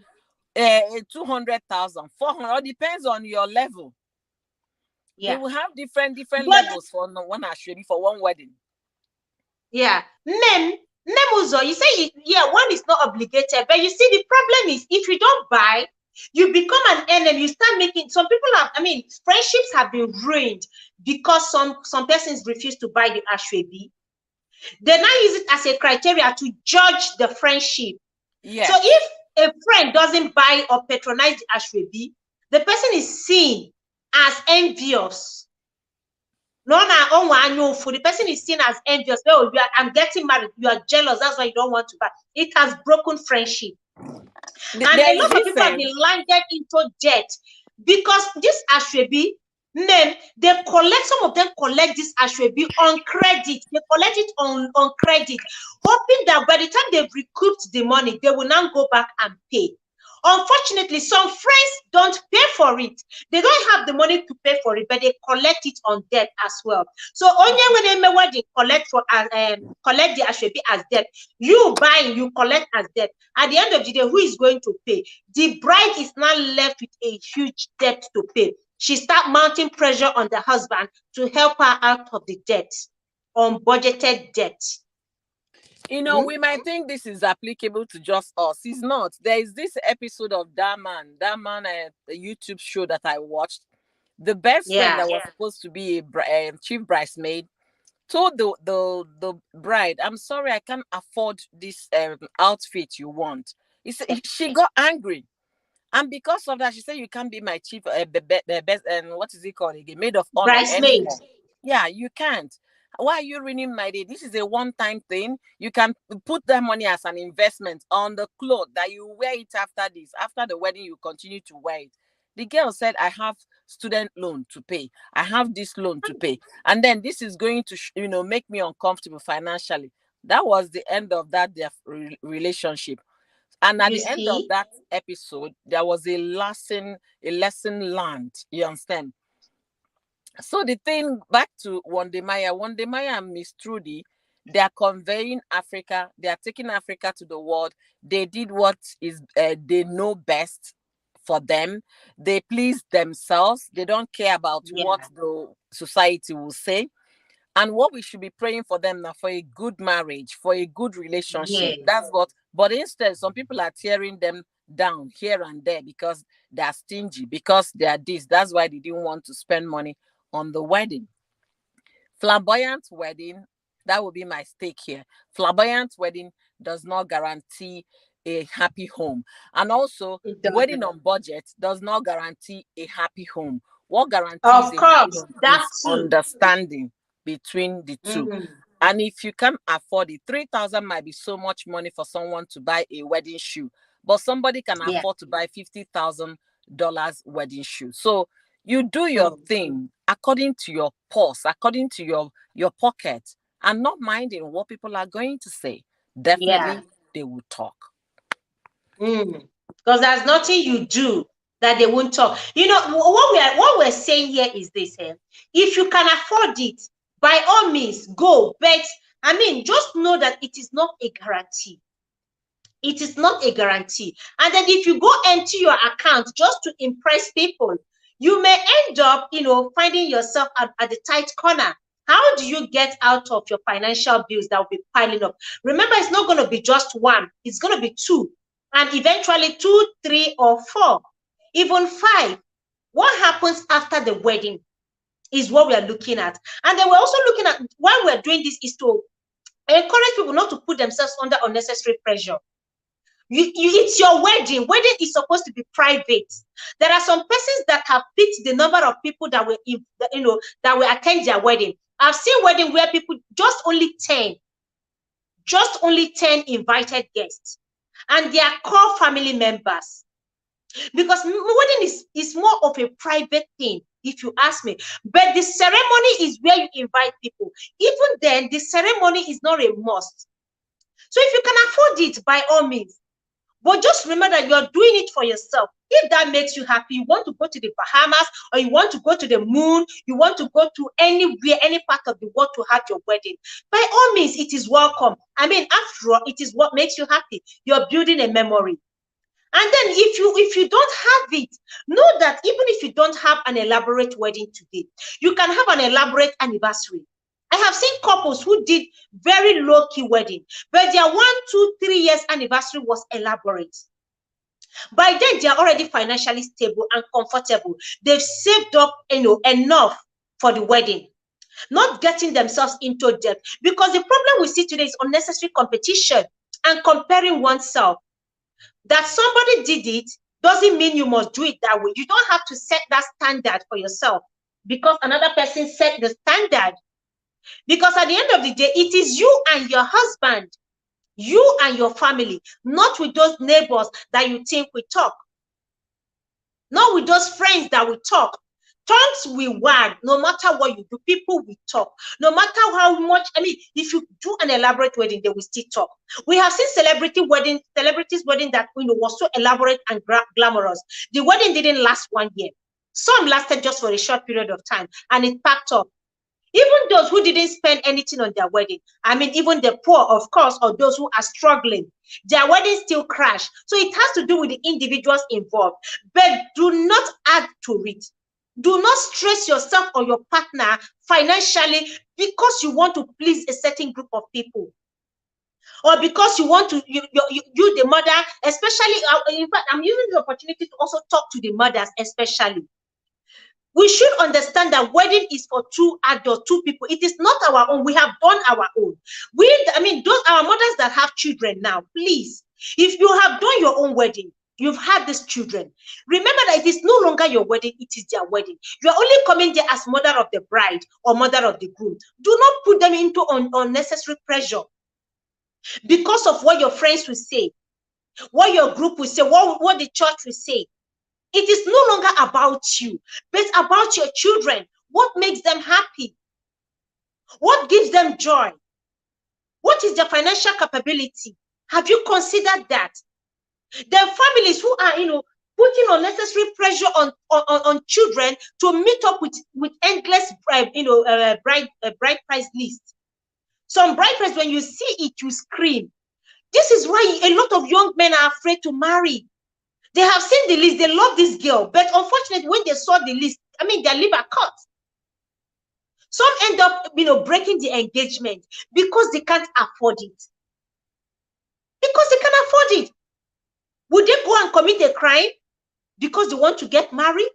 200,000, 400. Depends on your level. They will have different levels for one Ashwebi for one wedding. Yeah, Nemuzo, you say one is not obligated, but you see the problem is if you don't buy, you become an enemy. You start making some people friendships have been ruined because some persons refuse to buy the Ashwebi. They now use it as a criteria to judge the friendship. Yeah. So if a friend doesn't buy or patronize the Ashwebi, the person is seen as envious. The person is seen as envious. Oh, I'm getting married. You are jealous. That's why you don't want to buy. It has broken friendship. And a lot of people have been landed into debt because this Ashwebi, they collect, some of them collect this Ashwebi on credit. They collect it on credit, hoping that by the time they've recouped the money, they will now go back and pay. Unfortunately, some friends don't pay for it. They don't have the money to pay for it, but they collect it on debt as well. So only when they collect the Ashwebi as debt, you buying, you collect as debt. At the end of the day, who is going to pay? The bride is now left with a huge debt to pay. She starts mounting pressure on the husband to help her out of the debt, unbudgeted debt. We might think this is applicable to just us. It's not. There is this episode of that man, the YouTube show that I watched. The best friend that was supposed to be a chief bridesmaid told the bride, I'm sorry, I can't afford this outfit you want. She got angry. And because of that, she said, you can't be my chief, best, and what is it called again? Maid of honor anymore. Yeah, you can't. Why are you ruining my day? This is a one-time thing. You can put that money as an investment on the clothes that you wear it after this. After the wedding, you continue to wear it. The girl said, I have student loan to pay. I have this loan to pay. And then this is going to, make me uncomfortable financially. That was the end of that their relationship. And at You the end of see? that episode, there was a lesson learned. You understand? So the thing, back to Wodemaya and Miss Trudy, they are conveying Africa. They are taking Africa to the world. They did what is they know best for them. They please themselves. They don't care about what the society will say. And what we should be praying for them now, for a good marriage, for a good relationship. That's what. But instead, some people are tearing them down here and there because they are stingy, because they are this. That's why they didn't want to spend money on the wedding. Flamboyant wedding, that would be my stake here. Flamboyant wedding does not guarantee a happy home. And also, wedding on budget does not guarantee a happy home. What guarantees a happy home is understanding between the two. And if you can afford it, 3,000 might be so much money for someone to buy a wedding shoe, but somebody can afford to buy $50,000 wedding shoe. So you do your thing according to your purse, according to your pocket, and not minding what people are going to say. Definitely, they will talk. Because there's nothing you do that they won't talk. You know, what we're saying here is this: if you can afford it, by all means, go. But I mean, just know that it is not a guarantee. It is not a guarantee. And then if you go empty your account just to impress people, you may end up, you know, finding yourself at the tight corner. How do you get out of your financial bills that will be piling up? Remember, it's not going to be just one. It's going to be two. And eventually 2, 3, or 4, even 5. What happens after the wedding is what we are looking at. And then we're also looking at, why we're doing this is to encourage people not to put themselves under unnecessary pressure. It's your wedding. Wedding is supposed to be private. There are some persons that have picked the number of people that will, that will attend their wedding. I've seen wedding where people just only 10 invited guests, and they are core family members. Because wedding is more of a private thing, if you ask me. But the ceremony is where you invite people. Even then, the ceremony is not a must. So if you can afford it, by all means. But just remember that you're doing it for yourself. If that makes you happy, you want to go to the Bahamas, or you want to go to the moon, you want to go to anywhere, any part of the world to have your wedding, by all means, it is welcome. I mean, after all, it is what makes you happy. You're building a memory. And then if you don't have it, know that even if you don't have an elaborate wedding today, you can have an elaborate anniversary. I have seen couples who did very low-key wedding, but their 1, 2, 3 years anniversary was elaborate. By then, they are already financially stable and comfortable. They've saved up, enough for the wedding, not getting themselves into debt. Because the problem we see today is unnecessary competition and comparing oneself. That somebody did it doesn't mean you must do it that way. You don't have to set that standard for yourself because another person set the standard. Because at the end of the day, it is you and your husband, you and your family, not with those neighbors that you think we talk, not with those friends that we talk. Tongues will wag no matter what you do. People will talk no matter how much. I mean, if you do an elaborate wedding, they will still talk. We have seen celebrities' wedding that was so elaborate and glamorous. The wedding didn't last 1 year. Some lasted just for a short period of time, and it packed up. Even those who didn't spend anything on their wedding, I mean, even the poor, of course, or those who are struggling, their wedding still crashed. So it has to do with the individuals involved. But do not add to it. Do not stress yourself or your partner financially because you want to please a certain group of people, or because you want to, you the mother, especially. In fact, I'm using the opportunity to also talk to the mothers, especially. We should understand that wedding is for 2 adults, 2 people. It is not our own. We have done our own. Those our mothers that have children now, please, if you have done your own wedding, you've had these children, remember that it is no longer your wedding, it is their wedding. You are only coming there as mother of the bride or mother of the groom. Do not put them into unnecessary pressure because of what your friends will say, what your group will say, what the church will say. It is no longer about you, but about your children. What makes them happy? What gives them joy? What is their financial capability? Have you considered that? There are families who are, putting unnecessary pressure on children to meet up with endless, bride price list. Some bride price, when you see it, you scream. This is why a lot of young men are afraid to marry. They have seen the list, they love this girl, but unfortunately, when they saw the list, their liver cut. Some end up, breaking the engagement because they can't afford it. Because they can't afford it. Would they go and commit a crime because they want to get married?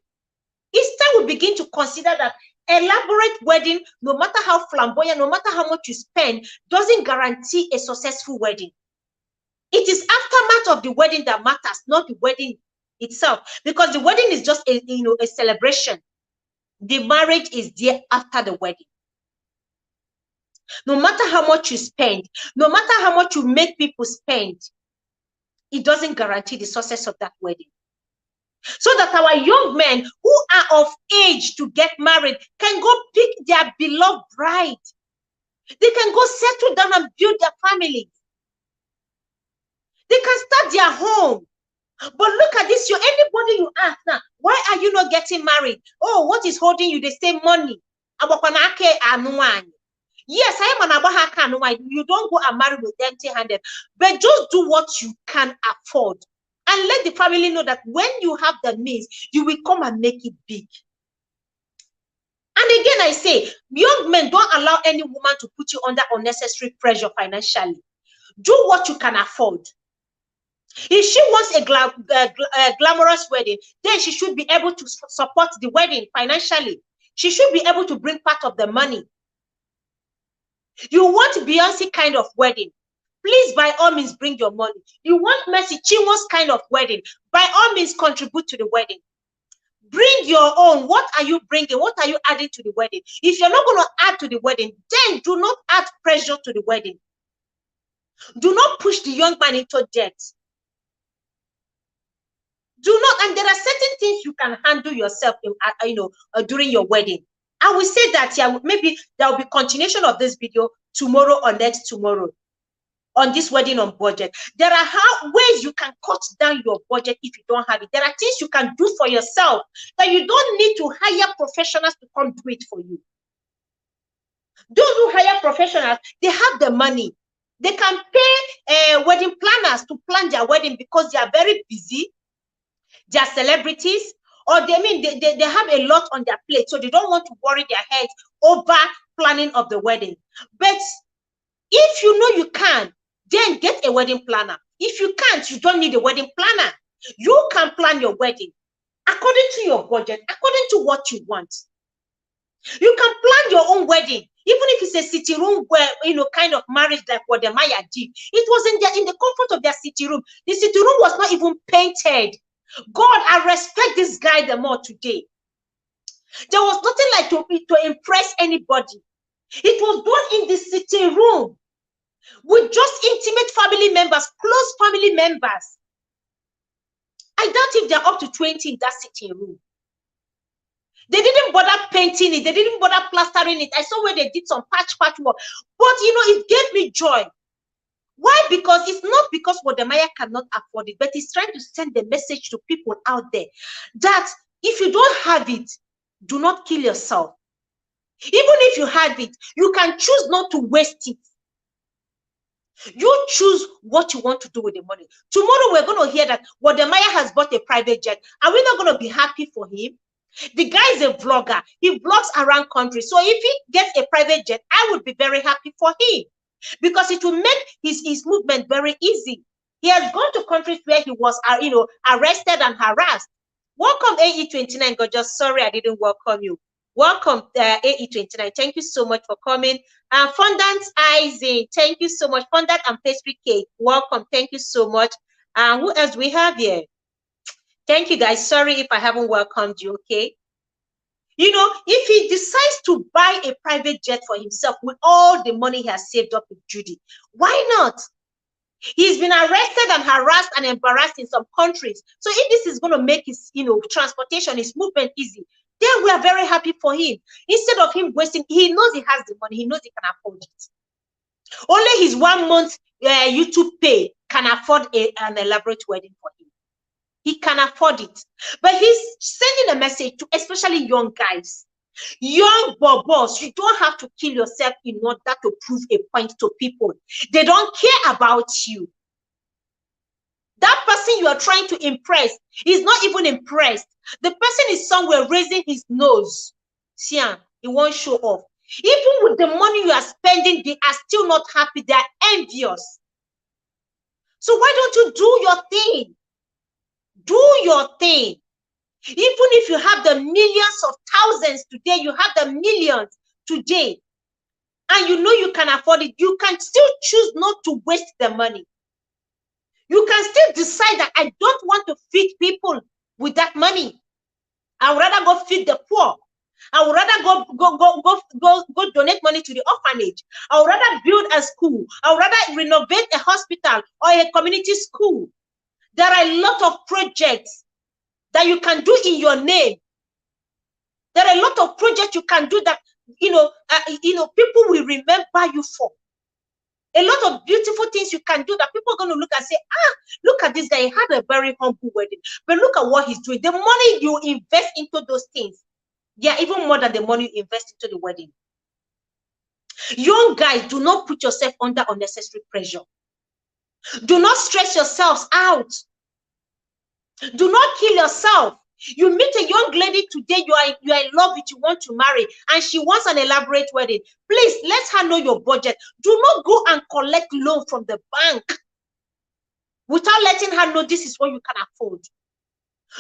Instead, we begin to consider that elaborate wedding, no matter how flamboyant, no matter how much you spend, doesn't guarantee a successful wedding. It is aftermath of the wedding that matters, not the wedding itself. Because the wedding is just a celebration. The marriage is there after the wedding. No matter how much you spend, no matter how much you make people spend, it doesn't guarantee the success of that wedding. So that our young men who are of age to get married can go pick their beloved bride. They can go settle down and build their family. They can start their home. But look at this, anybody you ask now, why are you not getting married? Oh, what is holding you? They say money. Yes, I am an Abahaka. You don't go and marry with empty-handed, but just do what you can afford. And let the family know that when you have the means, you will come and make it big. And again, I say, young men, don't allow any woman to put you under unnecessary pressure financially. Do what you can afford. If she wants a glamorous wedding, then she should be able to support the wedding financially. She should be able to bring part of the money. You want Beyonce kind of wedding, please, by all means, bring your money. You want Mercy Chinwo's kind of wedding, by all means, contribute to the wedding. Bring your own. What are you bringing? What are you adding to the wedding? If you're not going to add to the wedding, then do not add pressure to the wedding. Do not push the young man into debt. Do not, and there are certain things you can handle yourself, during your wedding. I will say that, yeah, maybe there will be continuation of this video tomorrow or next tomorrow on this wedding on budget. There are ways you can cut down your budget if you don't have it. There are things you can do for yourself that you don't need to hire professionals to come do it for you. Those who hire professionals, they have the money. They can pay wedding planners to plan their wedding because they are very busy. They are celebrities, or they have a lot on their plate, so they don't want to worry their heads over planning of the wedding. But if you know you can, then get a wedding planner. If you can't, you don't need a wedding planner. You can plan your wedding according to your budget, according to what you want. You can plan your own wedding, even if it's a sitting room where, kind of marriage like Wodemaya did. It was in the comfort of their sitting room. The sitting room was not even painted. God, I respect this guy the more today. There was nothing like to impress anybody. It was done in the sitting room with just intimate family members, close family members. I doubt if they're up to 20 in that sitting room. They didn't bother painting it. They didn't bother plastering it. I saw where they did some patch work. But, it gave me joy. Why? Because it's not because Wodemaya cannot afford it, but he's trying to send the message to people out there that if you don't have it, do not kill yourself. Even if you have it, you can choose not to waste it. You choose what you want to do with the money. Tomorrow we're going to hear that Wodemaya has bought a private jet. Are we not going to be happy for him? The guy is a vlogger. He vlogs around country. So if he gets a private jet, I would be very happy for him, because it will make his movement very easy. He has gone to countries where he was, arrested and harassed. Welcome, AE29. Gorgeous. Sorry, I didn't welcome you. Welcome, AE29. Thank you so much for coming. Fondant Isaac, thank you so much. Fondant and pastry cake, welcome. Thank you so much. Who else we have here? Thank you, guys. Sorry if I haven't welcomed you, okay? If he decides to buy a private jet for himself with all the money he has saved up with Judy, why not? He's been arrested and harassed and embarrassed in some countries. So if this is going to make his, transportation, his movement easy, then we are very happy for him. Instead of him wasting, he knows he has the money. He knows he can afford it. Only his 1 month YouTube pay can afford an elaborate wedding for him. He can afford it. But he's sending a message to especially young guys. Young bobos, you don't have to kill yourself in order to prove a point to people. They don't care about you. That person you are trying to impress is not even impressed. The person is somewhere raising his nose. See, he won't show off. Even with the money you are spending, they are still not happy. They are envious. So why don't you do your thing? Do your thing. Even if you have the millions of thousands today, you have the millions today, and you know you can afford it, you can still choose not to waste the money. You can still decide that I don't want to feed people with that money. I would rather go feed the poor. I would rather go donate money to the orphanage. I would rather build a school. I would rather renovate a hospital or a community school. There are a lot of projects that you can do in your name. There are a lot of projects you can do that people will remember you for. A lot of beautiful things you can do that people are going to look and say, look at this guy, he had a very humble wedding. But look at what he's doing. The money you invest into those things, they are even more than the money you invest into the wedding. Young guys, do not put yourself under unnecessary pressure. Do not stress yourselves out. Do not kill yourself. You meet a young lady today, you are in love with, you want to marry, and she wants an elaborate wedding. Please, let her know your budget. Do not go and collect loan from the bank without letting her know this is what you can afford.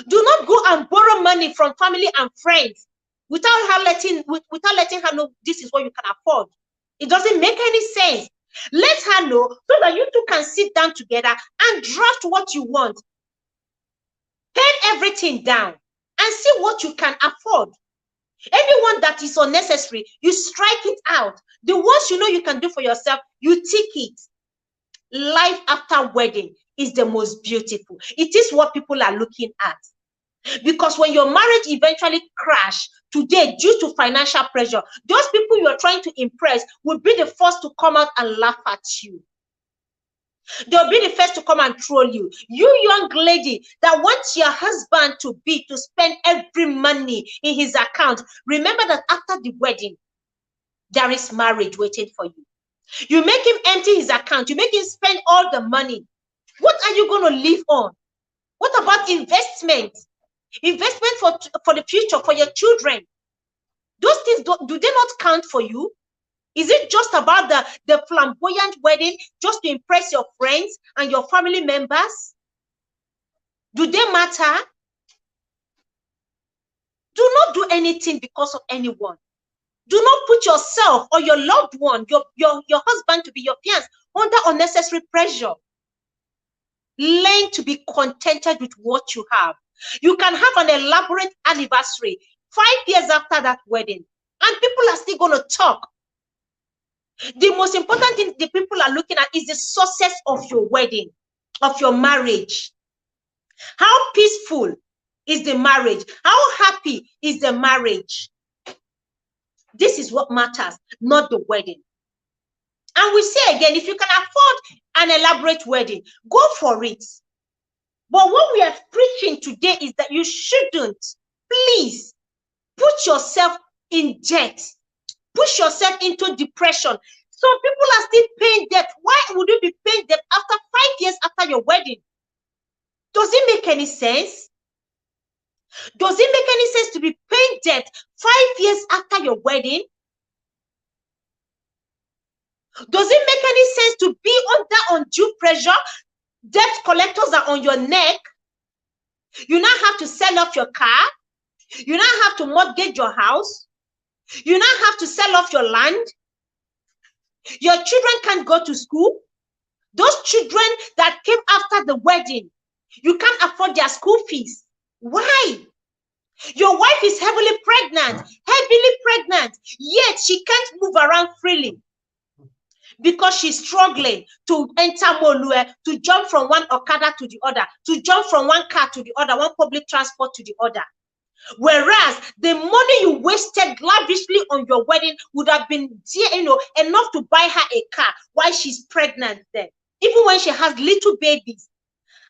Do not go and borrow money from family and friends without letting her know this is what you can afford. It doesn't make any sense. Let her know so that you two can sit down together and draft what you want. Pen everything down and see what you can afford. Anyone that is unnecessary, you strike it out. The ones you know you can do for yourself, you tick it. Life after wedding is the most beautiful. It is what people are looking at. Because when your marriage eventually crash today due to financial pressure, those people you are trying to impress will be the first to come out and laugh at you. They'll be the first to come and troll you. You young lady that wants your husband to spend every money in his account, remember that after the wedding, there is marriage waiting for you. You make him empty his account. You make him spend all the money. What are you going to live on? What about investment? Investment for the future, for your children. Those things, do they not count for you? Is it just about the flamboyant wedding just to impress your friends and your family members? Do they matter? Do not do anything because of anyone. Do not put yourself or your loved one, your husband to be your fiancé, under unnecessary pressure. Learn to be contented with what you have. You can have an elaborate anniversary 5 years after that wedding, and people are still going to talk. The most important thing the people are looking at is the success of your wedding, of your marriage. How peaceful is the marriage? How happy is the marriage? This is what matters, not the wedding. And we say again, if you can afford an elaborate wedding, go for it. But what we are preaching today is that you shouldn't, please, put yourself in debt. Push yourself into depression. Some people are still paying debt. Why would you be paying debt after 5 years after your wedding? Does it make any sense? Does it make any sense to be paying debt 5 years after your wedding? Does it make any sense to be under undue pressure? Debt collectors are on your neck. You now have to sell off your car. You now have to mortgage your house. You now have to sell off your land. Your children can't go to school. Those children that came after the wedding, you can't afford their school fees. Why? Your wife is heavily pregnant, yet she can't move around freely because she's struggling to enter Molue, to jump from one Okada to the other, to jump from one car to the other, one public transport to the other. Whereas the money you wasted lavishly on your wedding would have been, enough to buy her a car while she's pregnant then, even when she has little babies.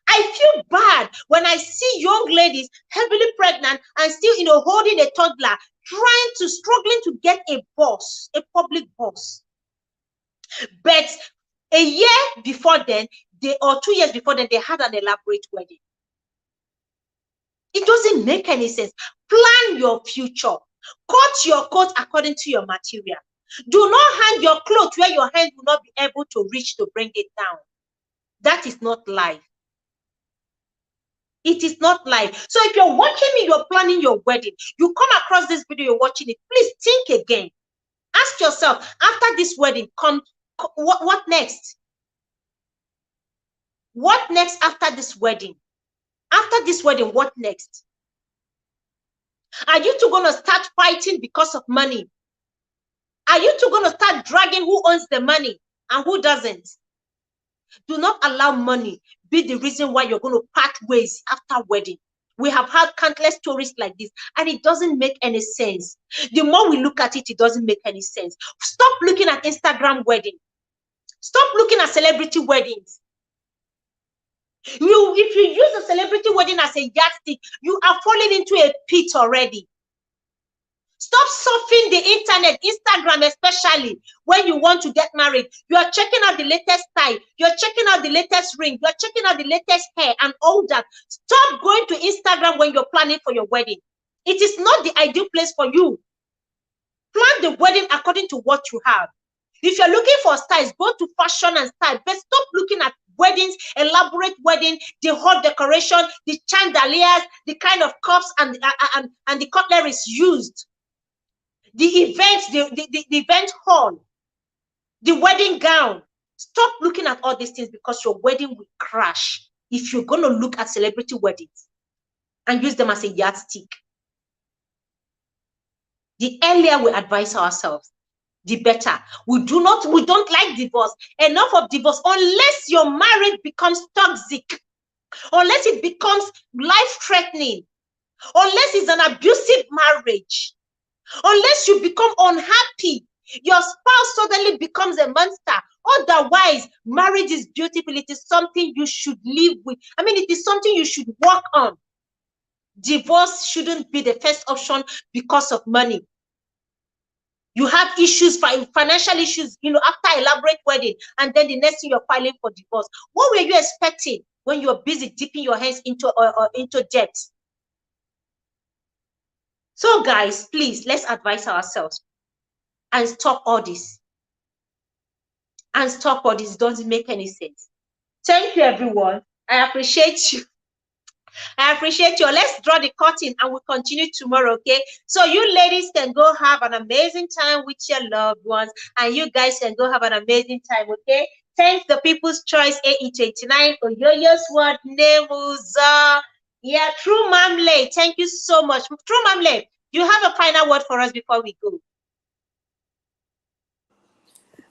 I feel bad when I see young ladies heavily pregnant and still, holding a toddler, struggling to get a boss, a public boss. But a year before then, or 2 years before then, they had an elaborate wedding. It doesn't make any sense. Plan your future. Cut your coat according to your material. Do not hang your clothes where your hand will not be able to reach to bring it down. That is not life. It is not life. So if you're watching me, you're planning your wedding, you come across this video, you're watching it, please think again. Ask yourself, after this wedding, what next? What next after this wedding? After this wedding, what next? Are you two going to start fighting because of money? Are you two going to start dragging who owns the money and who doesn't? Do not allow money be the reason why you're going to part ways after wedding. We have had countless stories like this, and it doesn't make any sense. The more we look at it, it doesn't make any sense. Stop looking at Instagram weddings. Stop looking at celebrity weddings. If you use a celebrity wedding as a yardstick, you are falling into a pit already. Stop surfing the internet, Instagram especially, when you want to get married. You are checking out the latest style. You're checking out the latest ring. You're checking out the latest hair and all that. Stop going to Instagram when you're planning for your wedding. It is not the ideal place for you. Plan the wedding according to what you have. If you're looking for styles, go to fashion and style, but stop looking at weddings, elaborate wedding, the hot decoration, the chandeliers, the kind of cups and the cutlery used. The event, the event hall, the wedding gown. Stop looking at all these things because your wedding will crash if you're going to look at celebrity weddings and use them as a yardstick. The earlier we advise ourselves, the better. We don't like divorce. Enough of divorce. Unless your marriage becomes toxic, unless it becomes life-threatening, unless it's an abusive marriage, unless you become unhappy, your spouse suddenly becomes a monster. Otherwise, marriage is beautiful. It is something you should live with. I mean, it is something you should work on. Divorce shouldn't be the first option because of money. You have issues, financial issues, after elaborate wedding, and then the next thing you're filing for divorce. What were you expecting when you're busy dipping your hands into debt? So guys, please, let's advise ourselves and stop all this. And stop all this. It doesn't make any sense. Thank you, everyone. I appreciate you. I appreciate you. Let's draw the curtain and we'll continue tomorrow, okay? So you ladies can go have an amazing time with your loved ones, and you guys can go have an amazing time, okay? Thanks the People's Choice AE29 for Yoyo's word Nemuza. Yeah, True Mamle, thank you so much. True Mamle, you have a final word for us before we go?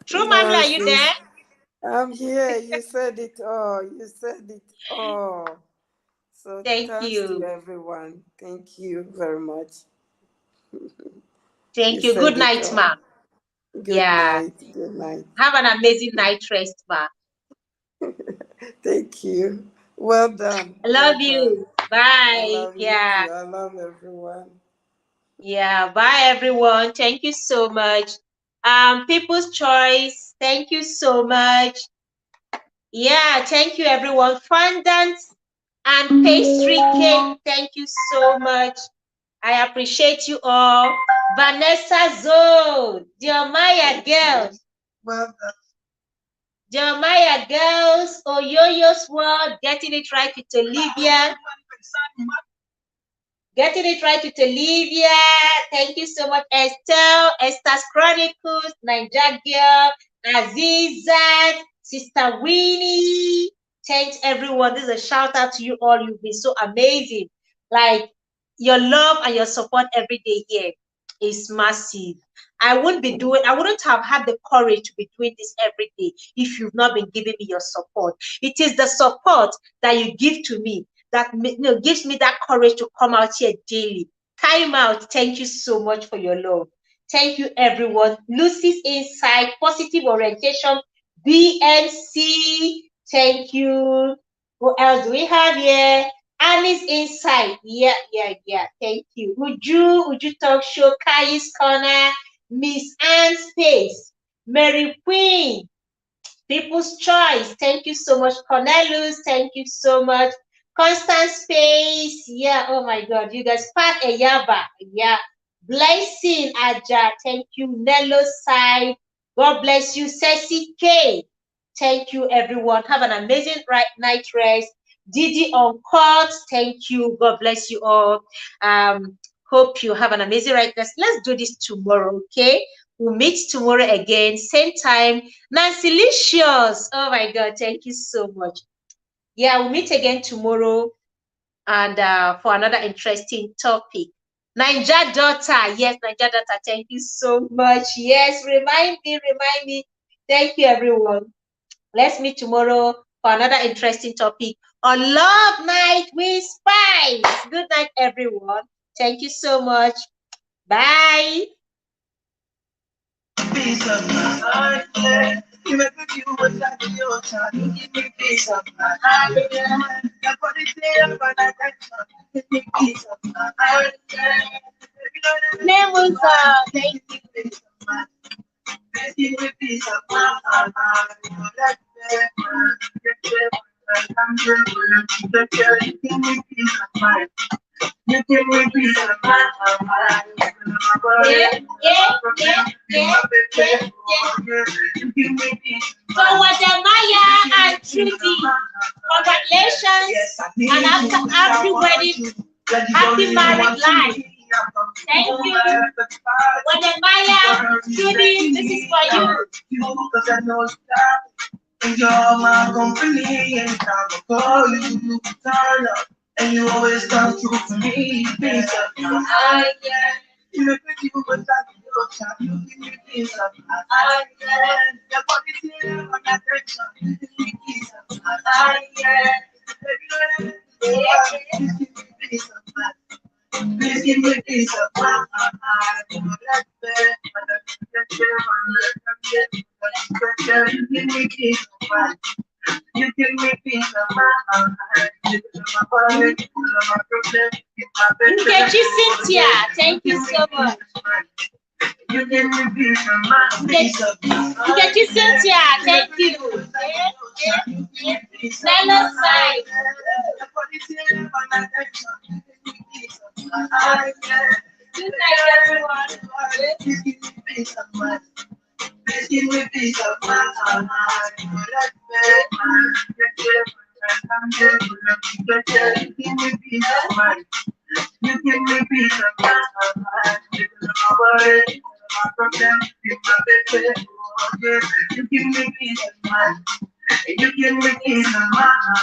True Mamle, are you there? I'm here. You said it all. You said it all. So thanks to everyone. Thank you very much. Thank you. Good night, ma. Good night. Good night. Have an amazing night rest, ma. Thank you. Well done. I love you. Bye. I love you too. I love everyone. Yeah. Bye, everyone. Thank you so much. People's Choice. Thank you so much. Yeah. Thank you, everyone. Fondant and pastry cake. Thank you so much. I appreciate you all. Vanessa Zoe, Jeremiah girls. Well done. Jeremiah girls, Oyoyo's world, getting it right with Olivia. Getting it right with Olivia. Thank you so much, Estelle. Esther's Chronicles, Niger Girl, Azizat, Sister Winnie. Thanks, everyone. This is a shout out to you all. You've been so amazing. Like, your love and your support every day here is massive. I wouldn't have had the courage to be doing this every day if you've not been giving me your support. It is the support that you give to me that gives me that courage to come out here daily Time out. Thank you so much for your love. Thank you, everyone. Lucy's Insight, Positive Orientation, BMC. Thank you. Who else do we have here? Annie's Insight. Yeah. Thank you. Uju Talk Show, Kai's Corner, Miss Anne Space, Mary Queen, People's Choice. Thank you so much. Cornelius, thank you so much. Constant Space. Yeah, oh my God, you guys. Pat Eyaba. Yeah. Blessing Aja. Thank you. Nello Side. God bless you. Ceci K. Thank you, everyone. Have an amazing night rest. Didi on court. Thank you. God bless you all. Hope you have an amazing night rest. Let's do this tomorrow, okay? We'll meet tomorrow again, same time. Nancy Licious. Oh my God, thank you so much. Yeah, we'll meet again tomorrow and for another interesting topic. Niger Daughter. Yes, Niger Daughter, thank you so much. Yes, remind me. Thank you, everyone. Let's meet tomorrow for another interesting topic on Love Night with Spice. Good night, everyone. Thank you so much. Bye. Peace of my heart, yeah. You make me feel what's like your time. You give me peace of my heart, yeah. Your body say I'm gonna attention. You give me peace of my heart, yeah. Name was thank you, peace of my heart. Give me peace of my heart. Give me peace of mind. You give me peace of mind. Yeah. You give me peace. So Wodemaya and Trudy, congratulations, and after happy wedding, happy married life. Thank you. Wodemaya, Trudy, this is for you. Because I know and you're my company, and I'm gonna call you, turn up. And you always come through for me, peace of my heart, yeah. You make me feel what's like your time, you give me peace of my heart, yeah. Your body's here on my attention, you give me peace of my heart, yeah. Please give me peace of my heart. Please give me peace of my heart. You give me peace of my heart. You give me peace of my heart. Nkechi Cynthia, thank you so much. You give me peace of my heart. Nkechi Cynthia, thank you. Nello Side. Good night, everyone. Please give me peace of mind. Please give me peace of mind. Give me peace of mind. You give me peace of mind. You give me peace of mind. You give me peace of mind.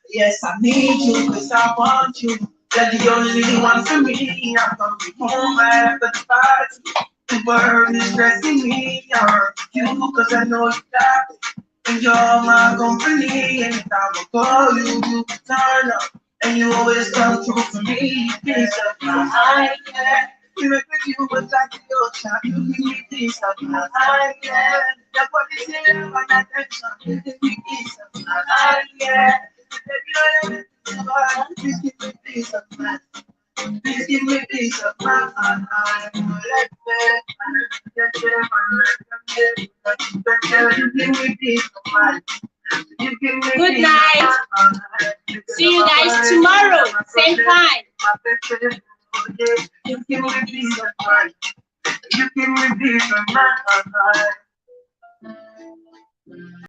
Yes, I need you because I want you. You're the only one for me. I'm coming home after the party. The world is stressing me out. You because I know you got it. And you're my company. And I'm gonna call you, you turn up. And you always come through for me. Peace of my mind, yeah. You make me feel what's like your time. You give me peace of my mind, yeah. Your body's here on my attention. You give me peace of my mind, yeah. Please give me peace of mind. Please give me peace of mind. You give me peace of mind. Good night. See you guys tomorrow, same time. You give me peace of mind. You give me peace of mind.